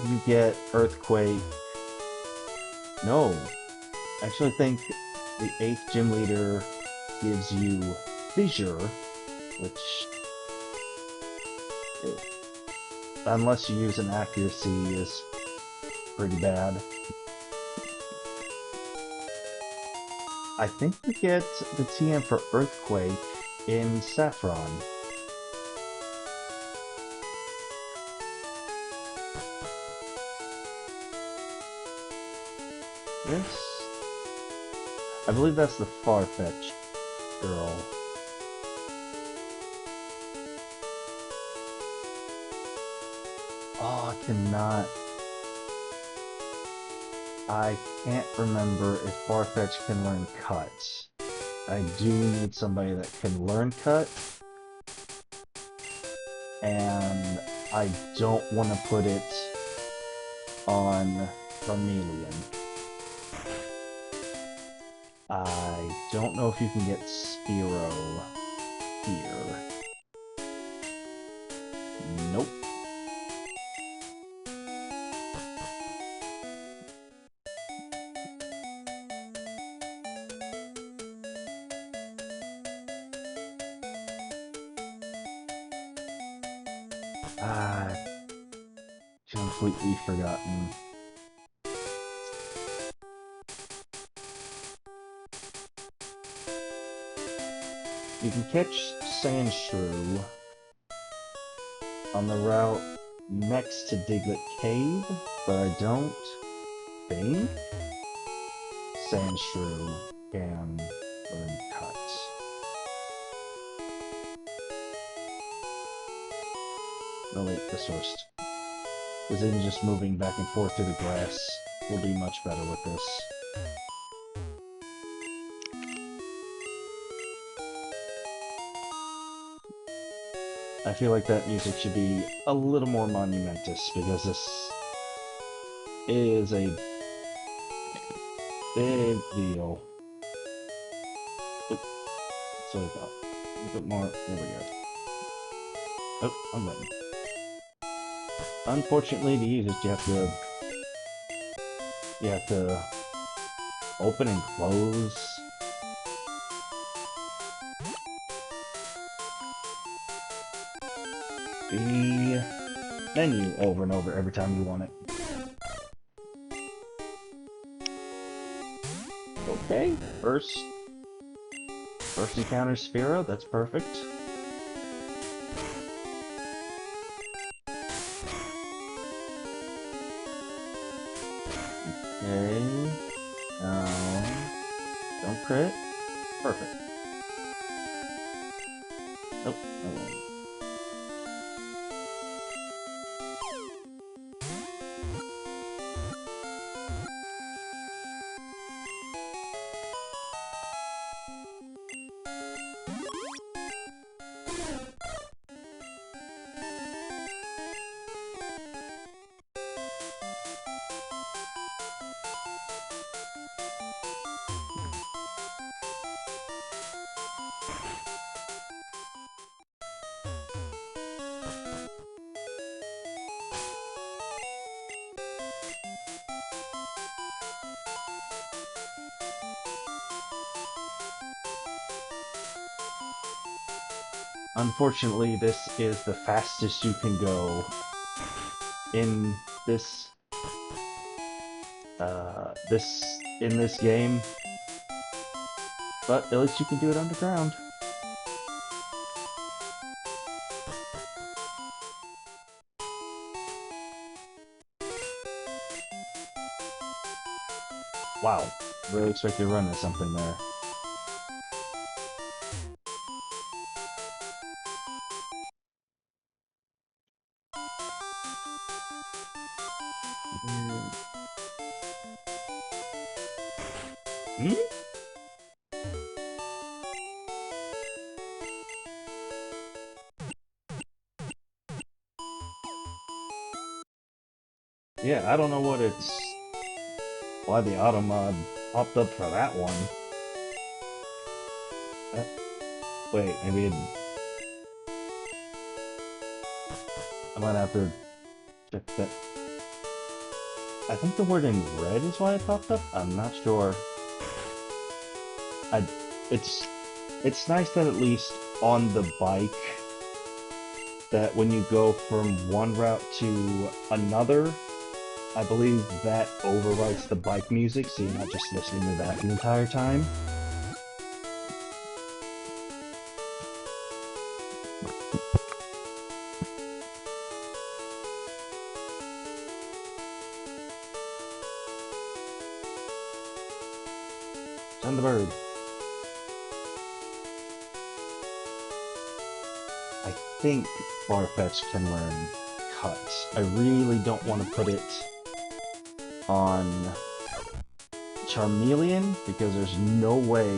you get Earthquake. No. Actually, I think the 8th gym leader gives you Fissure, which, unless you use an accuracy, is pretty bad. I think you get the TM for Earthquake in Saffron. This? I believe that's the Farfetch girl. Oh, I can't remember if Farfetch can learn Cut. I do need somebody that can learn Cut. And I don't want to put it on Charmeleon. I don't know if you can get Spearow here. Nope. Ah, completely forgotten. You can catch Sandshrew on the route next to Diglett Cave, but I don't think Sandshrew can learn Cut. No, wait, this first. Because even just moving back and forth through the grass will be much better with this. I feel like that music should be a little more monumentous, because this is a big deal. Oop, that's what I thought. A bit more. There we go. Oh, I'm ready. Unfortunately, to use it, you have to open and close. The menu over and over every time you want it. Okay, first encounter Sphero, that's perfect. Okay, don't crit. Perfect. Nope, no one. Unfortunately, this is the fastest you can go in this in this game, but at least you can do it underground. Wow, really expected to run into something there. Hmm? Yeah, I don't know why the auto mod popped up for that one. Uh, Wait, maybe I might have to check that. I think the word in red is why it popped up. I'm not sure. I, it's nice that at least on the bike, that when you go from one route to another, I believe that overwrites the bike music, so you're not just listening to that the entire time. Send the bird. I think Farfetch can learn Cut. I really don't want to put it on Charmeleon, because there's no way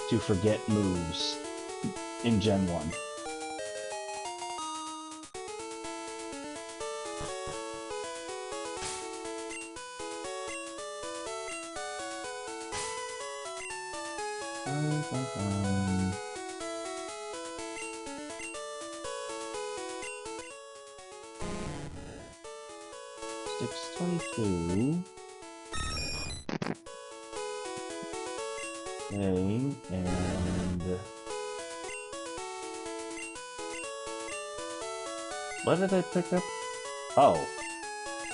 to forget moves in Gen 1. Um, 622. Okay, and what did I pick up? Oh,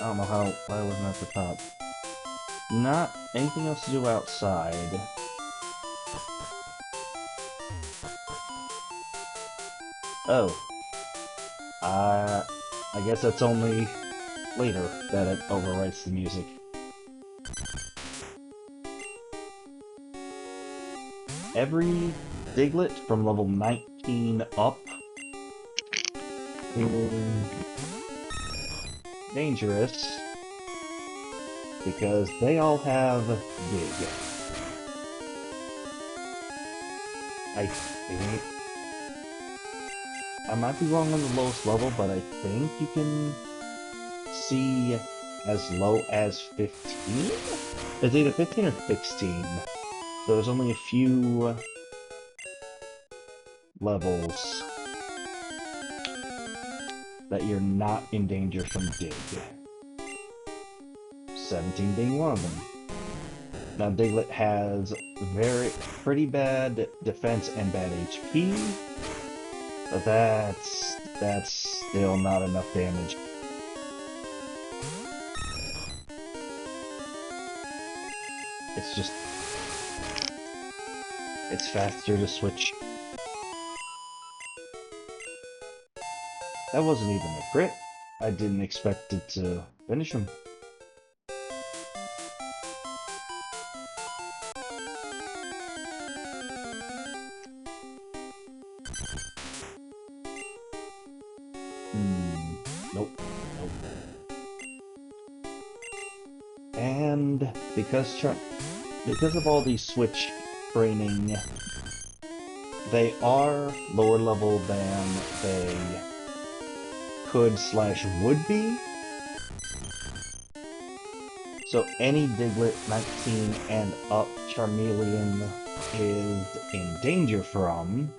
I don't know why I wasn't at the top. Not anything else to do outside. Oh, I guess that's only later that it overwrites the music. Every Diglett from level 19 up is dangerous because they all have Dig. I think I might be wrong on the lowest level, but I think you can see as low as 15? It's either 15 or 16. So there's only a few levels that you're not in danger from Dig. 17 being one of them. Now Diglett has pretty bad defense and bad HP, but that's still not enough damage. It's faster to switch. That wasn't even a crit. I didn't expect it to finish him. Nope. And because of all these switch training, they are lower level than they could/would be. So any Diglett 19 and up Charmeleon is in danger from.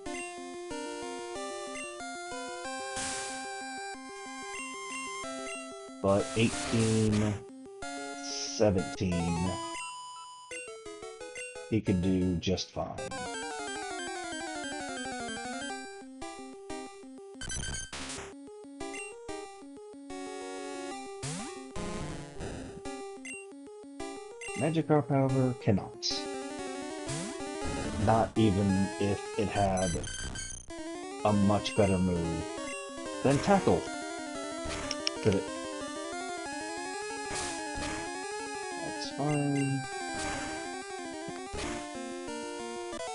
But 18, 17, he could do just fine. Magikarp, however, cannot. Not even if it had a much better move than Tackle. Could it? That's fine.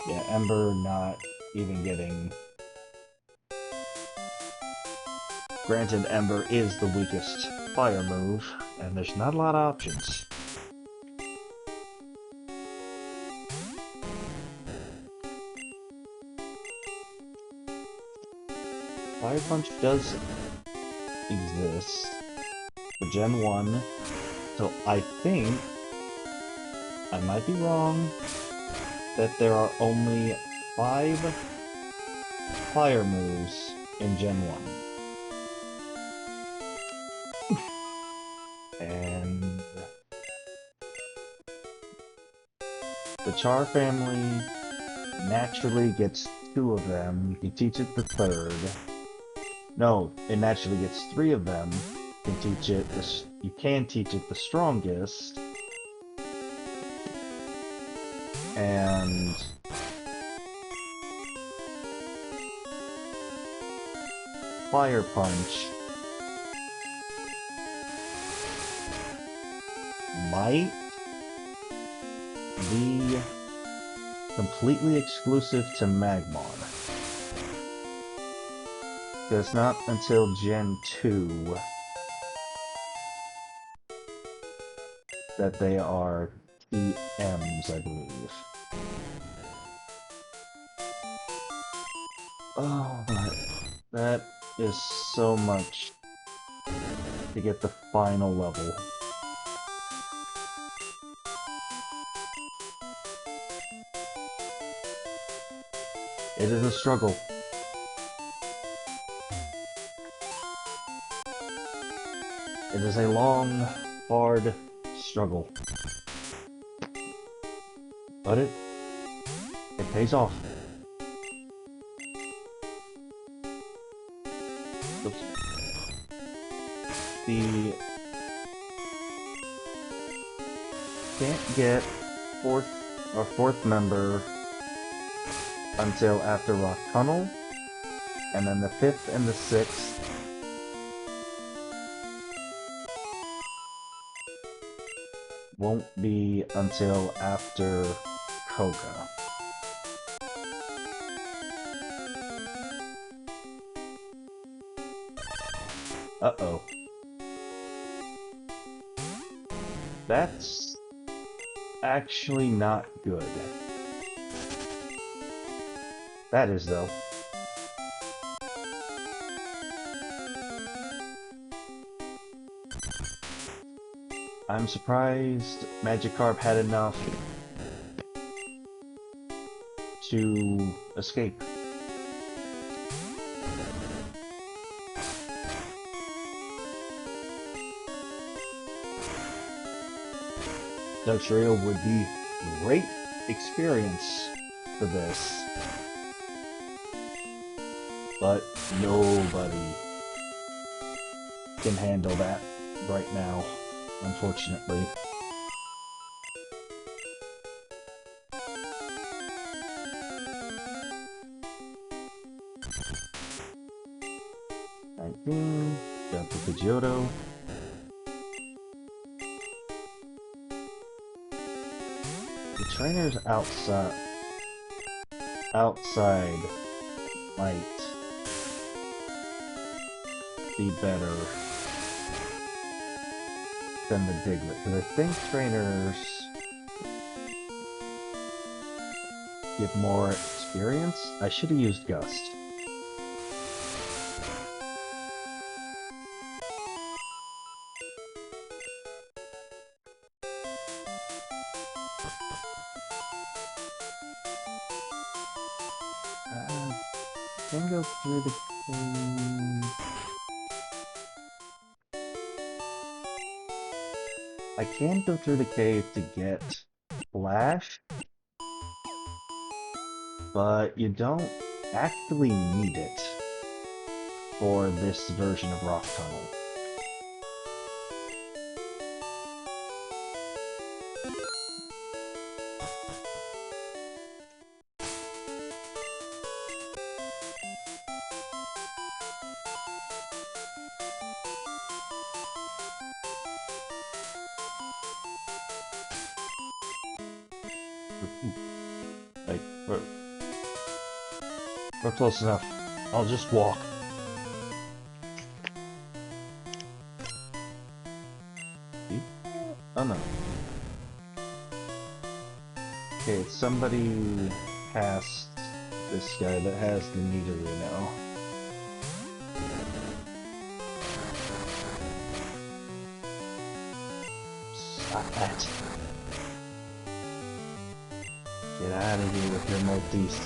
Yeah, Ember not even getting... Granted, Ember is the weakest fire move, and there's not a lot of options. Fire Punch does exist for Gen 1, so I think, I might be wrong, that there are only 5 fire moves in Gen 1. And the Char family naturally gets 2 of them. You teach it the 3rd. No, it naturally gets 3 of them. You can teach it the strongest. And Fire Punch might be completely exclusive to Magmar. It's not until Gen 2 that they are TMs, I believe. Oh, that is so much to get the final level. It is a struggle. It is a long, hard struggle. But it pays off. Oops. The can't get fourth member until after Rock Tunnel, and then the 5th and the 6th won't be until after Koga. Uh-oh. That's actually not good. That is, though. I'm surprised Magikarp had enough to escape. Dugtrio would be great experience for this, but nobody can handle that right now, unfortunately. Got the Pidgeotto. The trainers outside might be better than the Diglett, because I think trainers give more experience. I should have used Gust. Can go through the cave. I can go through the cave to get Flash, but you don't actually need it for this version of Rock Tunnel. Like, we're close enough. I'll just walk. Oh no. Okay, somebody past this guy that has the Nidoru now. Stop that. Get out of here with your Molteast.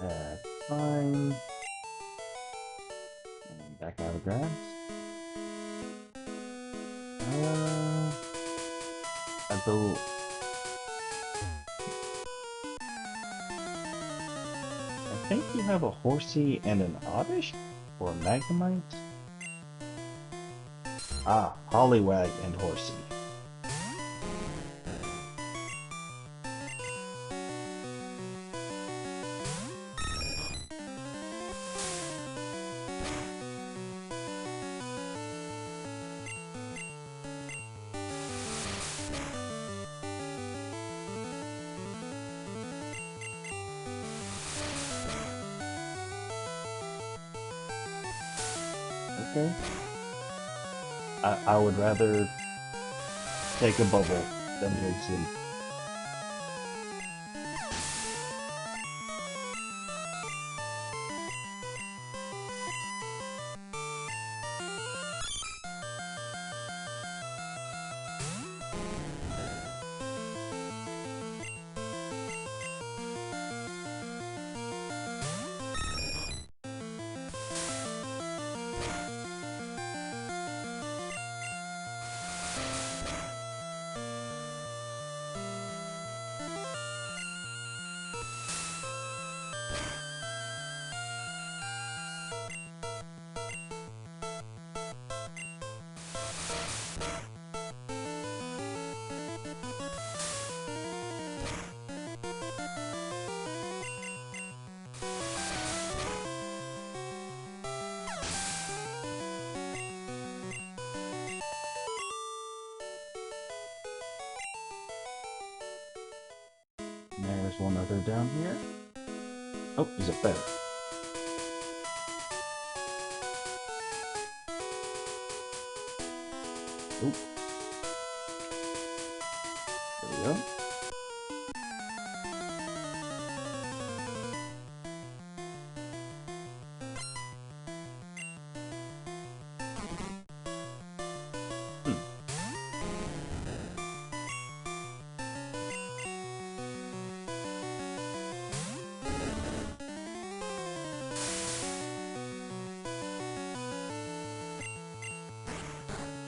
That's fine. And back out of grass. I believe. I think you have a Horsey and an Oddish? Or a Magnemite? Ah, Poliwag and Horsey. okay. I would rather take a bubble than go to sleep. There's one other down here. Oh, he's up there. Oop. There we go.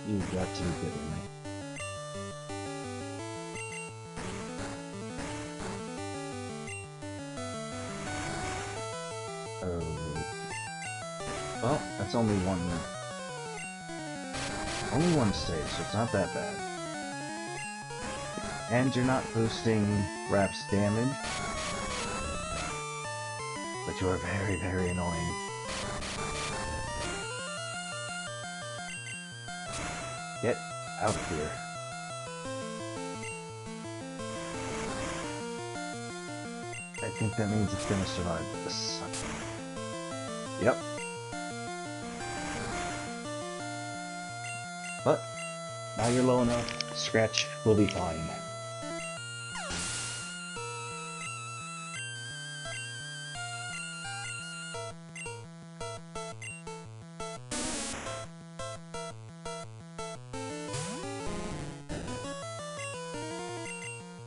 You've got to be kidding me. Oh. Well, that's only one stage, so it's not that bad. And you're not boosting Rap's damage, but you are very, very annoying. Get out of here. I think that means it's gonna survive this. Yep. But now you're low enough, Scratch will be fine.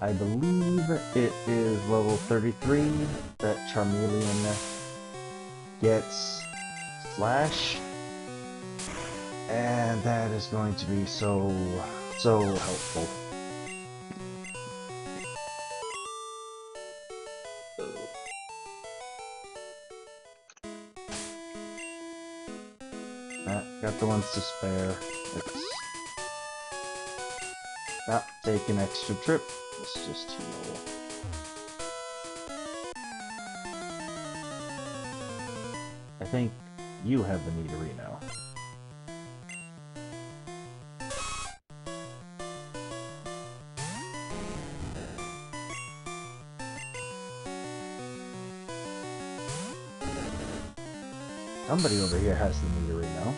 I believe it is level 33 that Charmeleon gets Slash, and that is going to be so helpful. Got the ones to spare. It's not take an extra trip. Let's just heal. I think you have the Nidorino. Somebody over here has the Nidorino.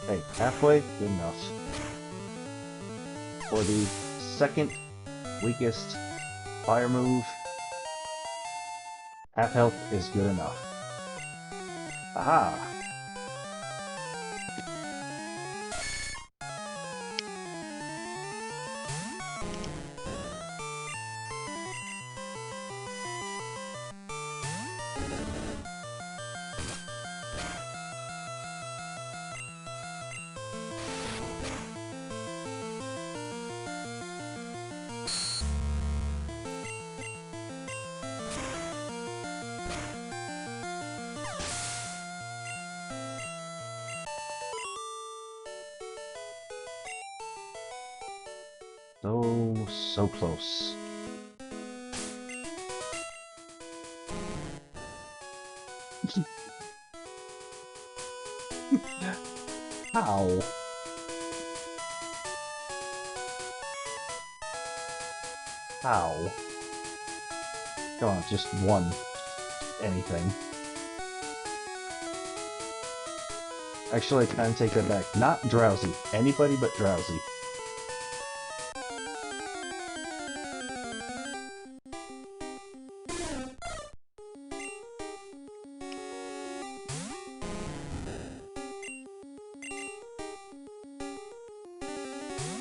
Hey, halfway, good enough. For the second weakest fire move, half health is good enough. Aha! So close. How? How? Come on, just one. Anything. Actually, I kind of take that back. Not Drowsy. Anybody but Drowsy.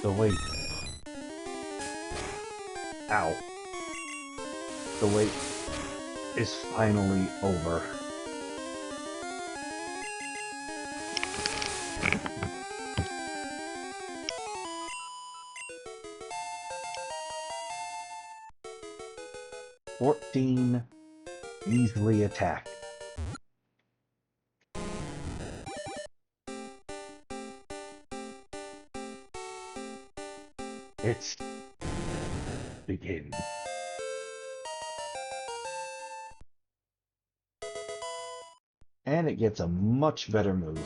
The wait. Ow. The wait is finally over. "14 easily attack." It's begin. And it gets a much better move.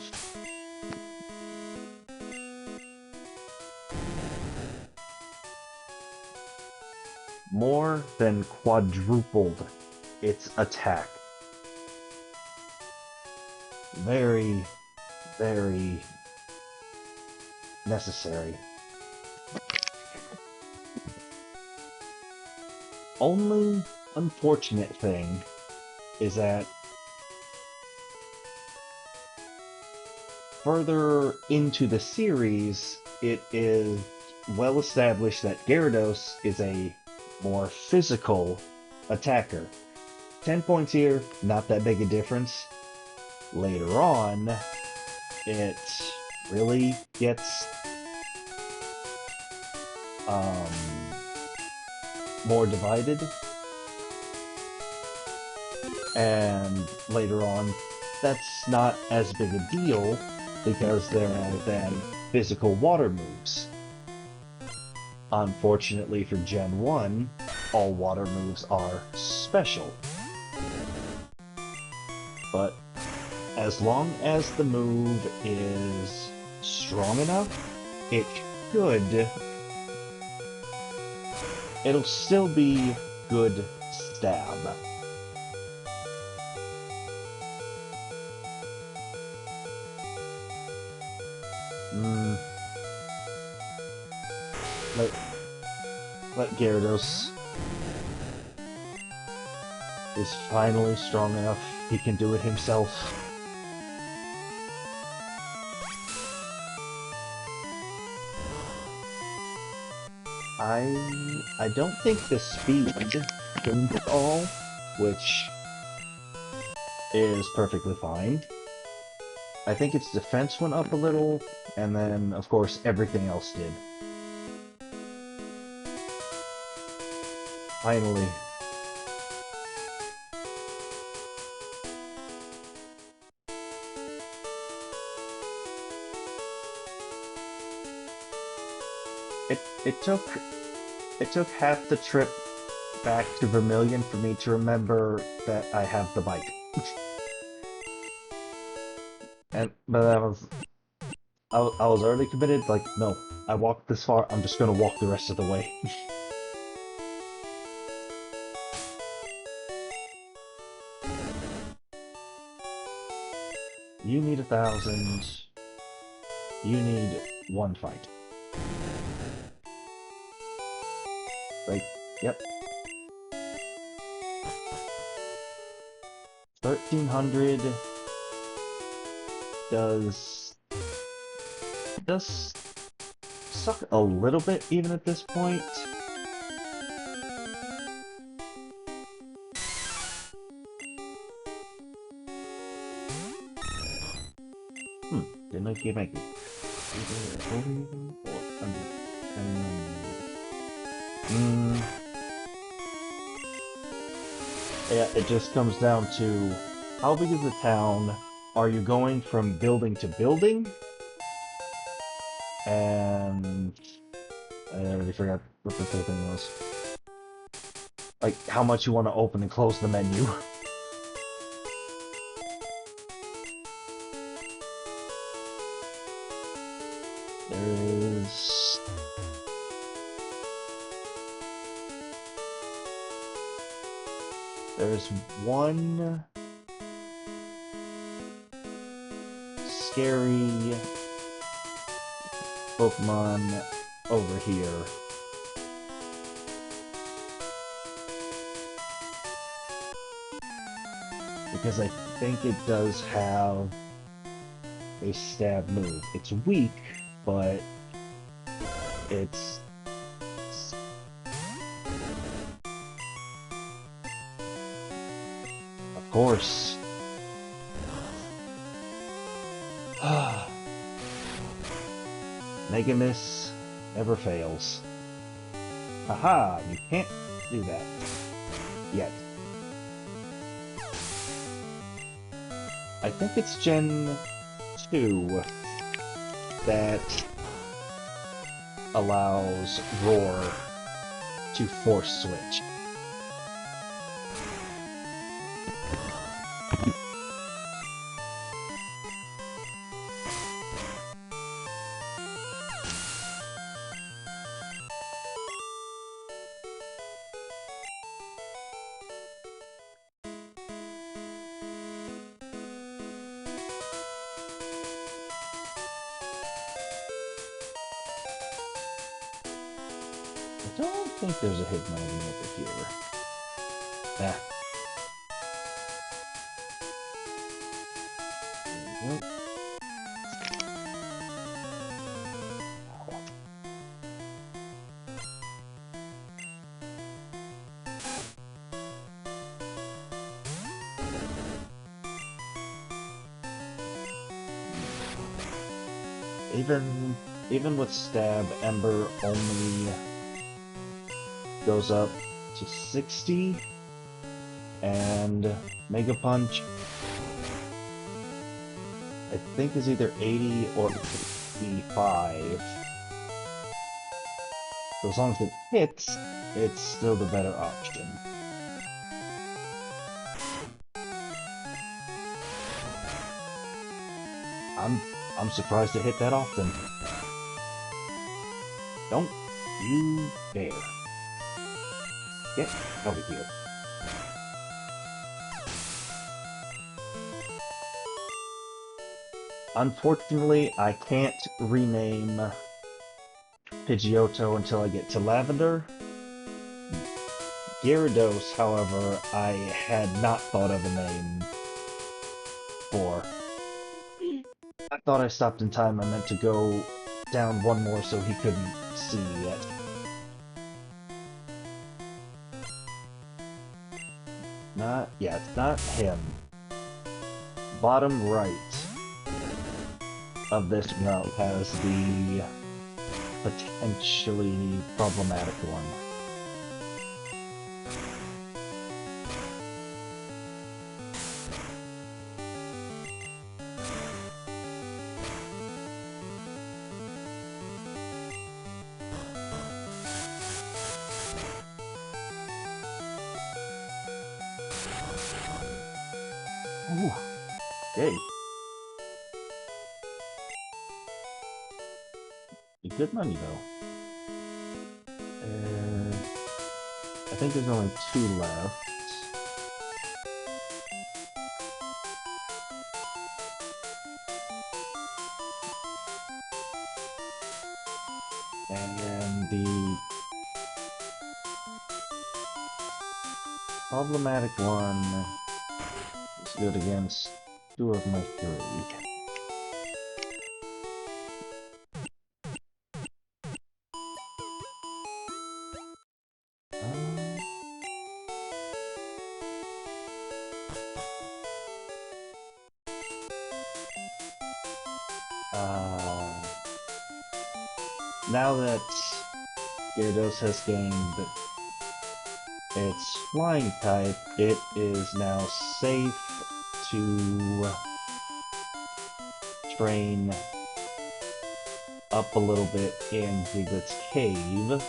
More than quadrupled its attack. Very, very necessary. Only unfortunate thing is that further into the series, it is well established that Gyarados is a more physical attacker. 10 points here, not that big a difference. Later on, it really gets more divided. And later on, that's not as big a deal because there are then physical water moves. Unfortunately for Gen 1, all water moves are special. But as long as the move is strong enough, it should. It'll still be good stab. Let Gyarados is finally strong enough. He can do it himself. I don't think the speed changed at all, which is perfectly fine. I think its defense went up a little, and then, of course, everything else did. Finally. It took half the trip back to Vermilion for me to remember that I have the bike. But I was already committed, like, no, I walked this far, I'm just gonna walk the rest of the way. You need 1,000. You need one fight. Like, yep. 1,300 does suck a little bit even at this point. Didn't make it. Yeah, it just comes down to how big is the town? Are you going from building to building? And I already forgot what the third thing was. Like, how much you want to open and close the menu. There is... There's one scary Pokemon over here. Because I think it does have a stab move. It's weak, but it's... Of course. Mega Miss never fails. Haha, you can't do that. Yet. I think it's Gen 2 that allows Roar to force switch. I don't think there's a Hitmonchan over here. Nah. There we go. Even with Stab, Ember only goes up to 60, and Mega Punch I think is either 80 or 85. So as long as it hits, it's still the better option. I'm surprised it hit that often. Don't you dare. Get over here. Unfortunately, I can't rename Pidgeotto until I get to Lavender. Gyarados, however, I had not thought of a name for. I thought I stopped in time. I meant to go down one more so he couldn't see me yet. Yeah, it's not him. Bottom right of this note has the potentially problematic one. Ooh, yay. Good money, though. I think there's only 2 left. And then the problematic one is good against 2 of my 3. Now that Gyarados has gained its flying type, it is now safe to train up a little bit in Ziggurat's cave.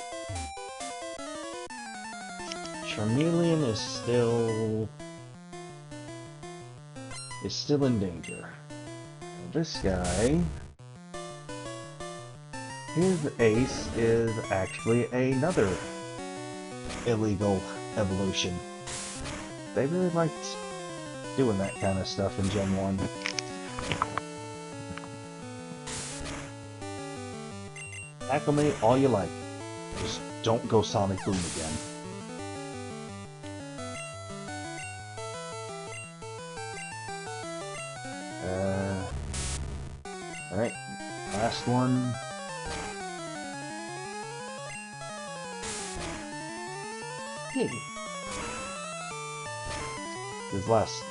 Charmeleon is still in danger. This guy, his ace is actually another illegal evolution. they really liked doing that kind of stuff in Gen 1. Acclimate all you like. Just don't go Sonic Boom again. Alright, last one. Hey. This last.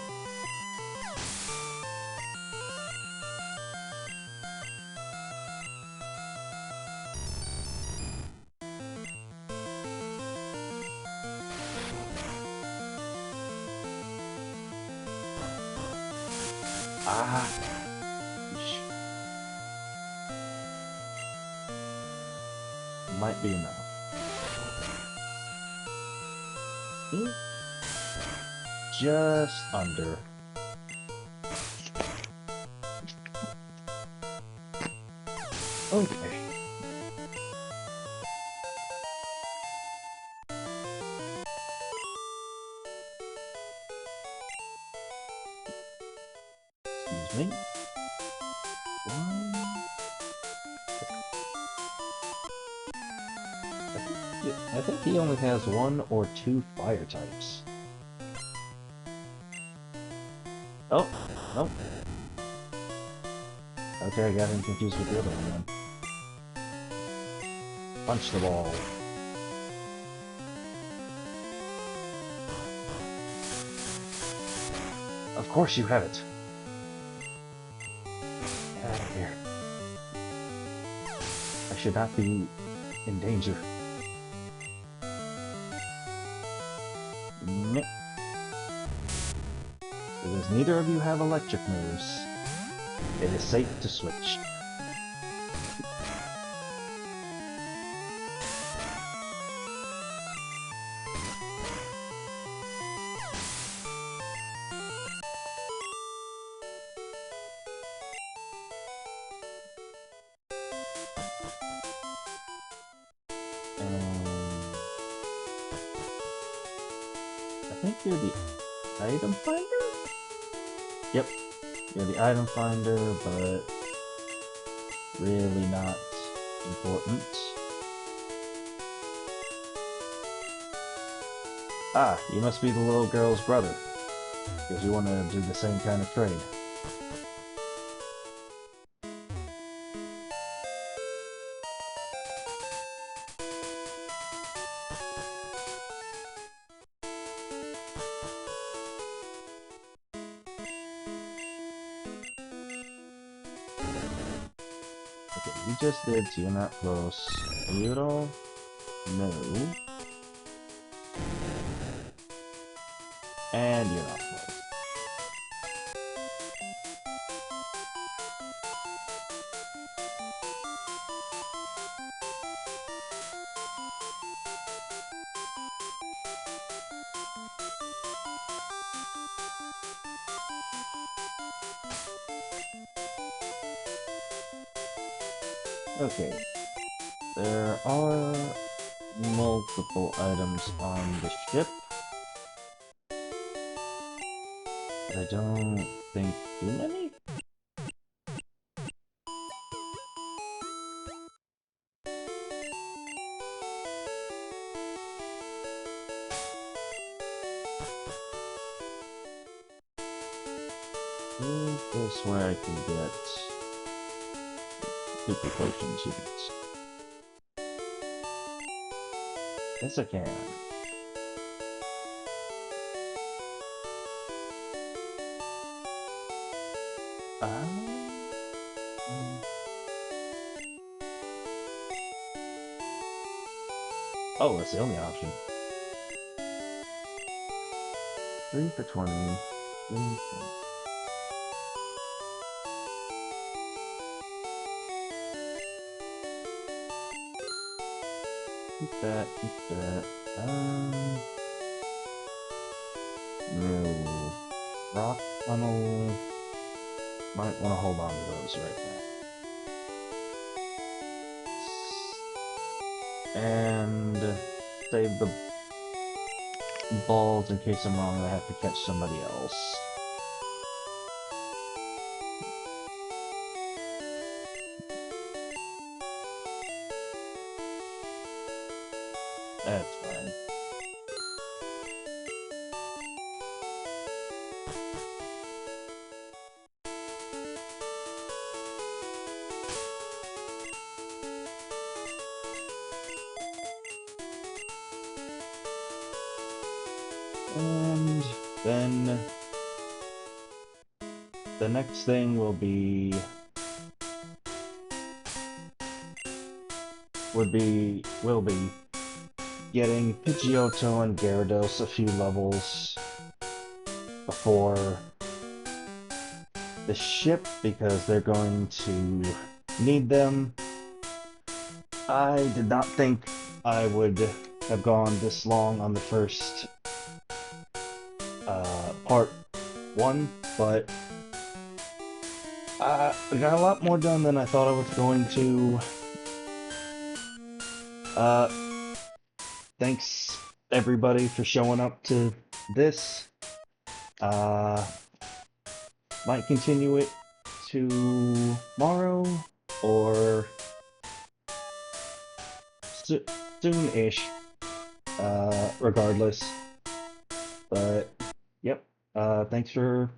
Ah. Might be enough. Just under. Okay. Excuse me. I think he only has 1 or 2 fire types. Oh, nope. Okay, I got him confused with the other one then. Punch the ball. Of course you have it. Get out of here. I should not be in danger. Because neither of you have electric moves, it is safe to switch. I think you're the item finder? Yep, you're the item finder, but really not important. Ah, you must be the little girl's brother, because you want to do the same kind of trade. Okay, you just did, so you're not close. Little? No. And you're not close. Okay. There are multiple items on the ship. I don't think too many? Is this where I can get super potion sheets? Yes, I can. Oh, that's the only option. 3 for 20. 3 for 20. Keep that, keep that. No. Rock funnel. Might want to hold on to those right now. And save the balls in case I'm wrong and I have to catch somebody else. That's fine. And then the next thing will be will be getting Pidgeotto and Gyarados a few levels before the ship because they're going to need them. I did not think I would have gone this long on the first part 1, but I got a lot more done than I thought I was going to. Thanks everybody for showing up to this. Might continue it tomorrow or soon-ish, regardless. But, yep, thanks for